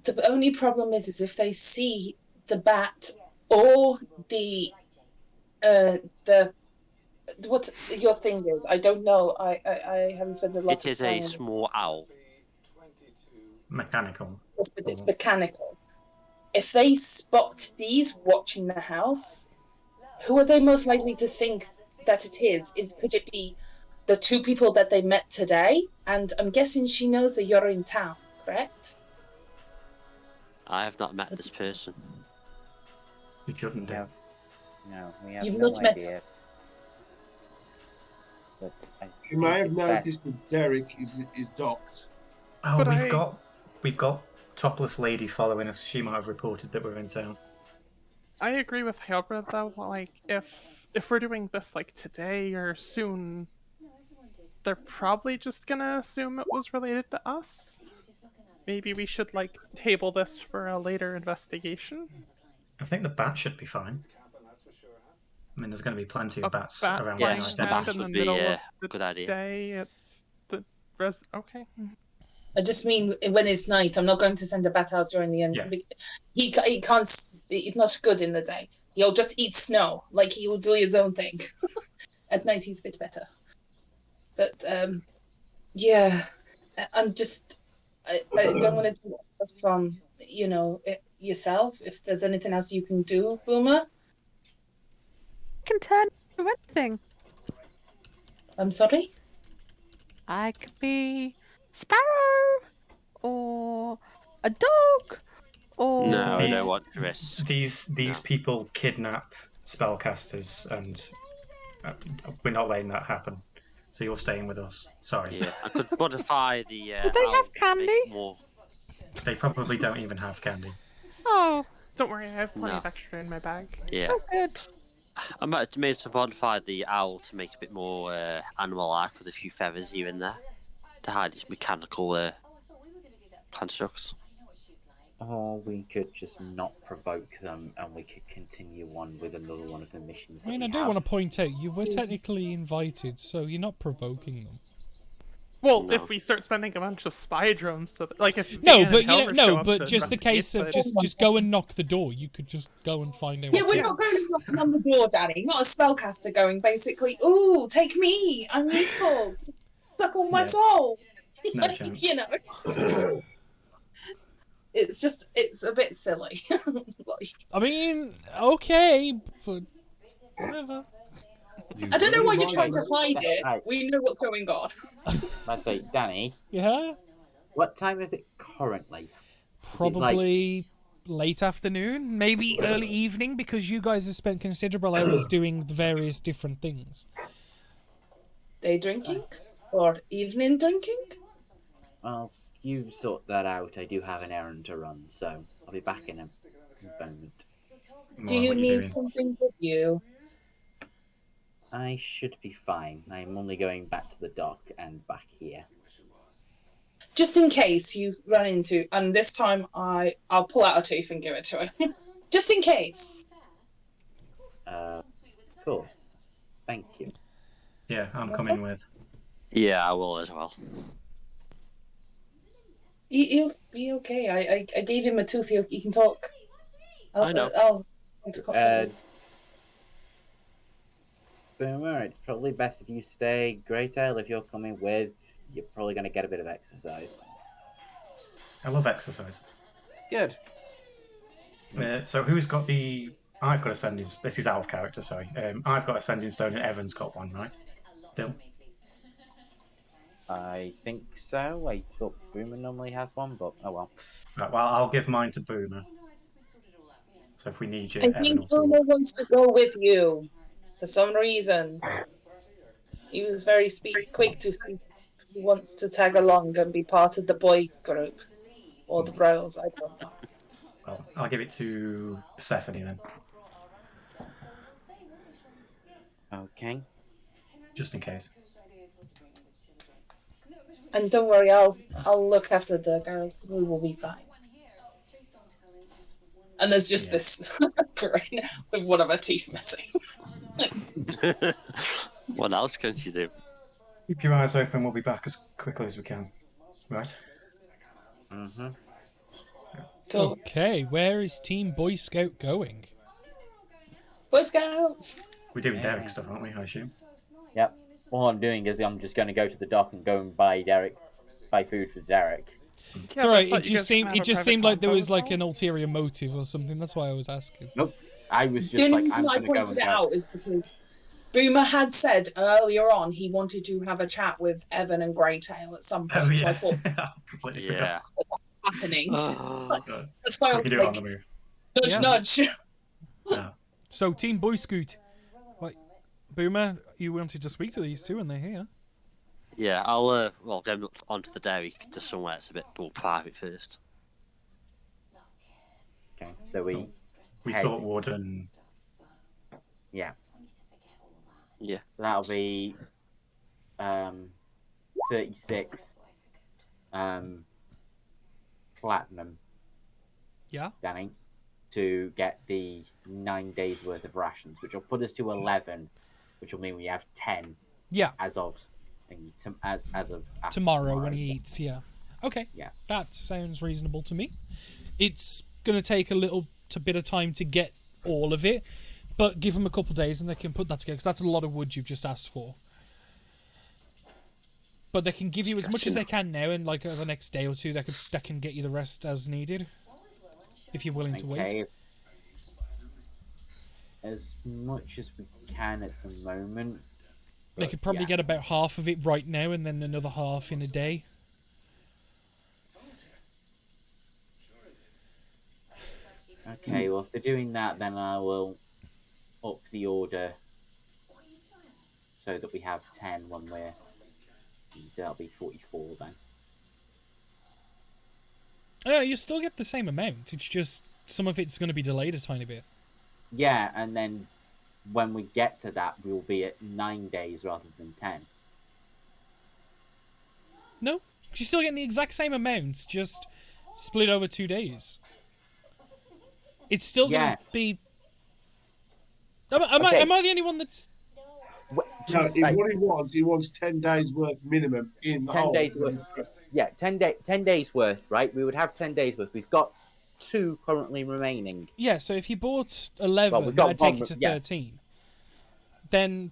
The only problem is if they see the bat or the what your thing is. I don't know. I haven't spent a lot of time. It is a small owl. Mechanical. It's mechanical. If they spot these watching the house, who are they most likely to think that it is? Could it be the 2 people that they met today? And I'm guessing she knows that you're in town, correct? I have not met this person. You shouldn't do. No, we have You've no not met- idea. But You may have noticed that Derek is docked. Oh, But we've got topless lady following us. She might have reported that we're in town. I agree with Helga though. Like, if we're doing this like today or soon, they're probably just gonna assume it was related to us. Maybe we should like table this for a later investigation. I think the bat should be fine. I mean, there's going to be plenty of bats Bat around. flying Yes, the the around bats in the would be middle a of the good idea. day at the Okay. I just mean when it's night. I'm not going to send a bat out during the end. Yeah. He can't. He's not good in the day. He'll just eat snow. Like he will do his own thing. At night he's a bit better. But yeah, I'm just. I don't want to do it from yourself. If there's anything else you can do, Boomer. I can turn into anything. I'm sorry. I could be Sparrow, or a dog, or... No, I don't want to risk. These people kidnap spellcasters, and we're not letting that happen. So you're staying with us. Sorry. Yeah, I could modify the. Do they have candy? They probably don't even have candy. Oh. Don't worry, I have plenty of extra in my bag. Yeah. Oh, good. I might have to modify the owl to make it a bit more animal-like with a few feathers here and there to hide its mechanical constructs. Or we could just not provoke them and we could continue on with another one of the missions. I mean, I do want to point out, you were technically invited, so you're not provoking them. Well, if we start spending a bunch of spy drones, so like if no, Dan but and Helmer show up to just the case of investigate, just go and knock the door. You could just go and find out. Yeah, what's we're not going to knock on the door, Danny. Not a spellcaster going basically. Ooh, take me! I'm useful. Suck all my soul. No chance. You know. it's a bit silly. Like, I mean, okay, but whatever. I don't know why you're trying to hide it. Right. We know what's going on. Let's say, Danny, Yeah? what time is it currently? Probably late afternoon, maybe early evening, because you guys have spent considerable hours doing the various different things. Day drinking? Or evening drinking? Well, you sort that out. I do have an errand to run, so I'll be back in a moment. Do you What are need doing? something with you? I should be fine. I'm only going back to the dock and back here. Just in case you run into, and this time I'll pull out a tooth and give it to her. Just in case. Of course. Thank you. Yeah, I'm coming with. Yeah, I will as well. He'll be okay. I gave him a tooth. He can talk. I know. I'll Boomer, it's probably best if you stay. Greytail, if you're coming with, you're probably going to get a bit of exercise. I love exercise. Good. So who's got the? I've got ascending. This is out of character. Sorry. I've got ascending stone, and Evan's got one, right? Still. I think so. I thought Boomer normally has one, but oh well. Right, well, I'll give mine to Boomer. So if we need you, I Evan think will talk. Bruno wants to go with you for some reason. He was very quick to speak. He wants to tag along and be part of the boy group or the bros. I don't know. Well, I'll give it to Persephone then, Okay. just in case. And don't worry, I'll look after the girls. We will be fine. And there's just this grin with one of her teeth missing. What else can she do? Keep your eyes open. We'll be back as quickly as we can. Right. Mm-hmm. Okay, where is Team Boy Scout going? Boy Scouts! We're doing Derek stuff, aren't we? I assume. Yep. All I'm doing is I'm just going to go to the dock and go and buy food for Derek. It's alright, it just seemed like there was like an ulterior motive or something. That's why I was asking. Nope. I was just The only like, reason I'm I going to go pointed and it go. out is because Boomer had said earlier on he wanted to have a chat with Evan and Greytail at some point, so I thought completely Yeah. happening. forgot. That's why I was Quick, you do it on like, the move. nudge, nudge. Yeah. So, Team Boy Scout. Like, Boomer, you wanted to speak to these two and they're here. Yeah, I'll go onto the dairy to somewhere that's a bit more private first. Okay, so we We sort wood and yeah. Yeah. So that'll be 36 platinum. Yeah. Danny, to get the 9 days worth of rations, which will put us to 11, which will mean we have 10. Yeah. As of tomorrow when he eats. Yeah. Okay. Yeah. That sounds reasonable to me. It's gonna take a little bit of time to get all of it, but give them a couple of days and they can put that together because that's a lot of wood you've just asked for. But they can give you as much as they can now, and like the next day or two, they can get you the rest as needed, if you're willing to wait. As much as we can at the moment. They could probably get about half of it right now, and then another half in a day. Okay, well, if they're doing that, then I will up the order so that we have 10 when we're... That'll be 44 then. You still get the same amount. It's just some of it's going to be delayed a tiny bit. Yeah, and then when we get to that, we'll be at 9 days rather than 10. No, you're still getting the exact same amount, just split over 2 days. It's still going to be... Am I the only one that's... No, what he wants 10 days worth minimum in the 10 whole. days worth. Yeah, 10 days worth, right? We would have 10 days worth. We've got 2 currently remaining. Yeah, so if you bought 11, that'd take it to 13. Then...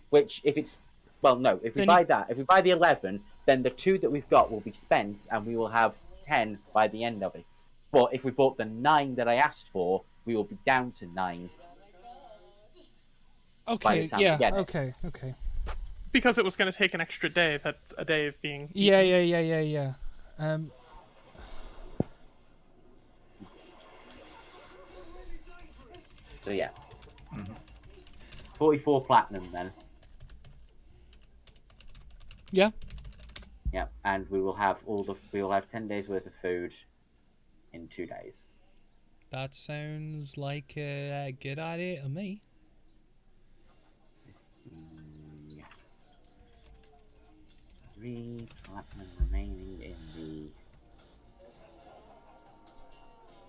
Which, if it's... Well, no, if we buy that, if we buy the 11, then the 2 that we've got will be spent, and we will have 10 by the end of it. But if we bought the 9 that I asked for, we will be down to 9. By the Okay, time we yeah, get it. okay. Because it was going to take an extra day. That's a day of being. Yeah. So yeah. 44 platinum then. Yeah. Yeah, and we will have 10 days worth of food in 2 days. That sounds like a good idea to me. 3 platinum remaining in the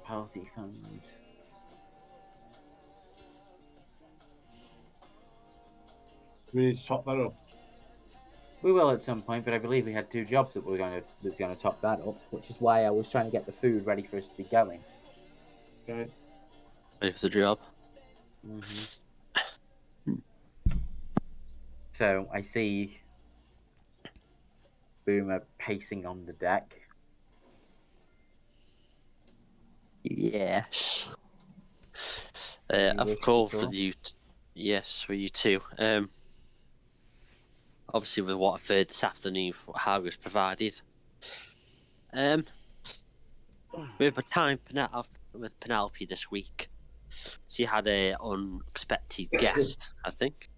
party fund. We need to top that up. We will at some point, but I believe we had 2 jobs that were going to top that up, which is why I was trying to get the food ready for us to be going. Okay. Ready for the job. So I see Boomer pacing on the deck. Yes. You I've wish called to for talk? you. Yes, for you too. Obviously, with what I've heard this afternoon, for what Hargreaves provided. With my time with Penelope this week, she had an unexpected guest, I think.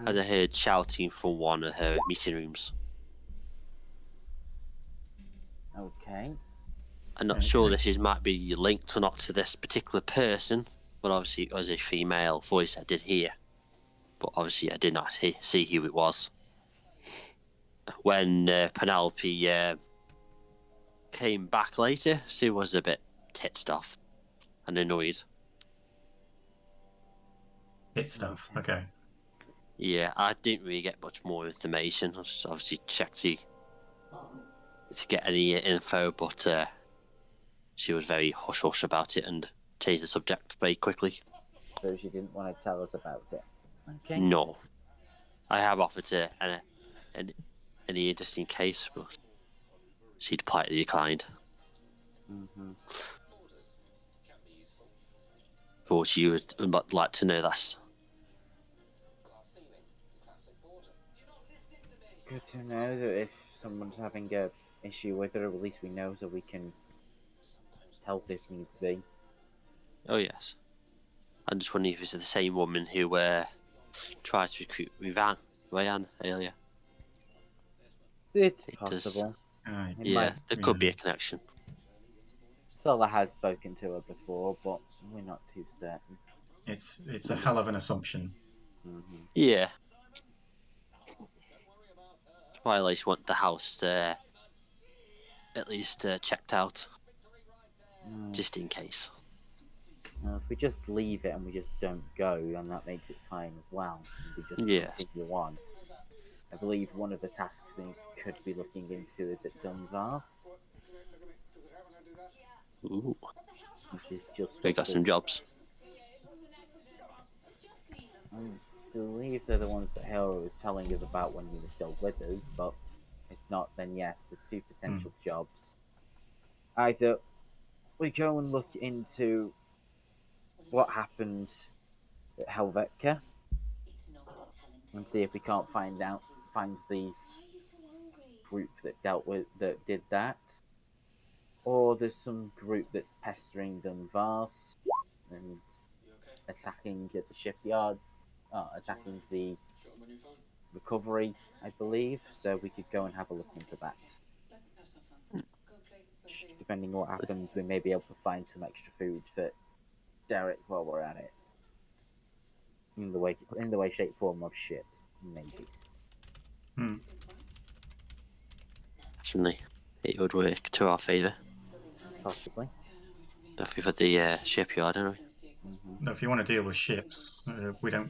As I heard shouting from one of her meeting rooms. Okay. I'm not sure this might be linked or not to this particular person, but obviously it was a female voice I did hear. But obviously I did not see who it was. When Penelope came back later, she was a bit ticked off and annoyed. It's stuff. Okay. Yeah, I didn't really get much more information. I just obviously checked to get any info, but she was very hush-hush about it and changed the subject very quickly. So she didn't want to tell us about it. Okay. No. I have offered her any interesting case, but she'd politely declined. But she would like to know that. Good to know that if someone's having a issue with her, at least we know so we can help if needs be. Oh yes. I'm just wondering if it's the same woman who tried to recruit Ryan earlier. It's possible. There could be a connection. Sola had spoken to her before, but we're not too certain. It's a hell of an assumption. Yeah. That's why I at least want the house at least checked out, just in case. If we just leave it and we just don't go, then that makes it fine as well. We just continue on. I believe one of the tasks we could be looking into is at Dunvars. Ooh. Which is just. We got some jobs. I believe they're the ones that Hera was telling us about when he was still with us, but if not, then yes, there's 2 potential jobs. Either we go and look into what happened at Helvetica and see if we can't find the group that did that, or there's some group that's pestering Dunvars and attacking at the shipyard, attacking the recovery, I believe. So we could go and have a look into that. Depending on what happens, we may be able to find some extra food for Derek while we're at it. In the way, shape, form of ships, maybe. Actually, it would work to our favour. Possibly. Definitely for the shipyard, don't we? No, if you want to deal with ships,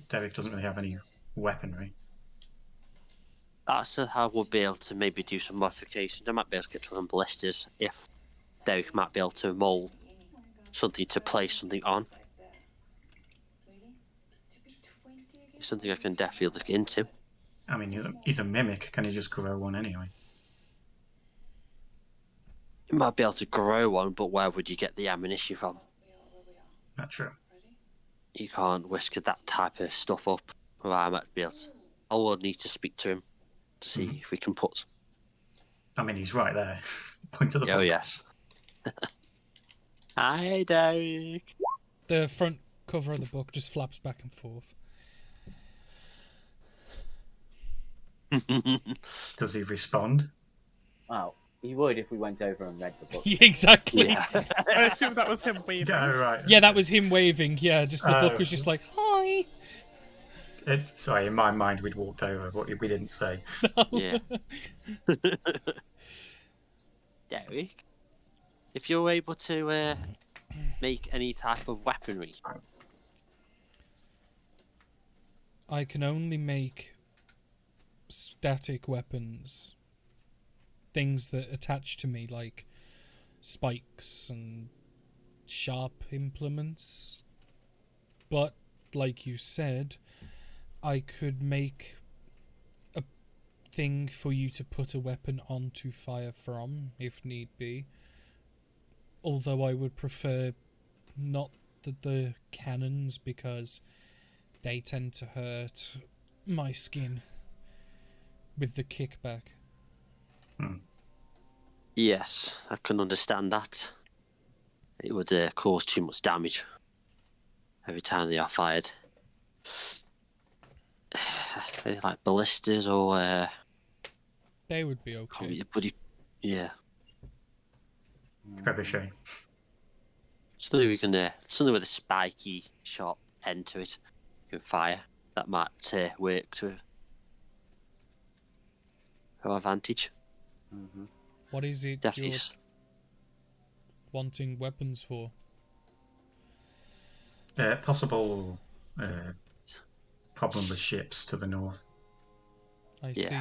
Derek doesn't really have any weaponry. That's how we'll be able to maybe do some modifications. I might be able to get some ballistas if Derek might be able to mould something to place something on. It's something I can definitely look into. I mean, he's a mimic. Can he just grow one anyway? You might be able to grow one, but where would you get the ammunition from? Not true. You can't whisk that type of stuff up. Well, I might be able to. I will need to speak to him to see if we can put. I mean, he's right there. Point to the book. Oh, yes. Hi, Derek. The front cover of the book just flaps back and forth. Does he respond? Well, he would if we went over and read the book. Yeah, exactly. Yeah. I assume that was him waving. Yeah, right. Yeah, that was him waving. Yeah, just the book was just like, hi. Sorry, in my mind, we'd walked over, but we didn't say. Yeah. Derek, if you're able to make any type of weaponry, I can only make static weapons. Things that attach to me, like spikes and sharp implements. But, like you said, I could make a thing for you to put a weapon onto fire from, if need be. Although I would prefer not the cannons, because they tend to hurt my skin with the kickback. yes, I can understand that. It would cause too much damage every time they are fired. Like ballistas or They would be okay. yeah. Trebuchet. Something we can something with a spiky, sharp end to it. You can fire. That might work to our advantage. What is it Definitely. you're wanting weapons for? Possible problem with ships to the north. I see.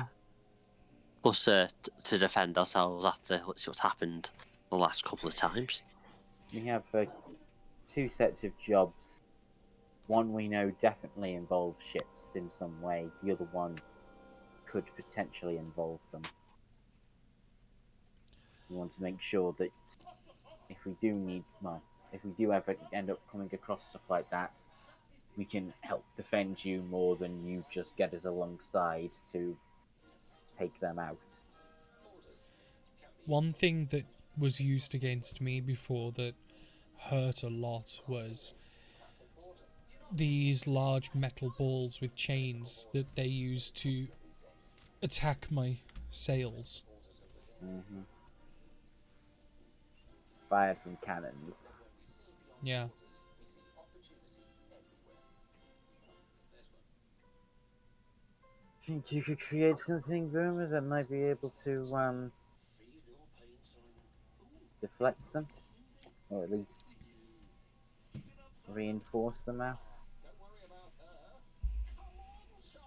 Plus, to defend ourselves after what's happened the last couple of times. We have 2 sets of jobs. One we know definitely involves ships in some way. The other one could potentially involve them. We want to make sure that if we do ever end up coming across stuff like that, we can help defend you more than you just get us alongside to take them out. One thing that was used against me before that hurt a lot was these large metal balls with chains that they use to attack my sails. Fired from cannons. Yeah. Think you could create something, Boomer, that might be able to deflect them? Or at least reinforce the mass?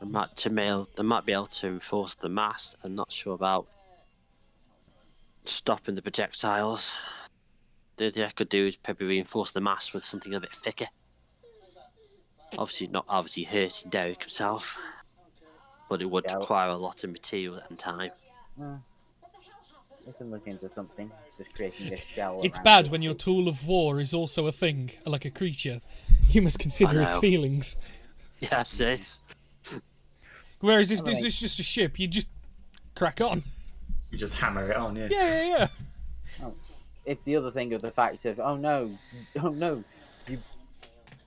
They might be able to enforce the mast. I'm not sure about stopping the projectiles. The only thing I could do is probably reinforce the mast with something a bit thicker. Obviously, not hurting Derek himself, but it would require a lot of material and time. We can look into something. Just creating a shell. It's bad when your tool of war is also a thing, like a creature. You must consider its feelings. Yeah, that's it. Whereas if this is just a ship, you just crack on. You just hammer it on, yeah. Yeah. Oh, it's the other thing of the fact of, oh no,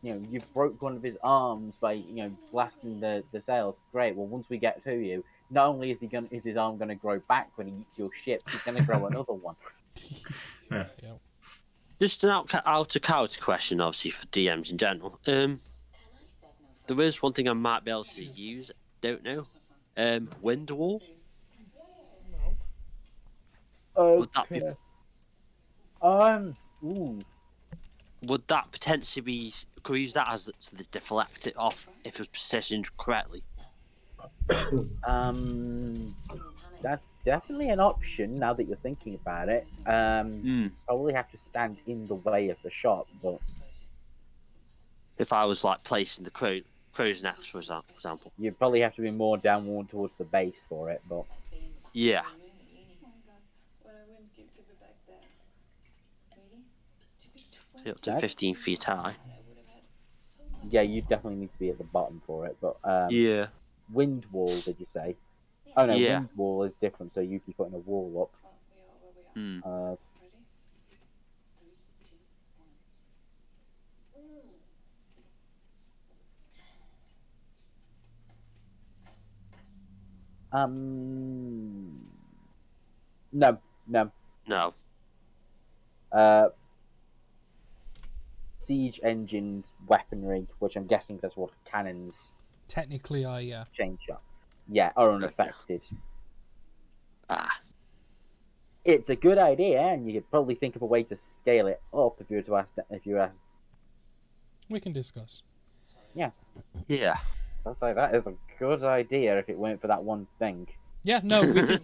you broke one of his arms by blasting the sails. Great. Well, once we get to you, not only is his arm gonna grow back when he eats your ship, he's gonna grow another one. Yeah. Just an out of character question, obviously for DMs in general. There is one thing I might be able to use. Don't know. Wind wall. Would that be? Would that potentially be? Could we use that as to deflect it off if it was positioned correctly? That's definitely an option now that you're thinking about it. Probably have to stand in the way of the shot, but if I was like placing the crow's nest, for example, you'd probably have to be more downward towards the base for it. But yeah. Up to That's- 15 feet high. Yeah, you definitely need to be at the bottom for it. But Yeah. wind wall, did you say? Oh no, Yeah. wind wall is different. So you'd be putting a wall up. Hmm. No, no. No. Siege engines, weaponry, which I'm guessing that's what cannons Technically, yeah. chain shot. Yeah, are unaffected. Ah. It's a good idea, and you could probably think of a way to scale it up if you were to ask. If you ask, We can discuss. yeah, Yeah. I'll say that is a good idea if it weren't for that one thing. Yeah, no. We can...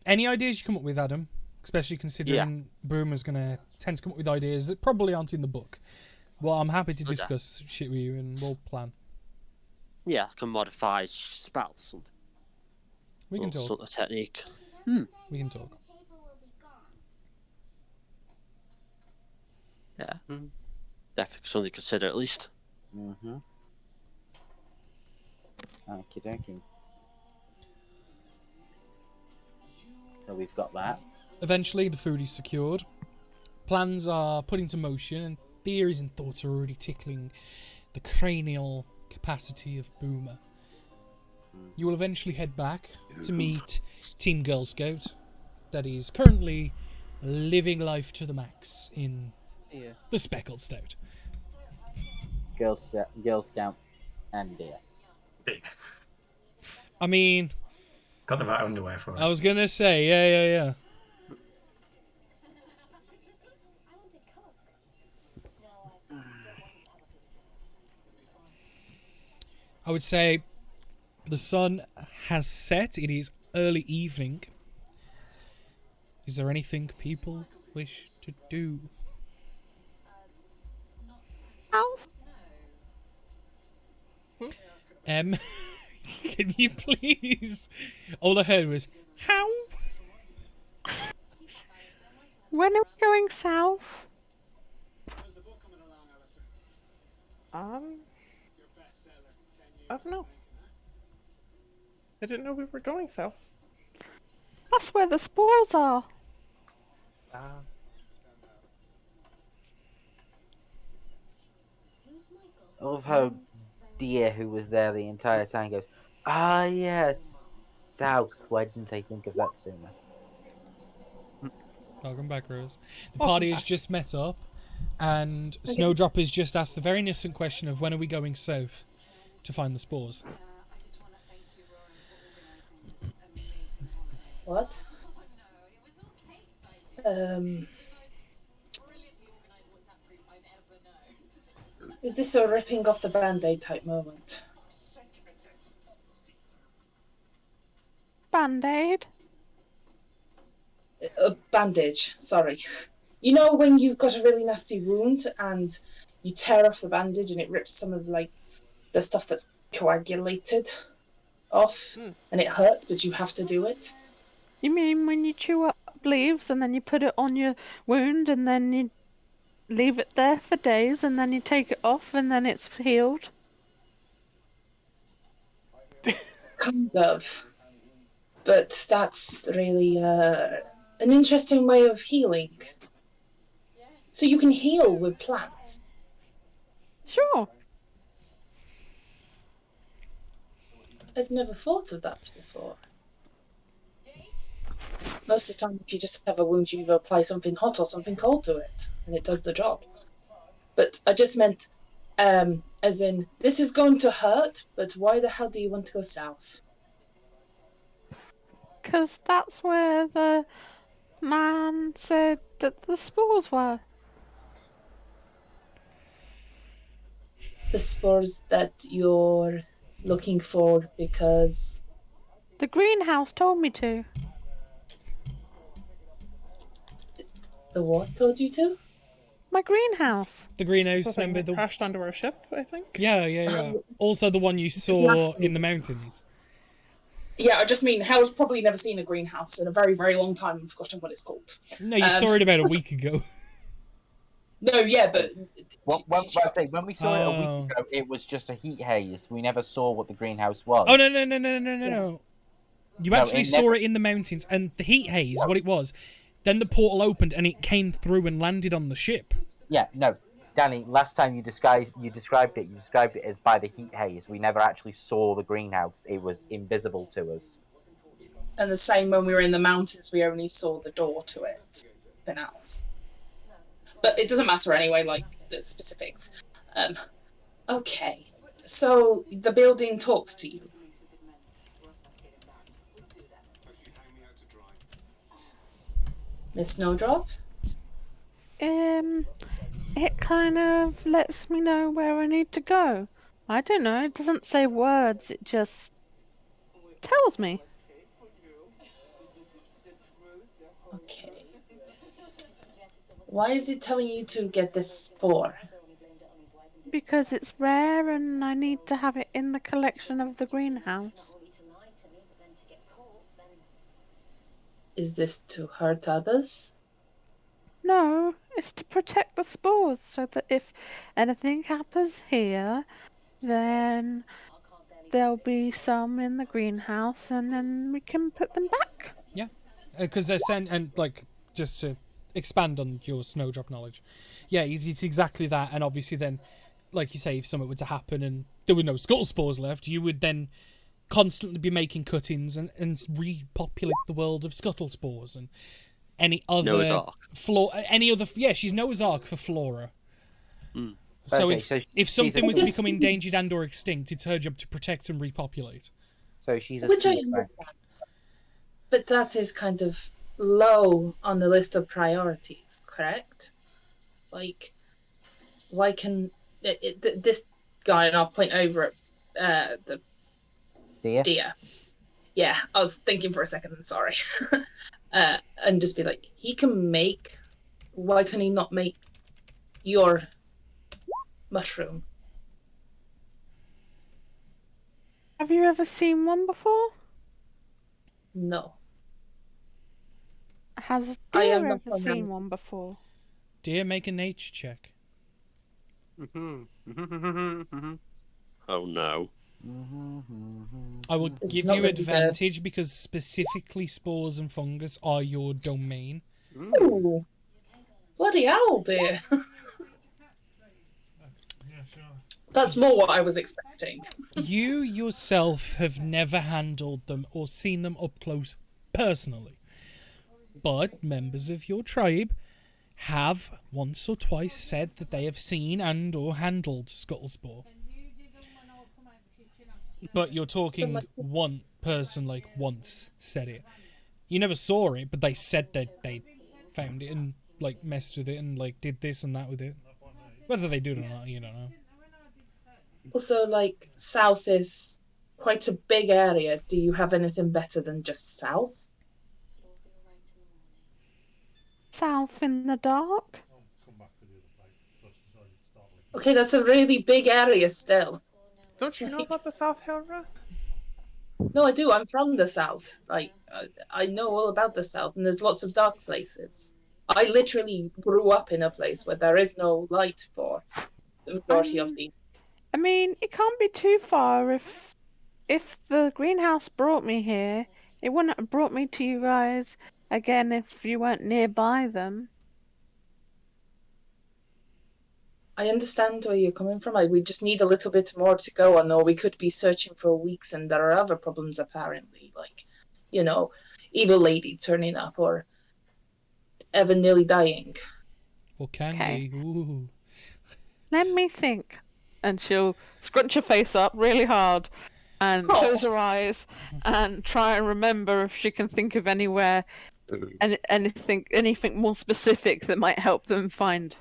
Any ideas you come up with, Adam? Especially considering Broomer's going to tend to come up with ideas that probably aren't in the book. Well, I'm happy to discuss shit with you, and we'll plan. Yeah, I can modify spell or something. We can talk. Sort of technique. We can talk. Yeah. Definitely something to consider at least. Mm-hmm. Okie dokie. So we've got that. Eventually, the food is secured. Plans are put into motion, and theories and thoughts are already tickling the cranial capacity of Boomer. You will eventually head back to meet Team Girl Scout, that is currently living life to the max in the Speckled Stout. Girl Scout, and deer. I mean... Got the right underwear for it. I was going to say, yeah. I would say the sun has set. It is early evening. Is there anything people wish to do? Alf? Can you please? All I heard was, how? When are we going south? I don't know. I didn't know we were going south. That's where the spores are. I love how deer, who was there the entire time, goes, "Ah, yes, south. Why didn't I think of that sooner?" Welcome back, Rose. The party has just met up, and Snowdrop has just asked the very innocent question of when are we going south to find the spores. What? Is this a ripping off the band-aid type moment? Band-aid? A bandage, sorry. You know when you've got a really nasty wound and you tear off the bandage and it rips some of like the stuff that's coagulated off and it hurts, but you have to do it? You mean when you chew up leaves and then you put it on your wound and then you leave it there for days and then you take it off and then it's healed? Kind of. But that's really an interesting way of healing. So you can heal with plants. Sure. I've never thought of that before. Most of the time, if you just have a wound, you either apply something hot or something cold to it, and it does the job. But I just meant, as in, this is going to hurt, but why the hell do you want to go south? Because that's where the man said that the spores were. The spores that you're looking for because... The greenhouse told me to. The what told you to? My greenhouse. The greenhouse, The thing remember that the... crashed onto our ship, I think. Yeah. Also the one you saw in the mountains. Yeah, I just mean, Hell's probably never seen a greenhouse in a very, very long time and forgotten what it's called. No, you saw it about a week ago. No, yeah, but when we saw it a week ago, it was just a heat haze. We never saw what the greenhouse was. Oh, no. You actually saw it in the mountains, and the heat haze, what it was, then the portal opened and it came through and landed on the ship. Yeah, no. Danny, last time you described it as by the heat haze. We never actually saw the greenhouse. It was invisible to us. And the same when we were in the mountains, we only saw the door to it. Nothing else. But it doesn't matter anyway, like the specifics. Okay, so the building talks to you. Miss Snowdrop? It kind of lets me know where I need to go. I don't know, it doesn't say words, it just tells me. Okay. Why is it telling you to get this spore? Because it's rare and I need to have it in the collection of the greenhouse. Is this to hurt others? No, it's to protect the spores so that if anything happens here, then there'll be some in the greenhouse and then we can put them back. Yeah, because they're sent, and like, just to expand on your Snowdrop knowledge, yeah, it's exactly that. And obviously then, like you say, if something were to happen and there were no scuttle spores left, you would then constantly be making cuttings and repopulate the world of scuttle spores and any other Noah's Ark. She's Noah's Ark for flora. Mm. So Okay, if something was to become endangered and or extinct, it's her job to protect and repopulate. So she's a Which I snake, right? understand. But that is kind of low on the list of priorities, correct? Like, why can this guy, and I'll point over at the deer. Yeah, I was thinking for a second, sorry. And just be like, he can make, why can he not make your mushroom? Have you ever seen one before? No. Has I Deer am not ever seen from- one before? Dear, make a nature check. Oh no. I will It's give not you gonna be fair. advantage because specifically spores and fungus are your domain. Ooh. Bloody hell, dear. That's more what I was expecting. You yourself have never handled them or seen them up close personally. But members of your tribe have once or twice said that they have seen and or handled scuttlespore. But you're talking one person, like, once said it. You never saw it, but they said that they found it and, like, messed with it and, like, did this and that with it. Whether they did or not, you don't know. Also, like, south is quite a big area. Do you have anything better than just south? South in the dark? Okay, that's a really big area still. Don't you know about the South, Helra? No, I do. I'm from the south. Like, I know all about the south, and there's lots of dark places. I literally grew up in a place where there is no light for the majority of the. I mean, it can't be too far. If the greenhouse brought me here, it wouldn't have brought me to you guys again if you weren't nearby them. I understand where you're coming from. We just need a little bit more to go on, or we could be searching for weeks, and there are other problems apparently, like, you know, evil lady turning up, or Evan nearly dying. Or Candy. Okay. Ooh. Let me think. And she'll scrunch her face up really hard and close her eyes and try and remember if she can think of anywhere, anything more specific that might help them find.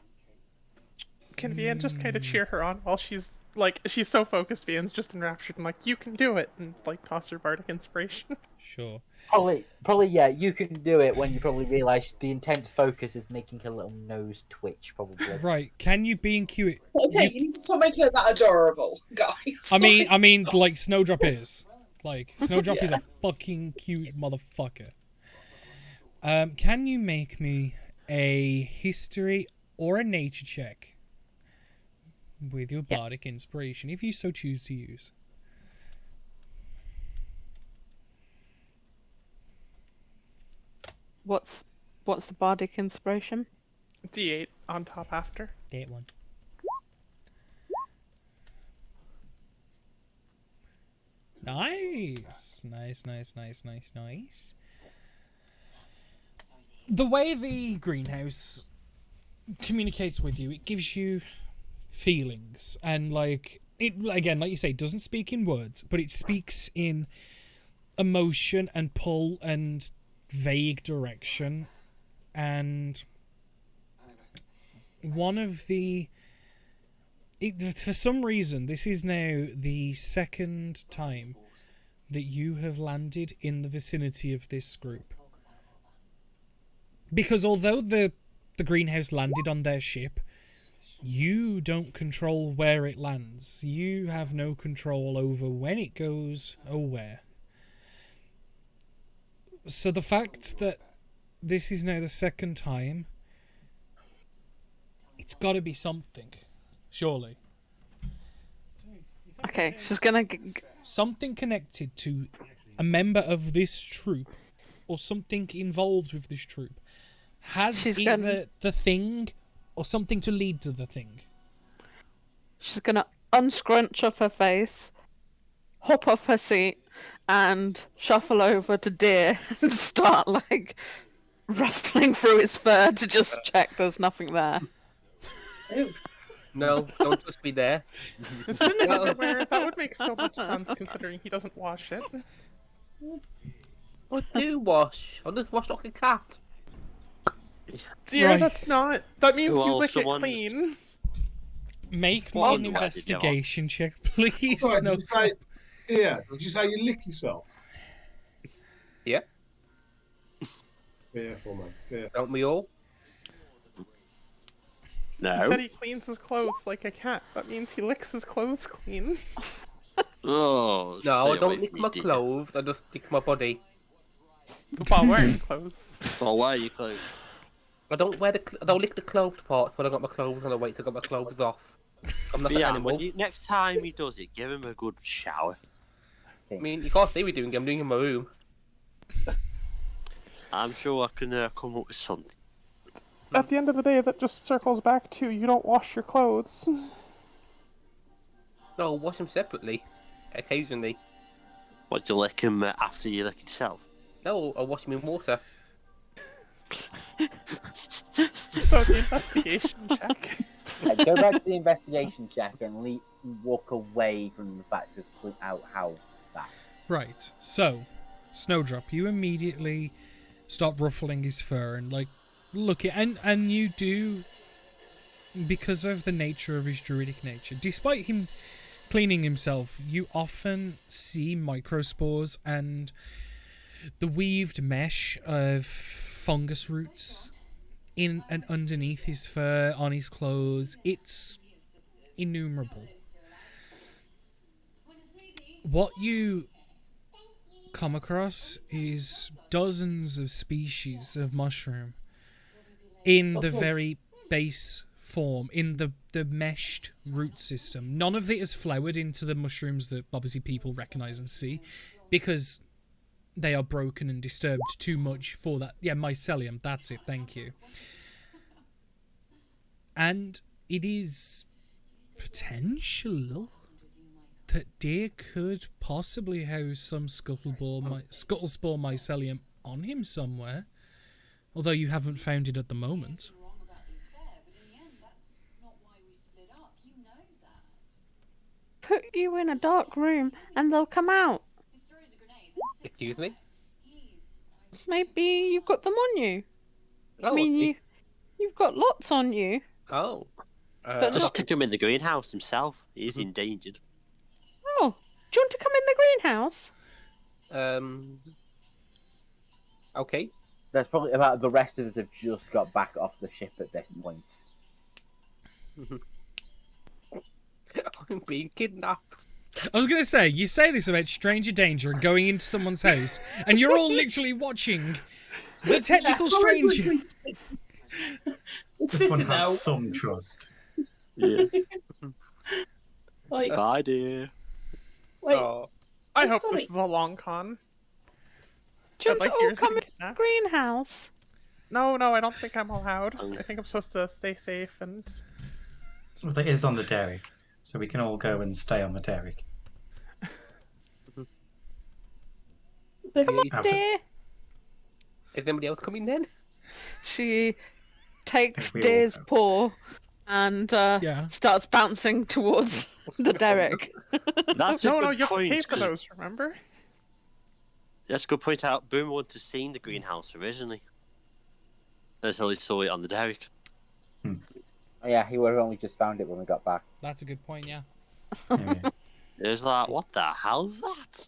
Can Vian just kind of cheer her on while she's like, she's so focused, Vian's just enraptured and like, you can do it, and like toss her bardic inspiration. Sure. Probably, yeah, you can do it when you probably realise the intense focus is making her little nose twitch, probably. Right, can you be in cute? Okay, you need to stop making her that adorable, guys. I mean, like, Snowdrop is. Like, Snowdrop is a fucking cute motherfucker. Can you make me a history or a nature check with your bardic inspiration, if you so choose to use. What's the bardic inspiration? D8 on top after. D8 one. Nice. Nice. The way the greenhouse communicates with you, it gives you feelings, and like it again, like you say, it doesn't speak in words, but it speaks in emotion and pull and vague direction. And one of for some reason, this is now the second time that you have landed in the vicinity of this group. Because although the greenhouse landed on their ship, you don't control where it lands. You have no control over when it goes or where. So the fact that this is now the second time, it's got to be something. Surely. Okay, she's gonna... Something connected to a member of this troop, or something involved with this troop, has either the thing, or something to lead to the thing. She's gonna unscrunch up her face, hop off her seat, and shuffle over to Deer and start, like, ruffling through his fur to just check there's nothing there. No, don't just be there. His skin is everywhere. That would make so much sense considering he doesn't wash it. I do wash. I just wash like a cat. Dear, that's not... That means Well, you lick it someone's- clean. Make me Well, an investigation check, please. Sorry, No. did you say you lick yourself? Yeah. Careful, man. Careful. Don't we all? He No. said he cleans his clothes like a cat. That means he licks his clothes clean. Oh, No, stay I away don't lick from my me, dear. clothes. I just lick my body. While wearing clothes. Oh, why are you clothes? I don't lick the clothed parts when I got my clothes on. I wait till I got my clothes off. I'm not an Yeah, animal. next time he does it, give him a good shower. I mean, you can't see me doing it. I'm doing it in my room. I'm sure I can come up with something. At the end of the day, that just circles back to you don't wash your clothes. No, wash them separately. Occasionally. What, do you lick him after you lick yourself? No, I wash them in water. So the investigation check. Go back to the investigation check and walk away from the fact of point out how that. Right, so, Snowdrop, you immediately start ruffling his fur and, like, look at... And you do, because of the nature of his druidic nature, despite him cleaning himself, you often see microspores and the weaved mesh of fungus roots in and underneath his fur, on his clothes. It's innumerable. What you come across is dozens of species of mushroom in the very base form, in the meshed root system. None of it is flowered into the mushrooms that obviously people recognize and see, because they are broken and disturbed too much for that. Yeah, mycelium, that's it, thank you. And it is potential that Deer could possibly house some scuttlespore mycelium on him somewhere, although you haven't found it at the moment. Put you in a dark room and they'll come out. Excuse me? Maybe you've got them on you. Oh, I mean, you've got lots on you. Oh. But Just not- stick him in the greenhouse himself. He's endangered. Oh, do you want to come in the greenhouse? Okay. That's probably about the rest of us have just got back off the ship at this point. I'm being kidnapped. I was going to say, you say this about stranger danger and going into someone's house, and you're all literally watching the technical stranger. Consider one now. has some trust. Yeah. Like, Bye, dear. wait, Oh, I I'm hope sorry. this is a long con. Do you I'd want to like all yours come getting in the kidnapped. greenhouse? No, I don't think I'm allowed. Oh. I think I'm supposed to stay safe and. Well, it is on the derrick, so we can all go and stay on the derrick. Okay. Out of- Dear. is anybody else coming then? She takes If we all Dear's go. paw and Yeah. starts bouncing towards the derrick. That's a No, good you have to pay point. for 'Cause those. Remember? let's go point out Boomer wouldn't have seen the greenhouse originally until he saw it on the derrick. Oh, yeah, he would have only just found it when we got back. That's a good point, yeah. Yeah. It was like, what the hell's that?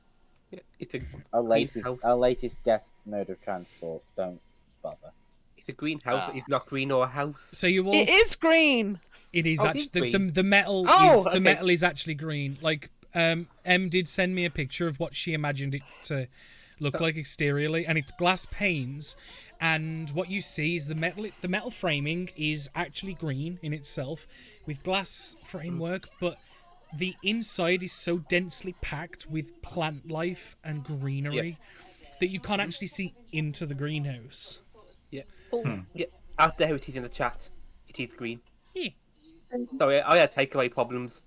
Yeah, it's a Our greenhouse. latest guest's mode of transport. Don't bother. It's a greenhouse. Ah. It's not green or a house. So you all. It is green. It is Oh, it actually is the green. metal Oh, is the okay. metal is actually green. Like M did send me a picture of what she imagined it to look like exteriorly, and it's glass panes. And what you see is the metal framing is actually green in itself, with glass framework, but the inside is so densely packed with plant life and greenery that you can't actually see into the greenhouse. Yeah. Oh, yeah. Out there it is in the chat. It is green. Yeah. Sorry, I had takeaway problems.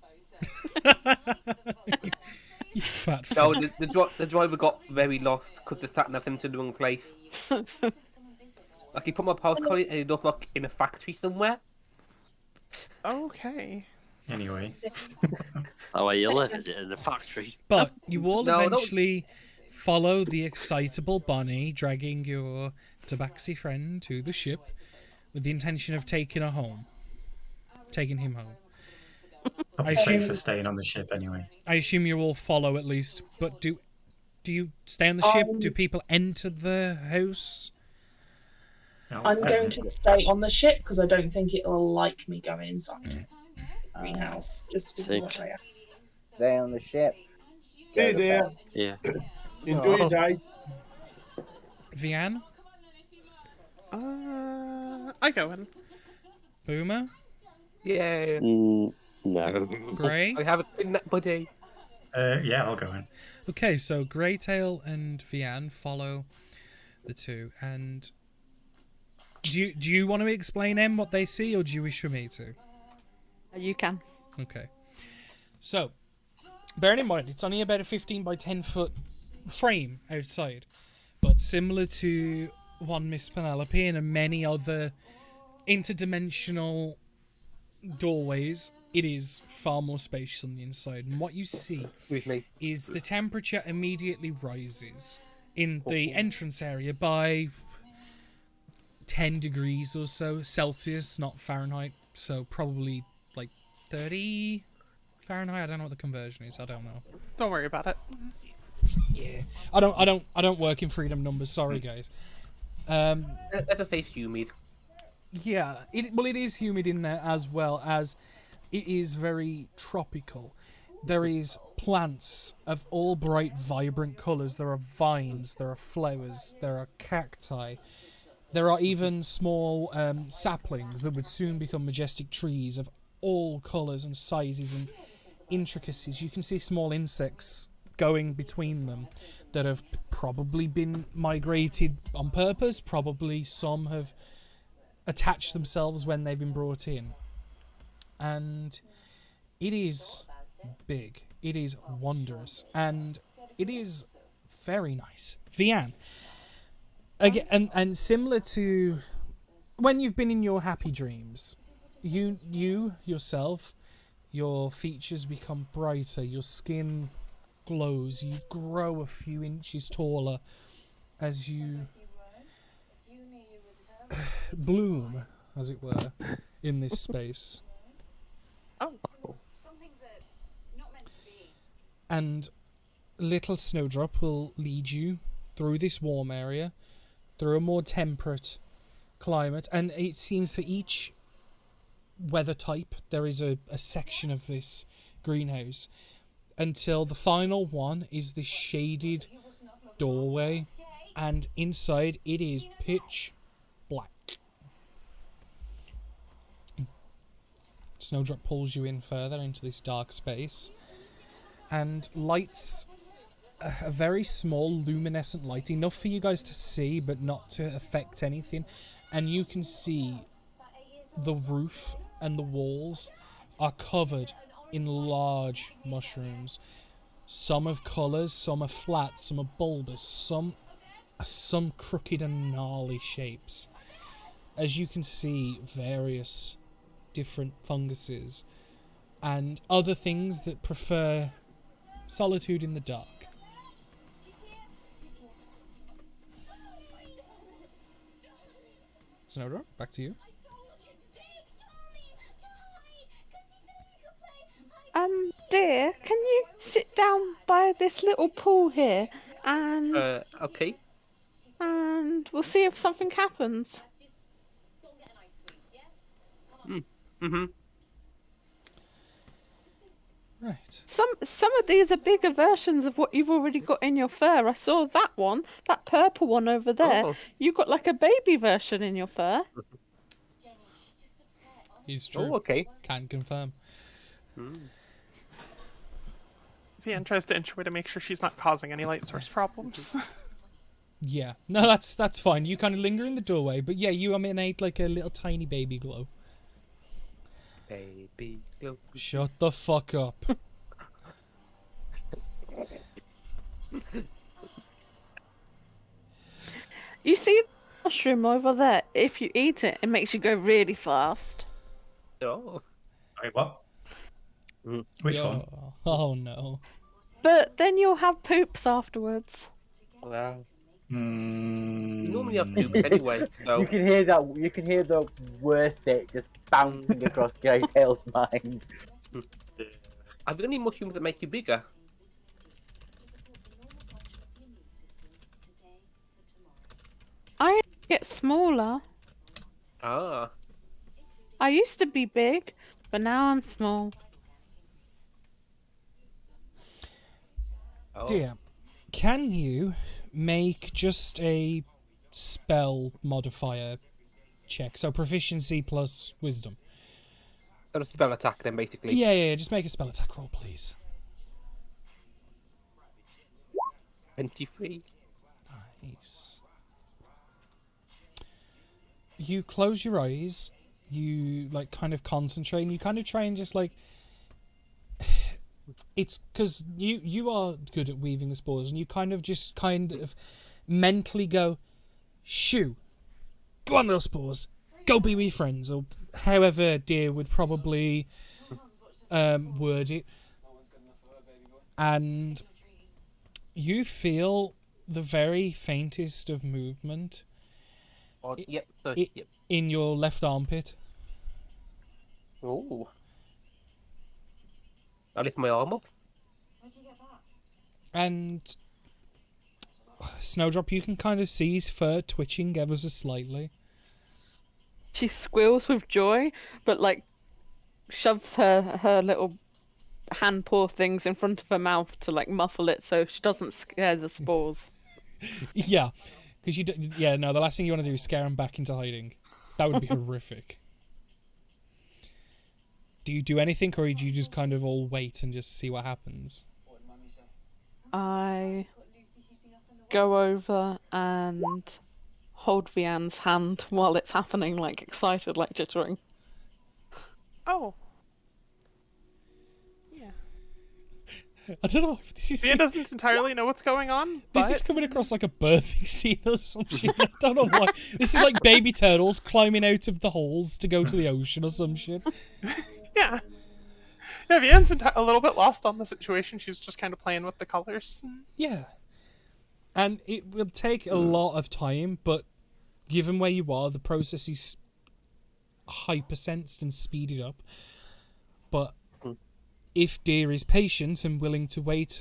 You fat No, fuck. the driver got very lost because the sat nav sent him to the wrong place. Like he put my postcode in and it looked like in a factory somewhere. Okay. Anyway, Oh, where you live? Is it in the factory? But you all No, eventually follow the excitable Bonnie dragging your tabaxi friend to the ship with the intention of taking him home. probably assume- safer staying on the ship anyway. I assume you all follow at least, but do you stay on the ship? Do people enter the house? No, I'm going to stay on the ship because I don't think it'll like me going inside the greenhouse. Just because of what I am. Stay on the ship. See you, Go to dear. bed. Yeah. Enjoy your day. Vian? I go in. Boomer? Yeah. No. Grey? I have a kidnap buddy. Yeah, I'll go in. Okay, so Greytail and Vian follow the two, and do you want to explain them what they see, or do you wish for me to? You can. Okay. So, bearing in mind, it's only about a 15 by 10 foot frame outside, but similar to one Miss Penelope and many other interdimensional doorways, it is far more spacious on the inside. And what you see With me. is the temperature immediately rises in the entrance area by 10 degrees or so Celsius, not Fahrenheit, so probably like 30 Fahrenheit. I don't know what the conversion is. I don't know. Don't worry about it. Yeah, I don't work in freedom numbers. Sorry, guys. Let's just say it's humid. Yeah, it is humid in there as well as it is very tropical. There is plants of all bright, vibrant colours. There are vines, there are flowers, there are cacti. There are even small saplings that would soon become majestic trees of all colours and sizes and intricacies. You can see small insects going between them that have probably been migrated on purpose. Probably some have attached themselves when they've been brought in. And it is big. It is wondrous. And it is very nice. Vian. Again, and similar to when you've been in your happy dreams, you yourself, your features become brighter, your skin glows, you grow a few inches taller as you bloom, as it were, in this space. Oh. And little Snowdrop will lead you through this warm area, through a more temperate climate, and it seems for each weather type there is a section of this greenhouse, until the final one is this shaded doorway, and inside it is pitch black. Snowdrop pulls you in further into this dark space and lights a very small luminescent light, enough for you guys to see but not to affect anything, and you can see the roof and the walls are covered in large mushrooms. Some of colours, some are flat, some are bulbous, some crooked and gnarly shapes. As you can see, various different funguses and other things that prefer solitude in the dark. Snowdrop, back to you. Dear, can you sit down by this little pool here and Okay. and we'll see if something happens. Mm-hmm. Right. Some of these are bigger versions of what you've already got in your fur. I saw that one, that purple one over there. Oh. You got like a baby version in your fur. It's true. Oh, okay. Can confirm. Vian tries to inch away to make sure she's not causing any light source problems. Yeah. No, that's fine. You kind of linger in the doorway, but yeah, you emanate like a little tiny baby glow. Baby glow. Shut the fuck up. You see the mushroom over there? If you eat it, it makes you go really fast. Oh. Wait, what? Which one? Oh no. But then you'll have poops afterwards. Wow. You normally have poops anyway, so... You can hear that. You can hear the worth it just bouncing across Greytail's mind. Have there any mushrooms that make you bigger? I get smaller. Ah. I used to be big, but now I'm small. Oh. Dear, can you make just a spell modifier check? So proficiency plus wisdom. So a spell attack then, basically. Yeah, just make a spell attack roll, please. 23. Nice. You close your eyes, you like kind of concentrate, and you kind of try and just like... It's because you are good at weaving the spores, and you kind of mentally go, shoo, go on little spores, go be with friends, or however Deer would probably word it. And you feel the very faintest of movement in your left armpit. Oh. I lift my arm up. And Snowdrop, you can kind of see his fur twitching ever so slightly. She squeals with joy, but like shoves her little hand paw things in front of her mouth to like muffle it so she doesn't scare the spores. Yeah, because the last thing you want to do is scare him back into hiding. That would be horrific. Do you do anything, or do you just kind of all wait and just see what happens? I go over and hold Vianne's hand while it's happening, like excited, like jittering. Oh. Yeah. I don't know if this is... Vian doesn't entirely know what's going on, but... This is coming across like a birthing scene or some shit. I don't know why. This is like baby turtles climbing out of the holes to go to the ocean or some shit. Yeah. Yeah, Vianne's a little bit lost on the situation. She's just kind of playing with the colors. Yeah. And it will take a lot of time, but given where you are, the process is hypersensed and speeded up. But if Deer is patient and willing to wait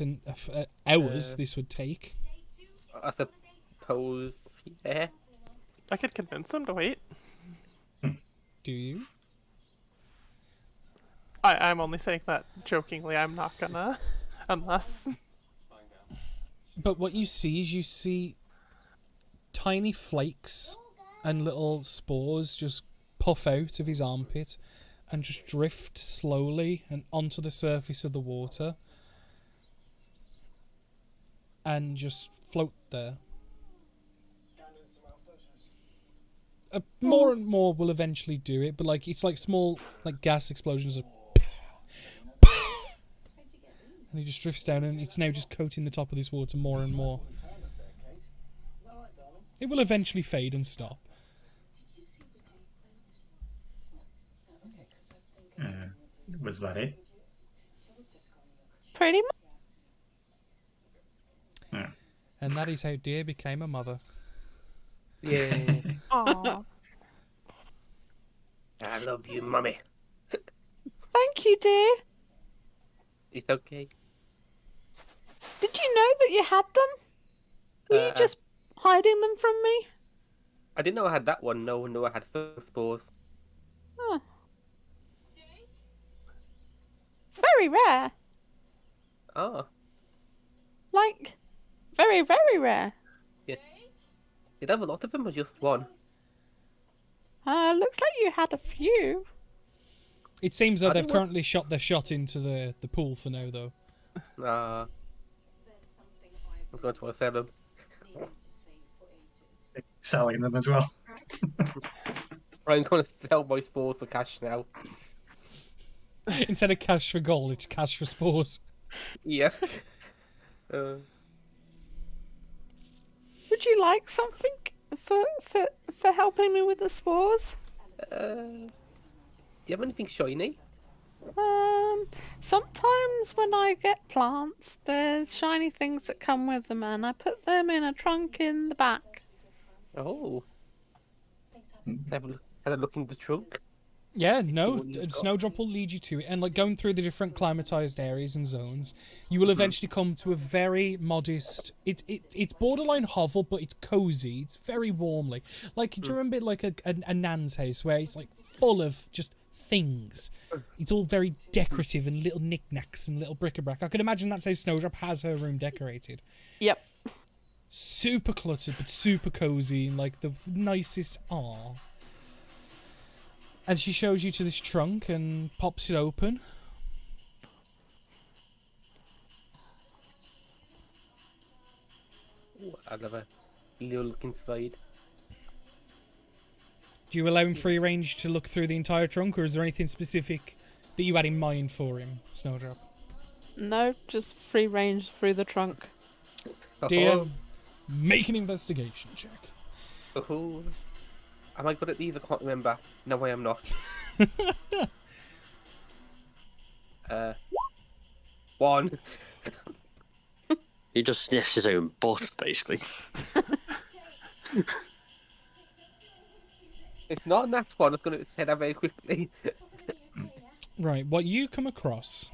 hours, this would take. I suppose, yeah. I could convince him to wait. Do you? I'm only saying that jokingly. I'm not gonna, unless... But what you see tiny flakes and little spores just puff out of his armpit, and just drift slowly and onto the surface of the water and just float there. More and more will eventually do it, but like it's like small like gas explosions of and he just drifts down and it's now just coating the top of this water more and more. It will eventually fade and stop. Was that it? Pretty much. Yeah. And that is how Deer became a mother. Yeah. Aww. I love you, mummy. Thank you, dear. It's okay. Did you know that you had them? Were you just hiding them from me? I didn't know I had that one. No one knew I had spores. Oh. It's very rare. Oh. Like, very, very rare. Yeah. You'd have a lot of them or just one? Looks like you had a few. It seems though they've currently shot their shot into the pool for now, though. I'm going to want to sell them. Selling them as well. I'm going to sell my spores for cash now. Instead of cash for gold, it's cash for spores. Yeah. Would you like something for helping me with the spores? Do you have anything shiny? Sometimes when I get plants, there's shiny things that come with them, and I put them in a trunk in the back. Oh. Have a look in the trunk. Yeah, no, Snowdrop will lead you to it, and like going through the different climatized areas and zones, you will eventually come to a very modest. It's borderline hovel, but it's cozy. It's very warmly. Like, do you remember like a Nan's house where it's like full of just things? It's all very decorative and little knickknacks and little bric-a-brac. I could imagine that's how Snowdrop has her room decorated. Yep. Super cluttered, but super cozy, and like the nicest. Aww. And she shows you to this trunk and pops it open. Ooh, I'll have a little look inside. Do you allow him free range to look through the entire trunk, or is there anything specific that you had in mind for him, Snowdrop? No, just free range through the trunk. Dear, make an investigation check. Oh. Am I good at these? I can't remember. No, I am not. One. He just sniffs his own butt, basically. It's not a nat one. I was going to say that very quickly. Right, what you come across,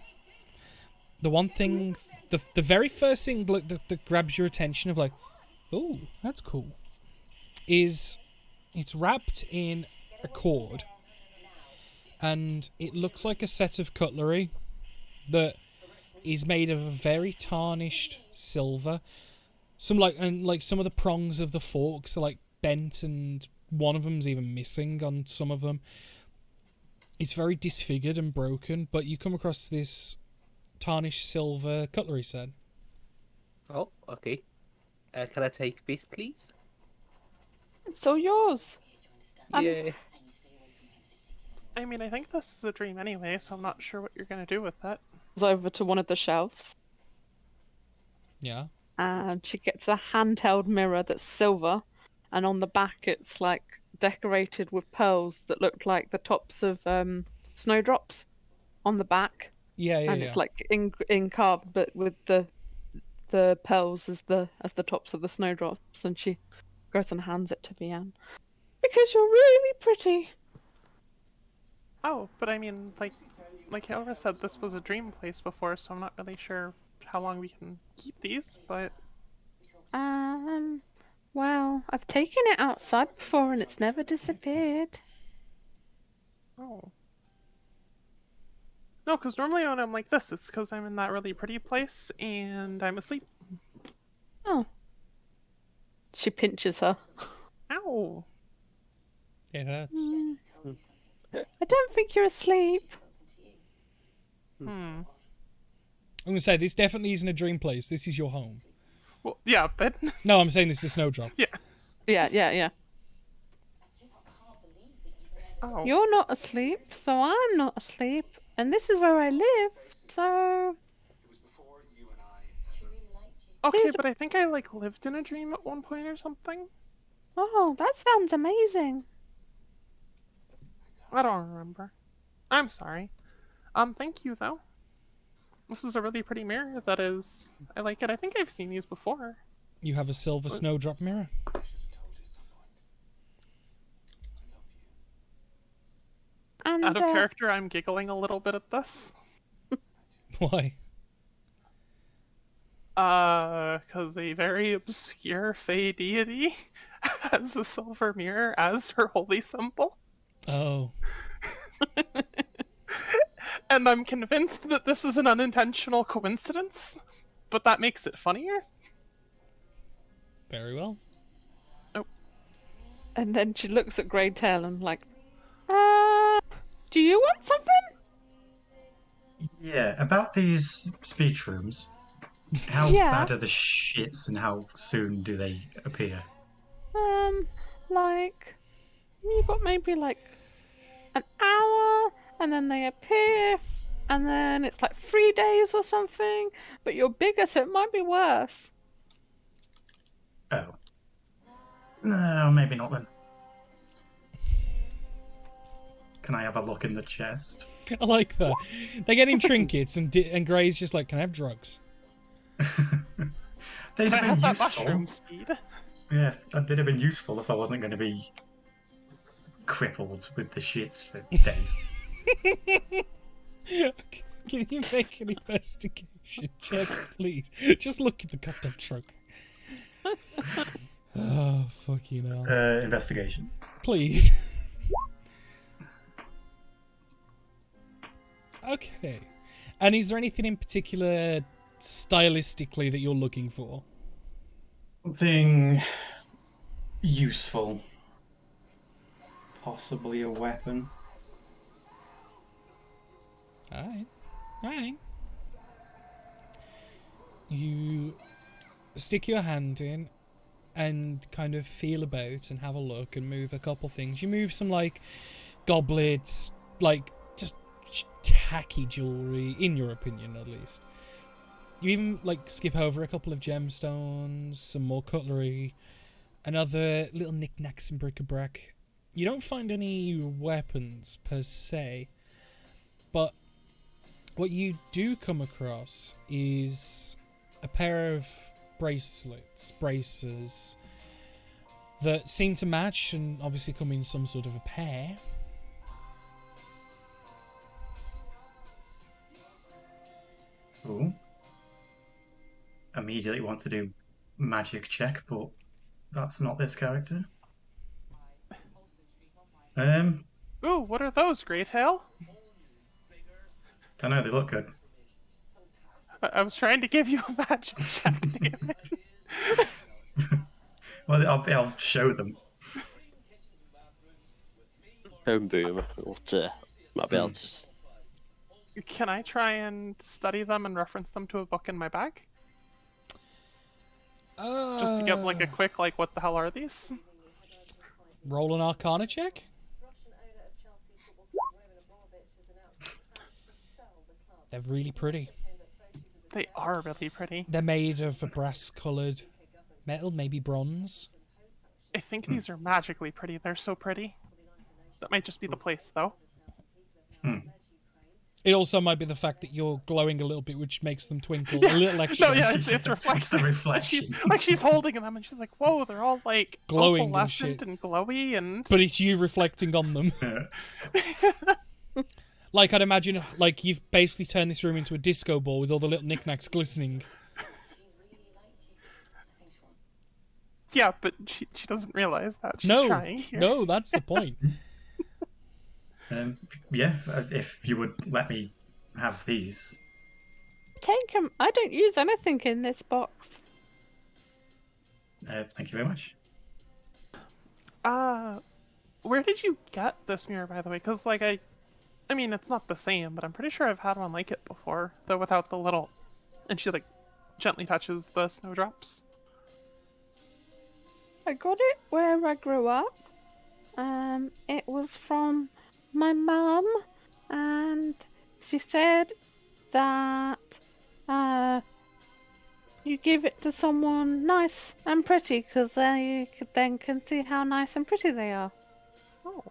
the one thing, the very first thing that grabs your attention of like, oh, that's cool, is it's wrapped in a cord, and it looks like a set of cutlery that is made of a very tarnished silver. Some some of the prongs of the forks are like bent, and one of them's even missing on some of them. It's very disfigured and broken, but you come across this tarnished silver cutlery set. Oh, okay. Can I take this, please? It's all yours. Yeah. I mean, I think this is a dream anyway, so I'm not sure what you're going to do with that. Goes over to one of the shelves. Yeah. And she gets a handheld mirror that's silver, and on the back it's like decorated with pearls that look like the tops of snowdrops on the back. Yeah. And it's like in carved, but with the pearls as the tops of the snowdrops, and she goes and hands it to Vianne. Because you're really pretty. Oh, but I mean, like Elra said, this was a dream place before, so I'm not really sure how long we can keep these, but... Well, I've taken it outside before and it's never disappeared. Oh. No, because normally when I'm like this, it's because I'm in that really pretty place and I'm asleep. Oh. She pinches her. Ow. It hurts. I don't think you're asleep. Hmm. I'm gonna say this definitely isn't a dream place. This is your home. Well, yeah, but No, I'm saying this is Snowdrop. yeah. Yeah. Oh. You're not asleep, so I'm not asleep, and this is where I live. So Okay, Here's- but I think I like lived in a dream at one point or something. oh, that sounds amazing. I don't remember. I'm sorry. Thank you though. This is a really pretty mirror. That is, I like it. I think I've seen these before. You have a silver Snowdrop mirror. And Out of character, I'm giggling a little bit at this. Why? Because a very obscure Fey deity has a silver mirror as her holy symbol. Oh. And I'm convinced that this is an unintentional coincidence, but that makes it funnier. Very well. And then she looks at Greytail and like, do you want something? Yeah, about these speech rooms. How Yeah. bad are the shits and how soon do they appear? Like, you've got maybe like an hour, and then they appear, and then it's like 3 days or something, but you're bigger, so it might be worse. Oh. No, maybe not then. Can I have a look in the chest? I like that. They're getting trinkets, and Grey's just like, can I have drugs? They'd Can I have have been that useful. mushroom speed? Yeah, they'd have been useful if I wasn't going to be crippled with the shits for days. Can you make an investigation check, please? Just look at the goddamn truck. Oh, fucking hell. Investigation. Please. Okay. And is there anything in particular stylistically that you're looking for? Something useful. Possibly a weapon. Alright. You stick your hand in and kind of feel about and have a look and move a couple things. You move some, like, goblets, like, just tacky jewellery, in your opinion, at least. You even, like, skip over a couple of gemstones, some more cutlery, and other little knickknacks and bric-a-brac. You don't find any weapons, per se, but what you do come across is a pair of braces, that seem to match and obviously come in some sort of a pair. Ooh. Immediately want to do magic check, but that's not this character. Ooh, what are those, Greytail? Don't know, they look good. I was trying to give you a magic check, damn it. Well, I'll show them. Home boom. Might be able to. Can I try and study them and reference them to a book in my bag? Just to get like a quick, like, what the hell are these? Roll an Arcana check. They're really pretty. They are really pretty. They're made of a brass-coloured metal, maybe bronze. I think these are magically pretty. They're so pretty. That might just be the place, though. It also might be the fact that you're glowing a little bit, which makes them twinkle a little extra. No, yeah, it's reflective. It's the reflection. She's holding them, and she's like, "Whoa, they're all like Glowing and opalescent shit. and glowy, and." But it's you reflecting on them. Like, I'd imagine, like, you've basically turned this room into a disco ball with all the little knickknacks glistening. Yeah, but she doesn't realize that. She's No, trying here. no, that's the point. Yeah, if you would let me have these. Take them. I don't use anything in this box. Thank you very much. Where did you get this mirror, by the way? Because, like, I mean, it's not the same, but I'm pretty sure I've had one like it before, though without the little... And she, like, gently touches the snowdrops. I got it where I grew up. It was from my mum, and she said that you give it to someone nice and pretty, because they then can see how nice and pretty they are. Oh.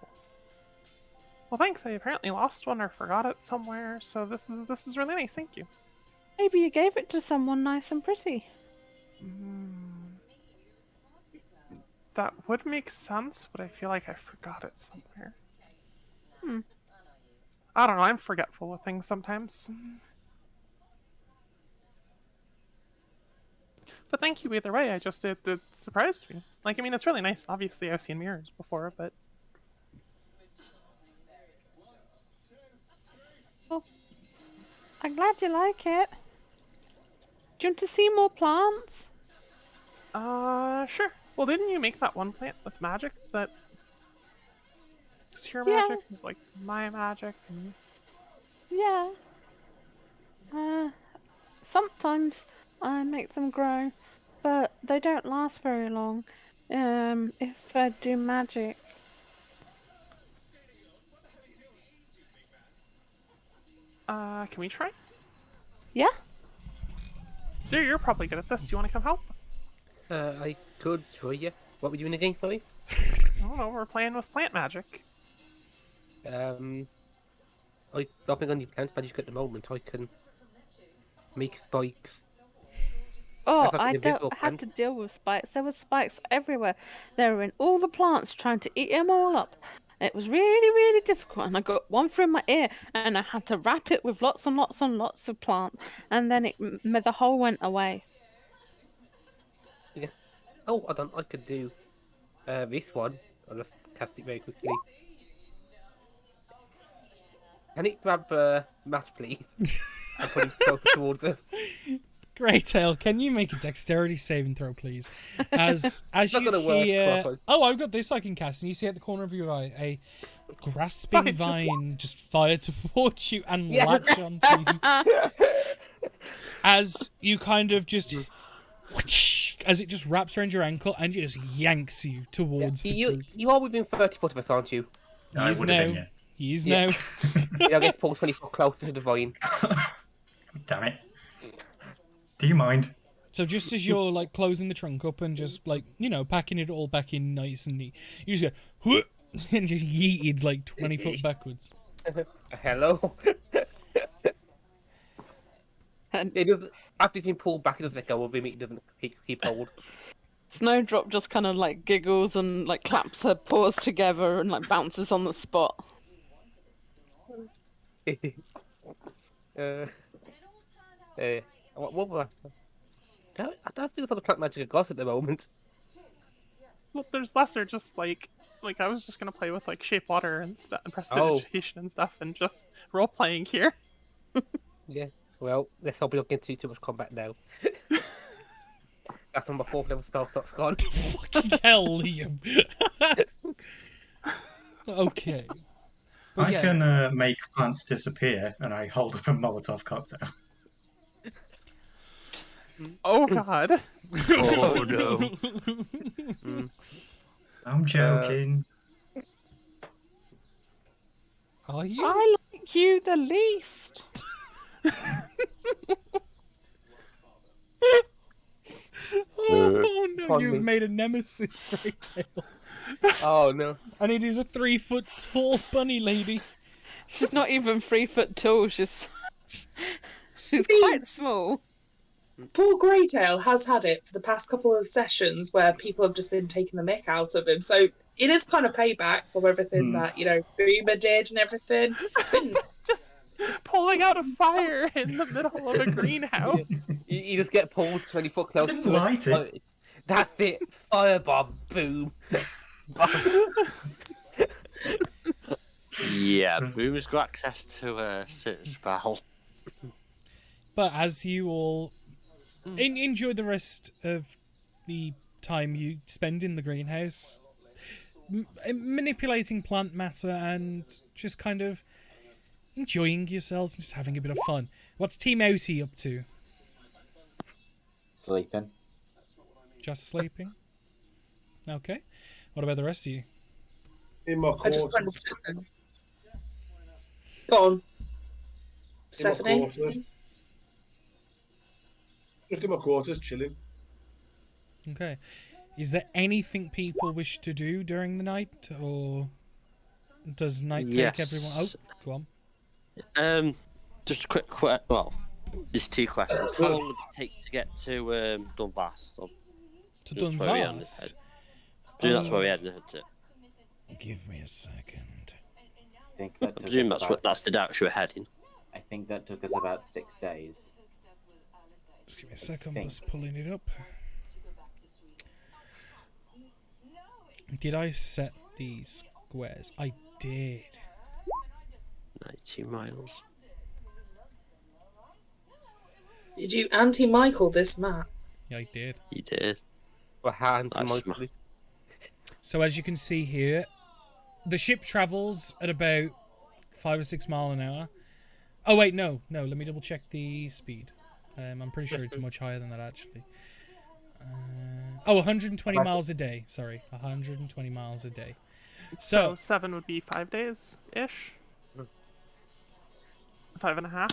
Well, thanks. I apparently lost one or forgot it somewhere, so this is really nice. Thank you. Maybe you gave it to someone nice and pretty. That would make sense, but I feel like I forgot it somewhere. I don't know. I'm forgetful of things sometimes. But thank you either way. It surprised me. Like, I mean, it's really nice. Obviously, I've seen mirrors before, but... Well, I'm glad you like it. Do you want to see more plants? Sure. Well, didn't you make that one plant with magic that... Your Yeah. magic is like my magic, and... Yeah. Sometimes I make them grow, but they don't last very long. If I do magic. Can we try? Yeah? Dude, you're probably good at this. Do you want to come help? I could try you. What were you doing again, sorry? I don't know, we're playing with plant magic. I don't think I need plant magic at the moment. I can make spikes. Oh, That's like I an invisible had plant. to deal with spikes. There were spikes everywhere. They were in all the plants, trying to eat them all up. It was really, really difficult, and I got one through my ear, and I had to wrap it with lots and lots and lots of plant, and then the hole went away. Yeah. Oh, I could do this one. I'll just cast it very quickly. Can it grab Matt, please? And put him closer towards us. Greytail, can you make a dexterity saving throw, please? As It's not you gonna work, hear, Crawford. oh, I've got this I can cast, and you see at the corner of your eye a grasping vine just fire towards you and latch onto you. As you kind of just, as it just wraps around your ankle and just yanks you towards the group. You are within 30 foot of us, aren't you? He is now. He is now. I guess pull 20 foot closer to the vine. Damn it. Do you mind? So just as you're like closing the trunk up and just like, packing it all back in nice and neat, you just go, whoop, and just yeeted like 20 foot backwards. Hello. And it doesn't, after it's been pulled back, it doesn't let go of him. It doesn't keep hold. Snowdrop just kind of like giggles and like claps her paws together and like bounces on the spot. What was I don't think there's other plant magic across at the moment. Well, there's lesser, just like I was just gonna play with like shape water and stuff, and prestidigitation and stuff, and just role playing here. Yeah. Well, let's hope we don't get too much combat now. That's when my 4th level spell stock's gone. Fucking hell, Liam. Okay. But I can make plants disappear, and I hold up a Molotov cocktail. Oh god. Oh no. I'm joking. Are you? I like you the least. Oh no, Pardon you've me. made a nemesis, Greytail. Oh no. And it is a 3 foot tall bunny lady. She's not even 3 foot tall. She's quite small. Poor Greytail has had it for the past couple of sessions where people have just been taking the mick out of him. So it is kind of payback for everything that, Boomer did and everything. Just pulling out a fire in the middle of a greenhouse. You just get pulled 20 foot close Didn't to light it. That's it. Firebomb. Boom. Yeah, Boom's got access to a certain spell. But as you all enjoy the rest of the time you spend in the greenhouse, manipulating plant matter and just kind of enjoying yourselves, just having a bit of fun. What's Team Outie up to? Sleeping. Just sleeping? Okay. What about the rest of you? In my I just went quarters. to sleep. Go on. In my Stephanie? quarters. Just in my quarters, chilling. Okay. Is there anything people wish to do during the night, or does night take everyone? Oh, go on. Just a quick well, there's two questions. How long would it take to get to Dunvast? To Dunvast? That's where we had, isn't it? Give me a second. I presume that's the direction we're heading. I think that took us about 6 days. Just give me a second, I'm just pulling it up. Did I set these squares? I did. 90 miles. Did you anti-Michael this map? Yeah, I did. You did. Well, how anti-Michael? So as you can see here, the ship travels at about 5 or 6 miles an hour. Oh wait, no. Let me double check the speed. I'm pretty sure it's much higher than that actually. 120 miles a day. Sorry, 120 miles a day. So 7 would be 5 days ish. 5.5.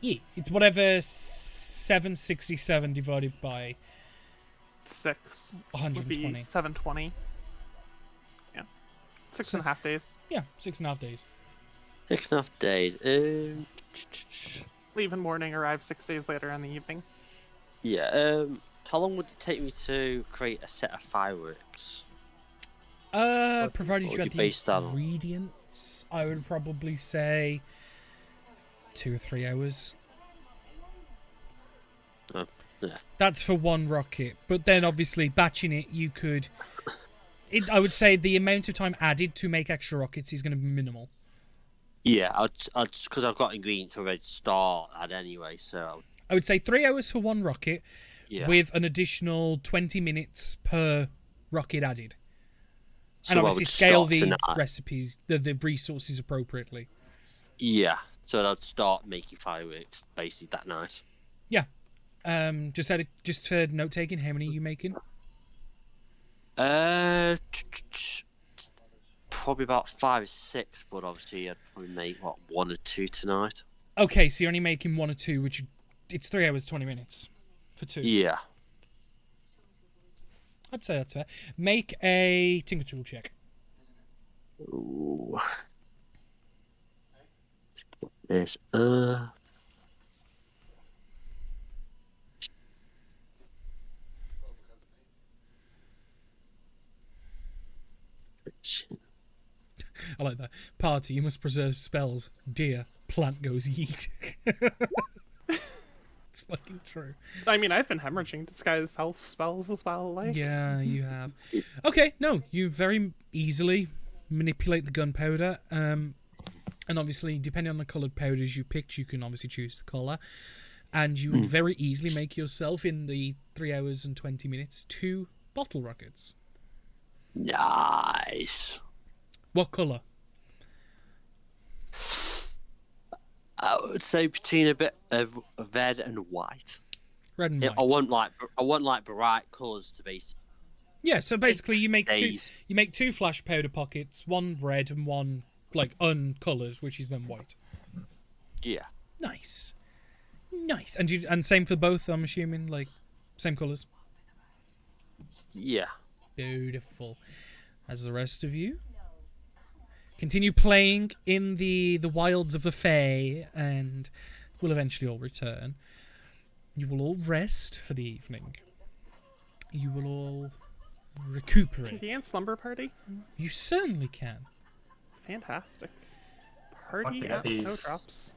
Yeah, it's whatever 767 divided by 6. 120. Would be 720. Yeah, 6.5 days. Yeah, 6.5 days. 6.5 days. Leave in morning, arrive 6 days later in the evening. Yeah. How long would it take me to create a set of fireworks? Provided you What had would you the base that on? ingredients, I would probably say 2 or 3 hours. Oh, yeah. That's for one rocket, but then obviously batching it, you could. I would say the amount of time added to make extra rockets is going to be minimal. Yeah, I'd because I've got ingredients already to start at anyway, so. I would say 3 hours for one rocket, Yeah. with an additional 20 minutes per rocket added. So And I obviously would scale start the tonight. recipes, the resources appropriately. Yeah, so I'd start making fireworks basically that night. Yeah. Just for note taking, how many are you making? Probably about 5 or 6, but obviously I'd probably make 1 or 2 tonight. Okay, so you're only making 1 or 2, which it's 3 hours 20 minutes for 2. Yeah. I'd say that's fair. Make a Tinker Tool check. Ooh. There's I like that. Party, you must preserve spells. Dear, plant goes yeet. It's fucking true. I mean, I've been hemorrhaging disguise health spells as well. Like, Yeah, you have. Okay, no, you very easily manipulate the gunpowder. And obviously, depending on the coloured powders you picked, you can obviously choose the colour. And you would very easily make yourself, in the 3 hours and 20 minutes, 2 bottle rockets. nice. What colour? I would say between a bit of red and white. Red and white. I want like bright colours to be. Yeah, so basically you make days. two flash powder pockets, one red and one like uncoloured, which is then white. Yeah. Nice. And same for both, I'm assuming, like same colours. Yeah. Beautiful. As the rest of you continue playing in the wilds of the Fae, and will eventually all return. You will all rest for the evening. You will all recuperate. can be in slumber party. You certainly can. Fantastic. I'd Party like to at get these- Snowdrops.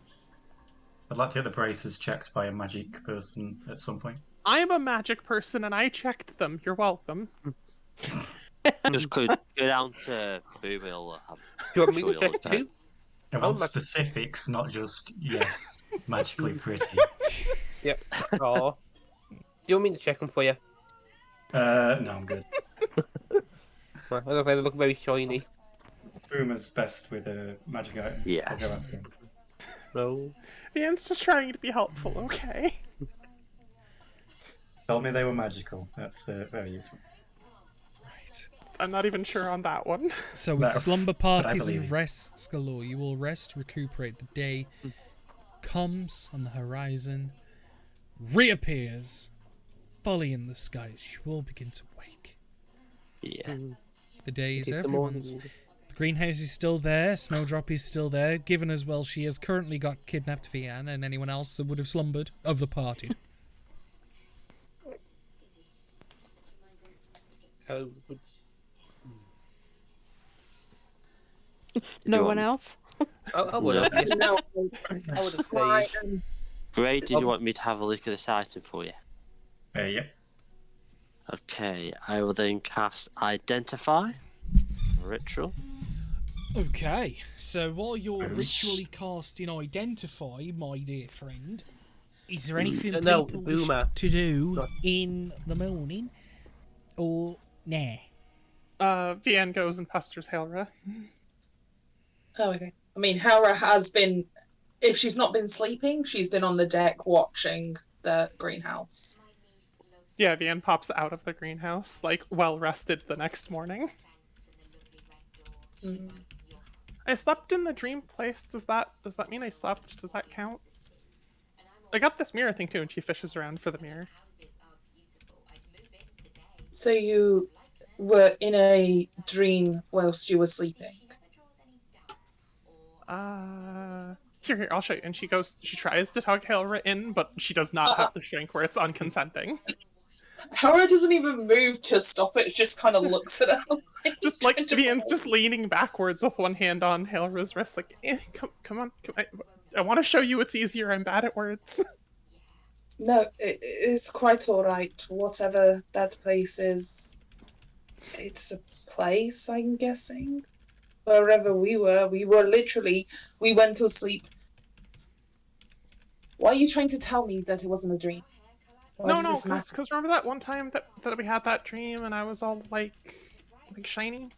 I'd like to get the braces checked by a magic person at some point. I'm a magic person and I checked them. You're welcome. Just go down to Boomill. Do you want me to check too? I want magic. specifics, not just, yes, magically pretty. Yep. Oh. Do you want me to check them for you? No, I'm good. Well, I don't know, they look very shiny. Boomer's best with magic items. Yes. I'll go ask him. No. Vian's just trying to be helpful, okay? Told me they were magical. That's very useful. Right. I'm not even sure on that one. So with No, slumber but I parties believe and you. rests galore, you will rest, recuperate. The day comes on the horizon, reappears, fully in the sky as you all begin to wake. Yeah. The day is It's the everyone's. morning. The greenhouse is still there, Snowdrop is still there, given as well she has currently got kidnapped Vian and anyone else that would have slumbered of the party. Oh, No you one want- else? I would No. have. Yes. No, I would have right, stayed. Gray, did you want me to have a look at this item for you? Yeah. Okay, I will then cast Identify. Ritual. Okay, so while you're ritually casting Identify, my dear friend, is there anything No, people wish Boomer. to do Not- in the morning? Or nah? Vian goes and pesters Hailra. Oh, okay. I mean, Hera has been, if she's not been sleeping, she's been on the deck watching the greenhouse. Yeah, Vian pops out of the greenhouse, like, well rested the next morning. Mm. I slept in the dream place. Does that mean I slept? Does that count? I got this mirror thing too, and she fishes around for the mirror. So you were in a dream whilst you were sleeping? Here, I'll show you. And she tries to tug Hailra in, but she does not have the strength where it's unconsenting. Hera doesn't even move to stop it, just kind of looks at her. Just like Vian's just leaning backwards with one hand on Hailra's wrist, like, come on. I want to show you it's easier. I'm bad at words. No, it's quite alright. Whatever that place is, it's a place, I'm guessing. Wherever we were literally, we went to sleep. Why are you trying to tell me that it wasn't a dream? Why does this matter? Because remember that one time that we had that dream and I was all like shiny?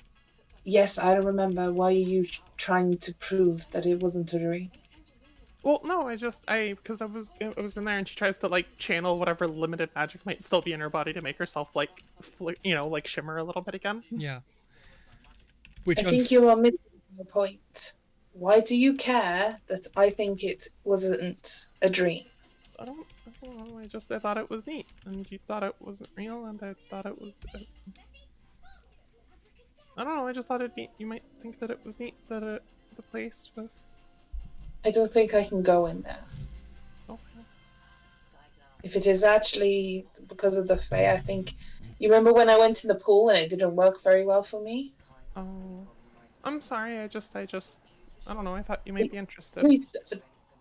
Yes, I remember. Why are you trying to prove that it wasn't a dream? Well, no, because I was in there and she tries to like channel whatever limited magic might still be in her body to make herself like shimmer a little bit again. Yeah. I think you are missing the point. Why do you care that I think it wasn't a dream? I don't know. I thought it was neat, and you thought it wasn't real, and I thought it was. I don't know. I just thought you might think that it was neat that the place with. I don't think I can go in there. Okay. If it is actually because of the Fae, I think. You remember when I went in the pool and it didn't work very well for me? Oh, I'm sorry. I don't know. I thought you might be interested. Please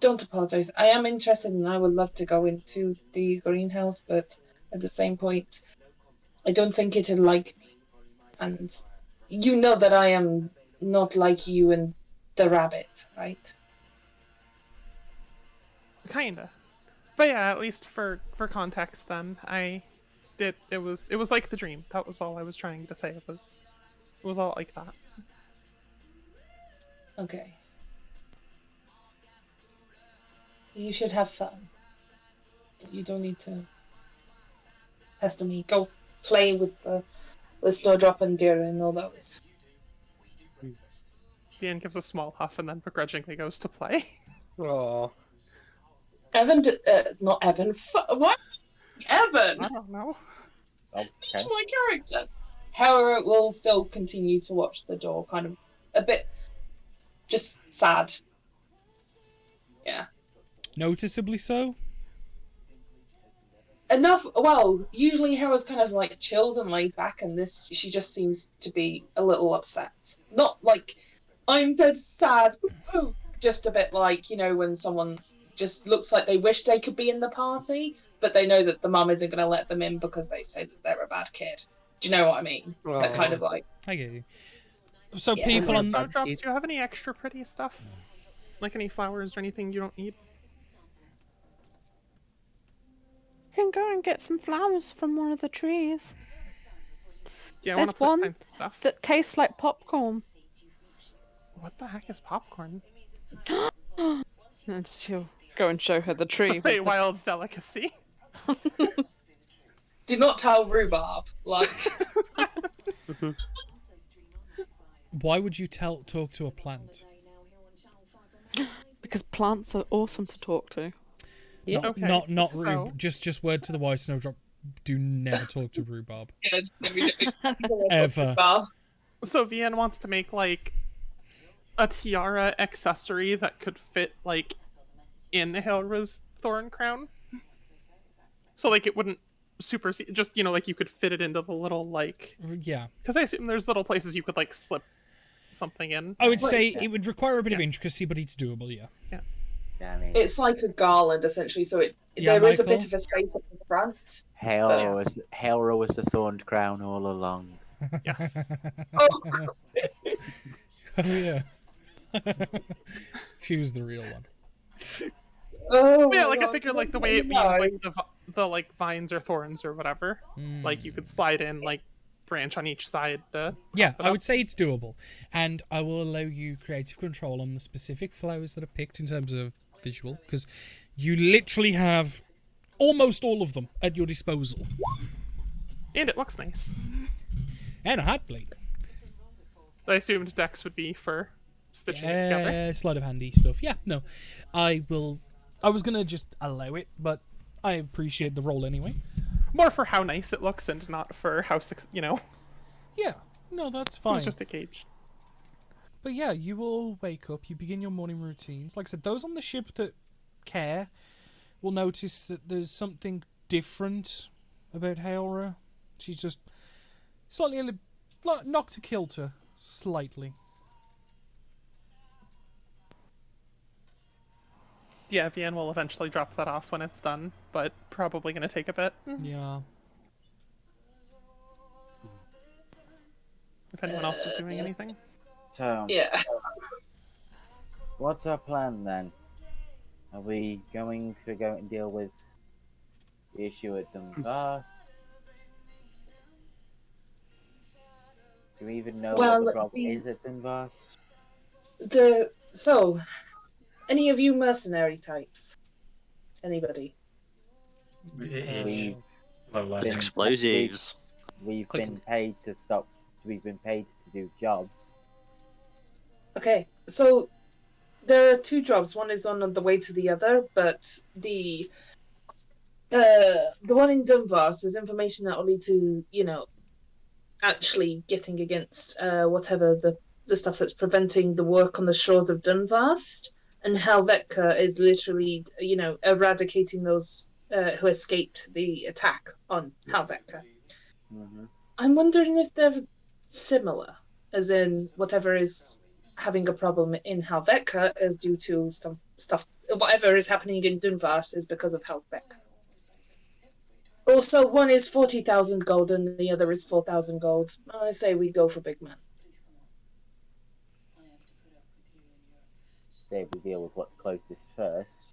don't apologize. I am interested and I would love to go into the greenhouse, but at the same point, I don't think it'd like me. And you know that I am not like you and the rabbit, right? Kinda. But yeah, at least for context, then it was like the dream. That was all I was trying to say. It was all like that. Okay. You should have fun. You don't need to pester me. Go play with the Snowdrop and Deer and all those. Ian gives a small huff and then begrudgingly goes to play. Oh. Evan, not Evan. What? Evan! I don't know. Okay. That's my character. Hera will still continue to watch the door, kind of a bit just sad. Yeah. Noticeably so? Enough. Well, usually Hera's kind of like chilled and laid back, and this she just seems to be a little upset. Not like I'm dead sad, just a bit like when someone just looks like they wish they could be in the party, but they know that the mum isn't going to let them in because they say that they're a bad kid. Do you know what I mean? That kind of like. I get you. So Yeah, people on Snowdrop, do you have any extra pretty stuff? Like any flowers or anything you don't need? You can go and get some flowers from one of the trees. Yeah, I want There's to put one kinds of stuff. that tastes like popcorn. What the heck is popcorn? And she'll go and show her the tree. It's a Feywild's delicacy. Do not tell rhubarb. Like, Why would you talk to a plant? Because plants are awesome to talk to. Yeah. Not, Okay, not so- rhubarb. Just word to the wise, Snowdrop. Do never talk to rhubarb. yeah, we don't- Ever. rhubarb. So Vian wants to make like a tiara accessory that could fit like in Helra's thorn crown. So like it wouldn't supersede, just like you could fit it into the little like, Yeah. because I assume there's little places you could like slip something in. I would What say is it? it would require a bit of intricacy, but it's doable, yeah. Yeah, I mean, It's like a garland essentially, so Yeah, there is a Michael? bit of a space at the front. Hera was the thorned crown all along. Yes. Oh, Oh, yeah. She was the real one. oh Yeah, my like I God, figured you like the don't way it means know. like the like vines or thorns or whatever. Like you could slide in like branch on each side. Yeah, prop it I up. would say it's doable. And I will allow you creative control on the specific flowers that are picked in terms of visual, because you literally have almost all of them at your disposal. And it looks nice. And a hat blade. I assumed Dex would be for stitching it together. Sleight of handy stuff. Yeah, no. I was going to just allow it, but I appreciate the role anyway. More for how nice it looks and not for how Yeah, no, that's It fine. was just a cage. But yeah, you all wake up, you begin your morning routines. Like I said, those on the ship that care will notice that there's something different about Hailra. She's just slightly knocked a kilter, slightly. Yeah, Vian will eventually drop that off when it's done, but probably gonna take a bit. Yeah. If anyone else was doing anything. So, Yeah. what's our plan then? Are we going to go and deal with the issue at Dundas? Do we even know Well, what the problem is at Dundas? So, any of you mercenary types? Anybody? We've Low level. been- Explosives. We've been paid to stop. We've been paid to do jobs. Okay, so there are two jobs. One is on the way to the other, but the one in Dunvas is information that will lead to, actually getting against whatever the stuff that's preventing the work on the shores of Dunvast, and Helvetica is literally, eradicating those who escaped the attack on Helvetica. Mm-hmm. I'm wondering if they're similar, as in whatever is having a problem in Helvetica is due to some stuff. Whatever is happening in Dunvas is because of Helvetica. Also, one is 40,000 gold and the other is 4,000 gold. I say we go for big man. Say we deal with what's closest first.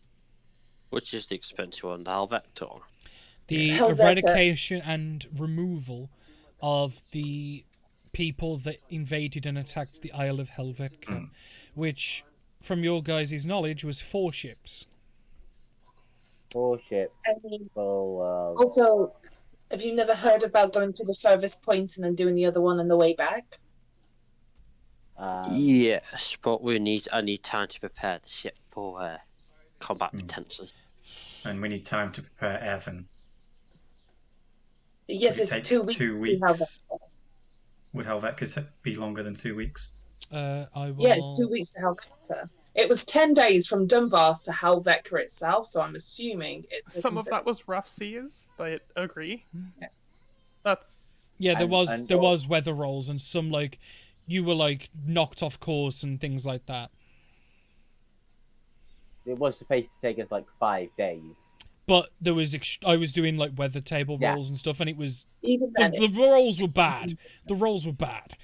Which is the expensive one, the Halvector. The Helvetica. eradication and removal of the people that invaded and attacked the Isle of Helvetica, which, from your guys' knowledge, was 4 ships. 4 ships I mean, full of... also, have you never heard about going to the furthest point and then doing the other one on the way back? Yes, but I need time to prepare the ship for combat potentially. And we need time to prepare Evan. Yes, Could it it's take 2 weeks. 2 to weeks. Helvetica. Would Helvetica be longer than 2 weeks? I will... Yeah, it's 2 weeks to Helvetica. It was 10 days from Dunvas to Helvetica itself, so I'm assuming it's Some of that was rough seas, but agree. Yeah. That's Yeah, there And- was weather rolls and some, like, you were, like, knocked off course and things like that. It was supposed to take us like 5 days. But there was... I was doing, like, weather table Yeah. rolls and stuff, and it was... even The, then. the rolls were bad. The rolls were bad.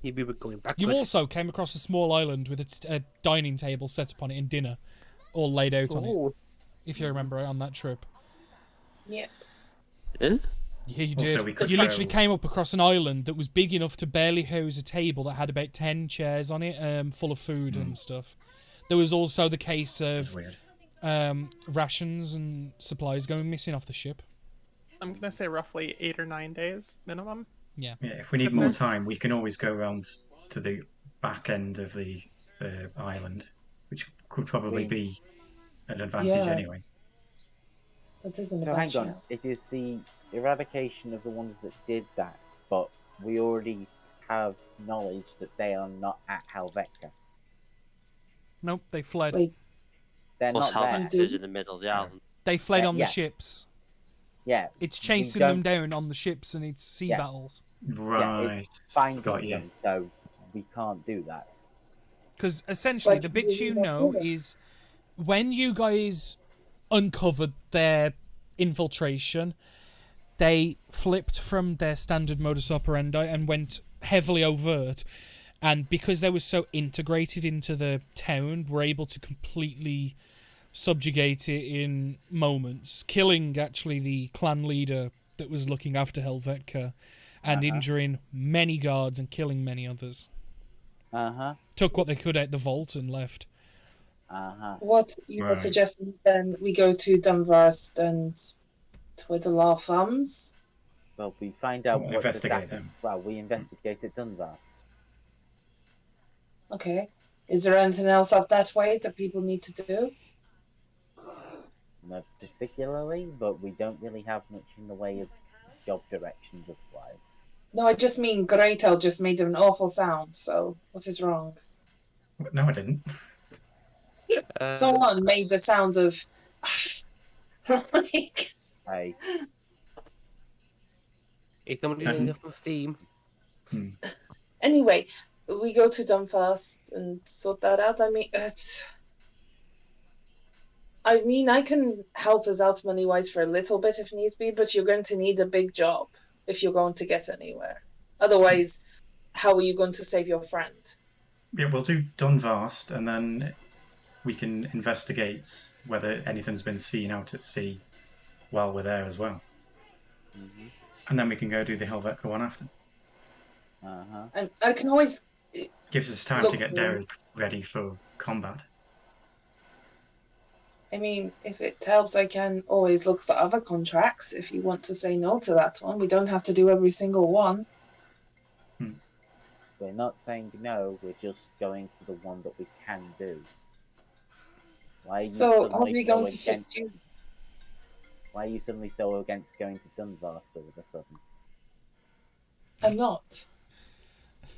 We were going backwards. You also came across a small island with a dining table set upon it and dinner all laid out on it, Ooh, if you remember on that trip. yeah. Eh? Yeah, you Also, did. we could You literally go- came up across an island that was big enough to barely house a table that had about 10 chairs on it, full of food and stuff. There was also the case of weird. rations and supplies going missing off the ship. I'm gonna say roughly 8 or 9 days minimum. Yeah. Yeah, if we need more time, we can always go around to the back end of the island, which could probably be an advantage Yeah. anyway. That isn't a So bad hang on, shout. it is the eradication of the ones that did that, but we already have knowledge that they are not at Helvetica. Nope, they fled. Wait, They're Plus, not there. Helvetica in the middle of the island. They fled on yeah. the ships. Yeah, It's we chasing them don't- down on the ships and it's sea Yeah. battles. Yeah, Right. it's finding Got you. them, so we can't do that. Because essentially, But the bits we you don't know do that. is when you guys uncovered their infiltration, they flipped from their standard modus operandi and went heavily overt. And because they were so integrated into the town, were able to completely subjugate it in moments, killing actually the clan leader that was looking after Helvetica and injuring many guards and killing many others. Took what they could out the vault and left. what you were suggesting is then we go to Dunvarst and Twiddle thumbs? Well, we find out We'll what's investigate attacking. them. Well, we investigate at Dunvast. Okay. Is there anything else up that way that people need to do? Not particularly, but we don't really have much in the way of job directions otherwise. No, I just mean Gretel just made an awful sound, so what is wrong? No, I didn't. Someone made the sound of like Hey, Is somebody doing this for Steam? anyway, we go to Dunfast and sort that out. I mean, I can help us out money-wise for a little bit if needs be, but you're going to need a big job if you're going to get anywhere. Otherwise, how are you going to save your friend? Yeah, we'll do Dunvast, and then we can investigate whether anything's been seen out at sea while we're there as well. And then we can go do the Helvetica one after. And I can always Gives us time Look, to get Derek ready for combat. I mean, if it helps, I can always look for other contracts if you want to say no to that one. We don't have to do every single one. we're not saying no, we're just going for the one that we can do. Why are you So, are suddenly we so going to against- fix you? Why are you suddenly so against going to Dunvast all of a sudden? I'm not.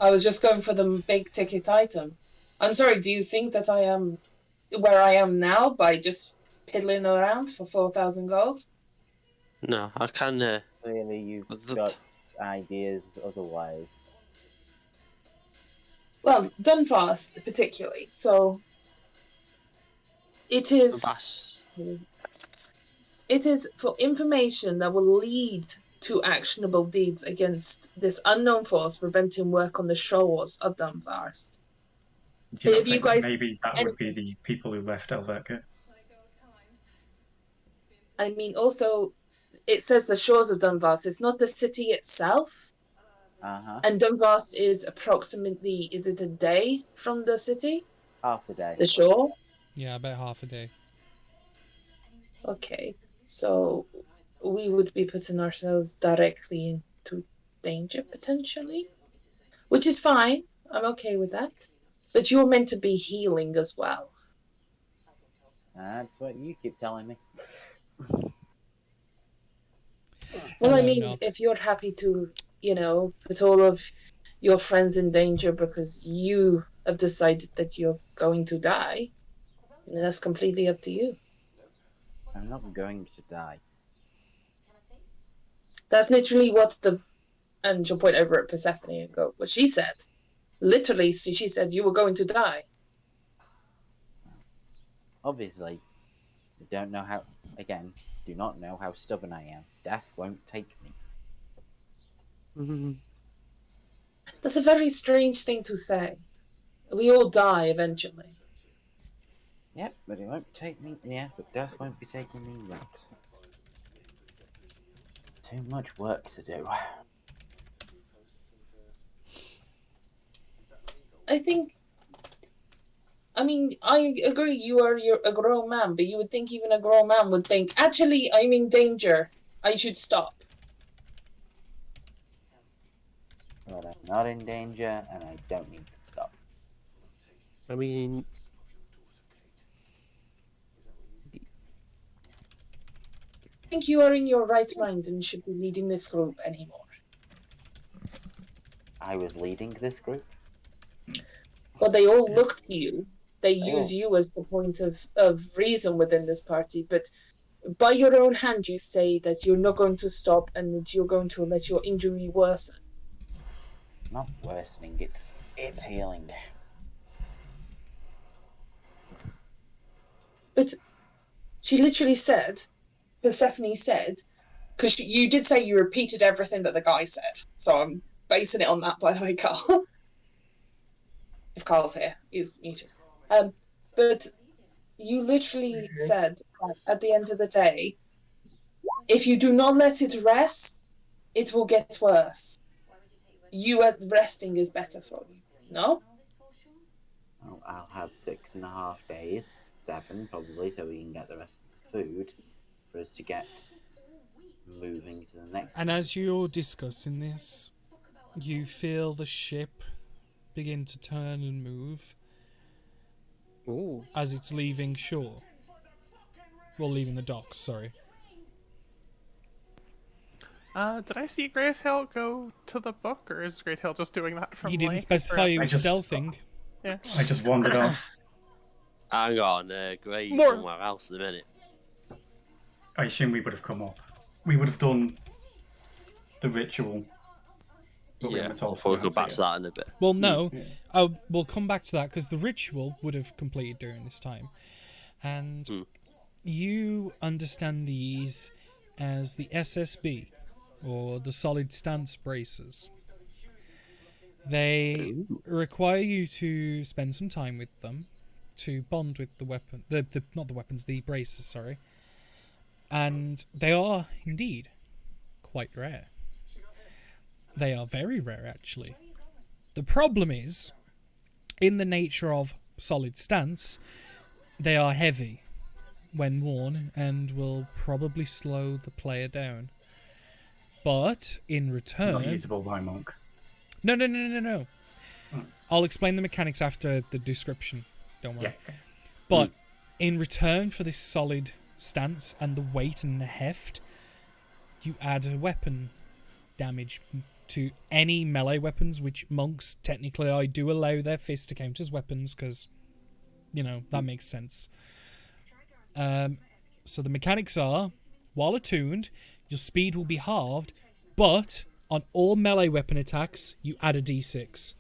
I was just going for the big ticket item. I'm sorry, do you think that I am where I am now by just piddling around for 4,000 gold? No, I can. Clearly, you've got ideas otherwise. Well, Dunfast particularly. So it is. It is for information that will lead to actionable deeds against this unknown force preventing work on the shores of Dunfast. Do you not If you think that guys- maybe that would be the people who left Helvetica? I mean, also, it says the shores of Dunvast. It's not the city itself. And Dunvast is approximately, is it a day from the city? Half a day. The shore? Yeah, about half a day. Okay, so we would be putting ourselves directly into danger, potentially. Which is fine. I'm okay with that. But you're meant to be healing as well. That's what you keep telling me. Well, I Hello, mean, Nog. if you're happy to, put all of your friends in danger because you have decided that you're going to die, then that's completely up to you. I'm not going to die. That's literally what and she'll point over at Persephone and go, what she said. Literally, she said you were going to die. Obviously, I don't know how. Again, do not know how stubborn I am. Death won't take me. That's a very strange thing to say. We all die eventually. Yep, but it won't take me. Yeah, but death won't be taking me yet. Too much work to do. I mean, I agree you are a grown man, but you would think even a grown man would think, actually, I'm in danger. I should stop. But I'm not in danger, and I don't need to stop. I mean, I think you are in your right mind and should be leading this group anymore. I was leading this group. Well, they all look to you. They use you as the point of reason within this party, but by your own hand you say that you're not going to stop and that you're going to let your injury worsen. Not worsening, it's healing. But she literally said, Persephone said, because you did say you repeated everything that the guy said, so I'm basing it on that, by the way, Carl. If Carl's here, he's muted. But you literally said that at the end of the day, if you do not let it rest, it will get worse. You resting is better for you, no? Well, I'll have 6.5 days, 7 probably, so we can get the rest of the food for us to get moving to the next. And as you're discussing this, you feel the ship begin to turn and move. ooh. As it's leaving shore. Well, leaving the docks, sorry. Did I see Great Hill go to the book, or is Great Hill just doing that from He didn't like, specify he was just- stealthing. Yeah. I just wandered off. Hang on, Gray's More- somewhere else in a minute. I assume we would have come up. We would have done the ritual. But we Yeah, were told we'll to go back answer to that in a bit. Well, no. We'll come back to that because the ritual would have completed during this time. And you understand these as the SSB, or the Solid Stance Braces. They require you to spend some time with them to bond with the weapon, not the weapons, the braces, sorry. And they are indeed quite rare. They are very rare, actually. The problem is, in the nature of Solid Stance, they are heavy when worn and will probably slow the player down. But in return, not usable by monk. No. I'll explain the mechanics after the description. Don't worry. Yeah. But in return for this solid stance and the weight and the heft, you add a weapon damage to any melee weapons, which monks, technically, I do allow their fists to count as weapons, because, that makes sense. So the mechanics are, while attuned, your speed will be halved, but on all melee weapon attacks, you add a d6.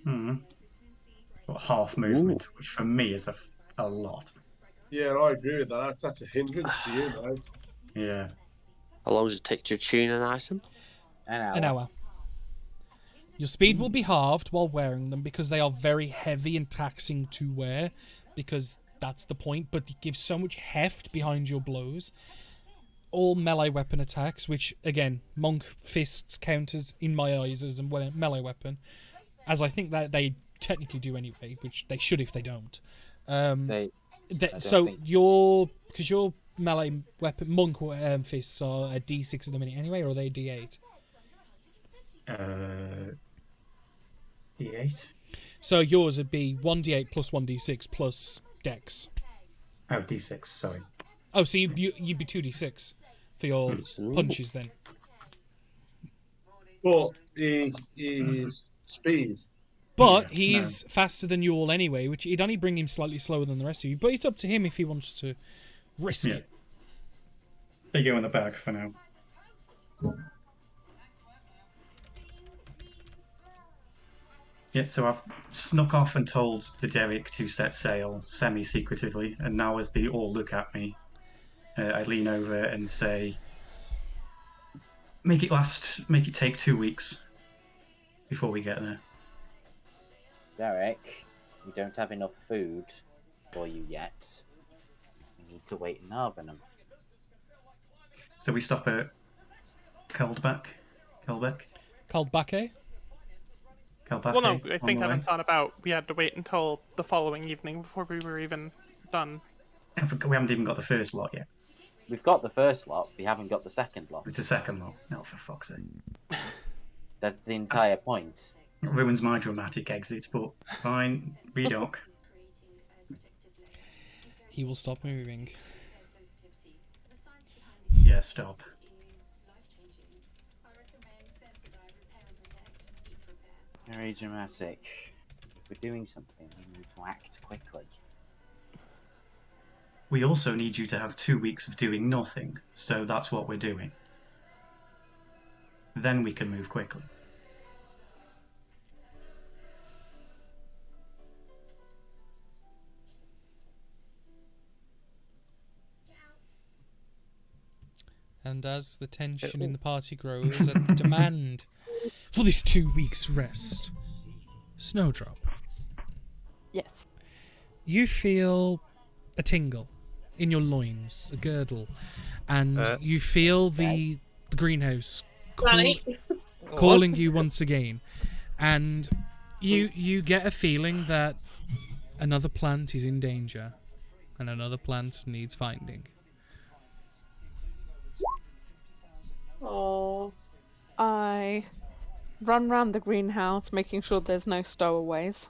But half movement, which for me is a lot. Yeah, I agree with that. That's a hindrance to you, mate. Yeah. How long does it take to tune an item? An hour. Your speed will be halved while wearing them because they are very heavy and taxing to wear, because that's the point, but it gives so much heft behind your blows. All melee weapon attacks, which, again, monk fists count as, in my eyes, as a melee weapon, as I think that they technically do anyway, which they should if they don't. Because your melee weapon, monk fists are a d6 at the minute anyway, or are they a d8? D8. So yours would be 1d8 plus 1d6 plus dex. Oh, d6, sorry. Oh, so you'd be 2d6 for your punches then. But his speed. But he's faster than you all anyway, which it'd only bring him slightly slower than the rest of you. But it's up to him if he wants to risk it. They go in the bag for now. Yeah, so I've snuck off and told the derrick to set sail semi-secretively, and now as they all look at me, I lean over and say, make it take 2 weeks before we get there. Derek, we don't have enough food for you yet. We need to wait in Arbenham. So we stop at Keldbeck. Caldbacke? Well, no, I think Evan thought about we had to wait until the following evening before we were even done. We haven't even got the first lot yet. We've got the first lot, we haven't got the second lot. It's the second lot. No, for fuck's sake. That's the entire point. It ruins my dramatic exit, but fine. Redock. He will stop moving. Yeah, stop. Very dramatic. If we're doing something, we need to act quickly. We also need you to have 2 weeks of doing nothing, so that's what we're doing. Then we can move quickly. And as the tension in the party grows at the demand for this 2 weeks rest, Snowdrop. Yes. You feel a tingle in your loins, a girdle, and you feel the greenhouse calling you once again. And you get a feeling that another plant is in danger, and another plant needs finding. Oh. I run round the greenhouse, making sure there's no stowaways.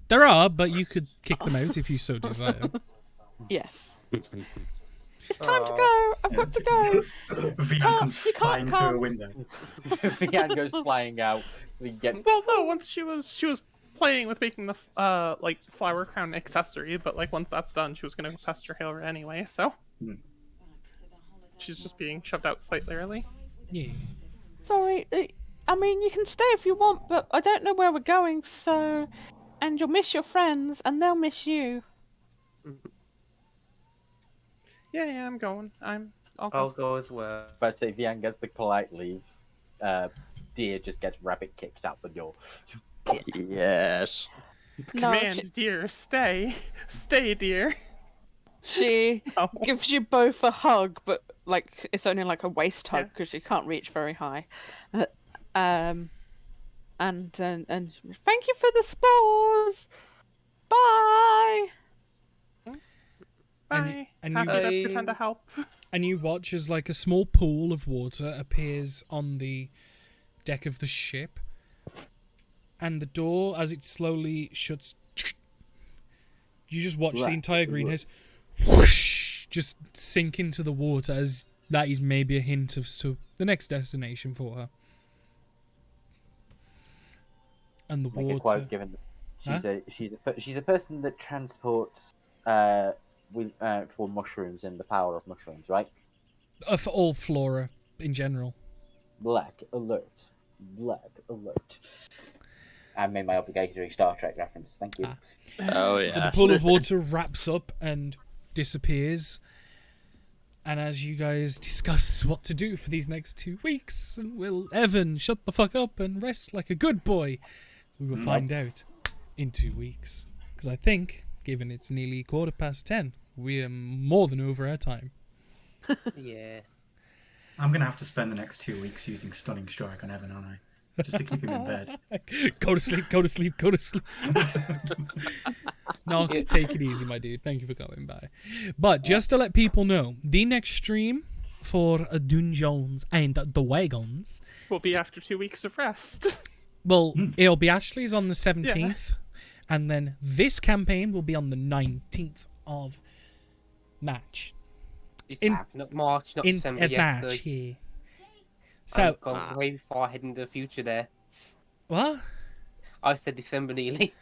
There are, but you could kick them out if you so desire. Yes. It's time to go. I've got to go. Vian comes flying through a window. Vian goes flying out. Well, no. Once she was playing with making the like flower crown accessory, but like once that's done, she was gonna pester Hailra anyway. So she's just being shoved out slightly early. Yeah. Sorry. I mean, you can stay if you want, but I don't know where we're going. So, and you'll miss your friends, and they'll miss you. Yeah, I'm going. I'll go as well. But say Vian gets the polite leave. Deer just gets rabbit kicked out the door. Yes. Command, dear, stay, dear. She gives you both a hug, but like it's only like a waist hug because she can't reach very high. And thank you for the spores. Bye. Bye. And Happy to pretend to help. And you watch as like a small pool of water appears on the deck of the ship, and the door, as it slowly shuts, you just watch the entire greenhouse whoosh, just sink into the water, as that is maybe a hint of the next destination for her. And the Make water. a quote, given she's a person that transports for mushrooms and the power of mushrooms, right? For all flora in general. Black alert. I made my obligatory Star Trek reference. Thank you. Oh yeah. The pool of water wraps up and disappears. And as you guys discuss what to do for these next 2 weeks, and will Evan shut the fuck up and rest like a good boy? We will find out in 2 weeks. Because I think, given it's nearly 10:15, we are more than over our time. Yeah. I'm going to have to spend the next 2 weeks using Stunning Strike on Evan, aren't I? Just to keep him in bed. Go to sleep. No, take it easy, my dude. Thank you for coming by. But just to let people know, the next stream for Dungeons and the Wagons will be after 2 weeks of rest. Well, it'll be Ashley's on the 17th, and then this campaign will be on the 19th of March. Not March, not December yet. March, yeah. So, I've gone way far ahead into the future there. What? I said December nearly.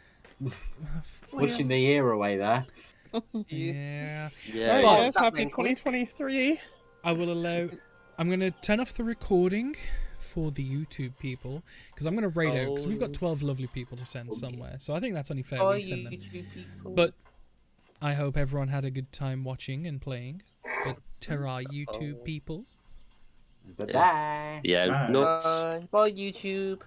Pushing the year away there. Yeah. But happy 2023. I'm going to turn off the recording for the YouTube people, because I'm going to raid out, because we've got 12 lovely people to send somewhere, so I think that's only fair we send them. But I hope everyone had a good time watching and playing. But Terra YouTube people. Bye-bye. Yeah, nuts. Bye, YouTube.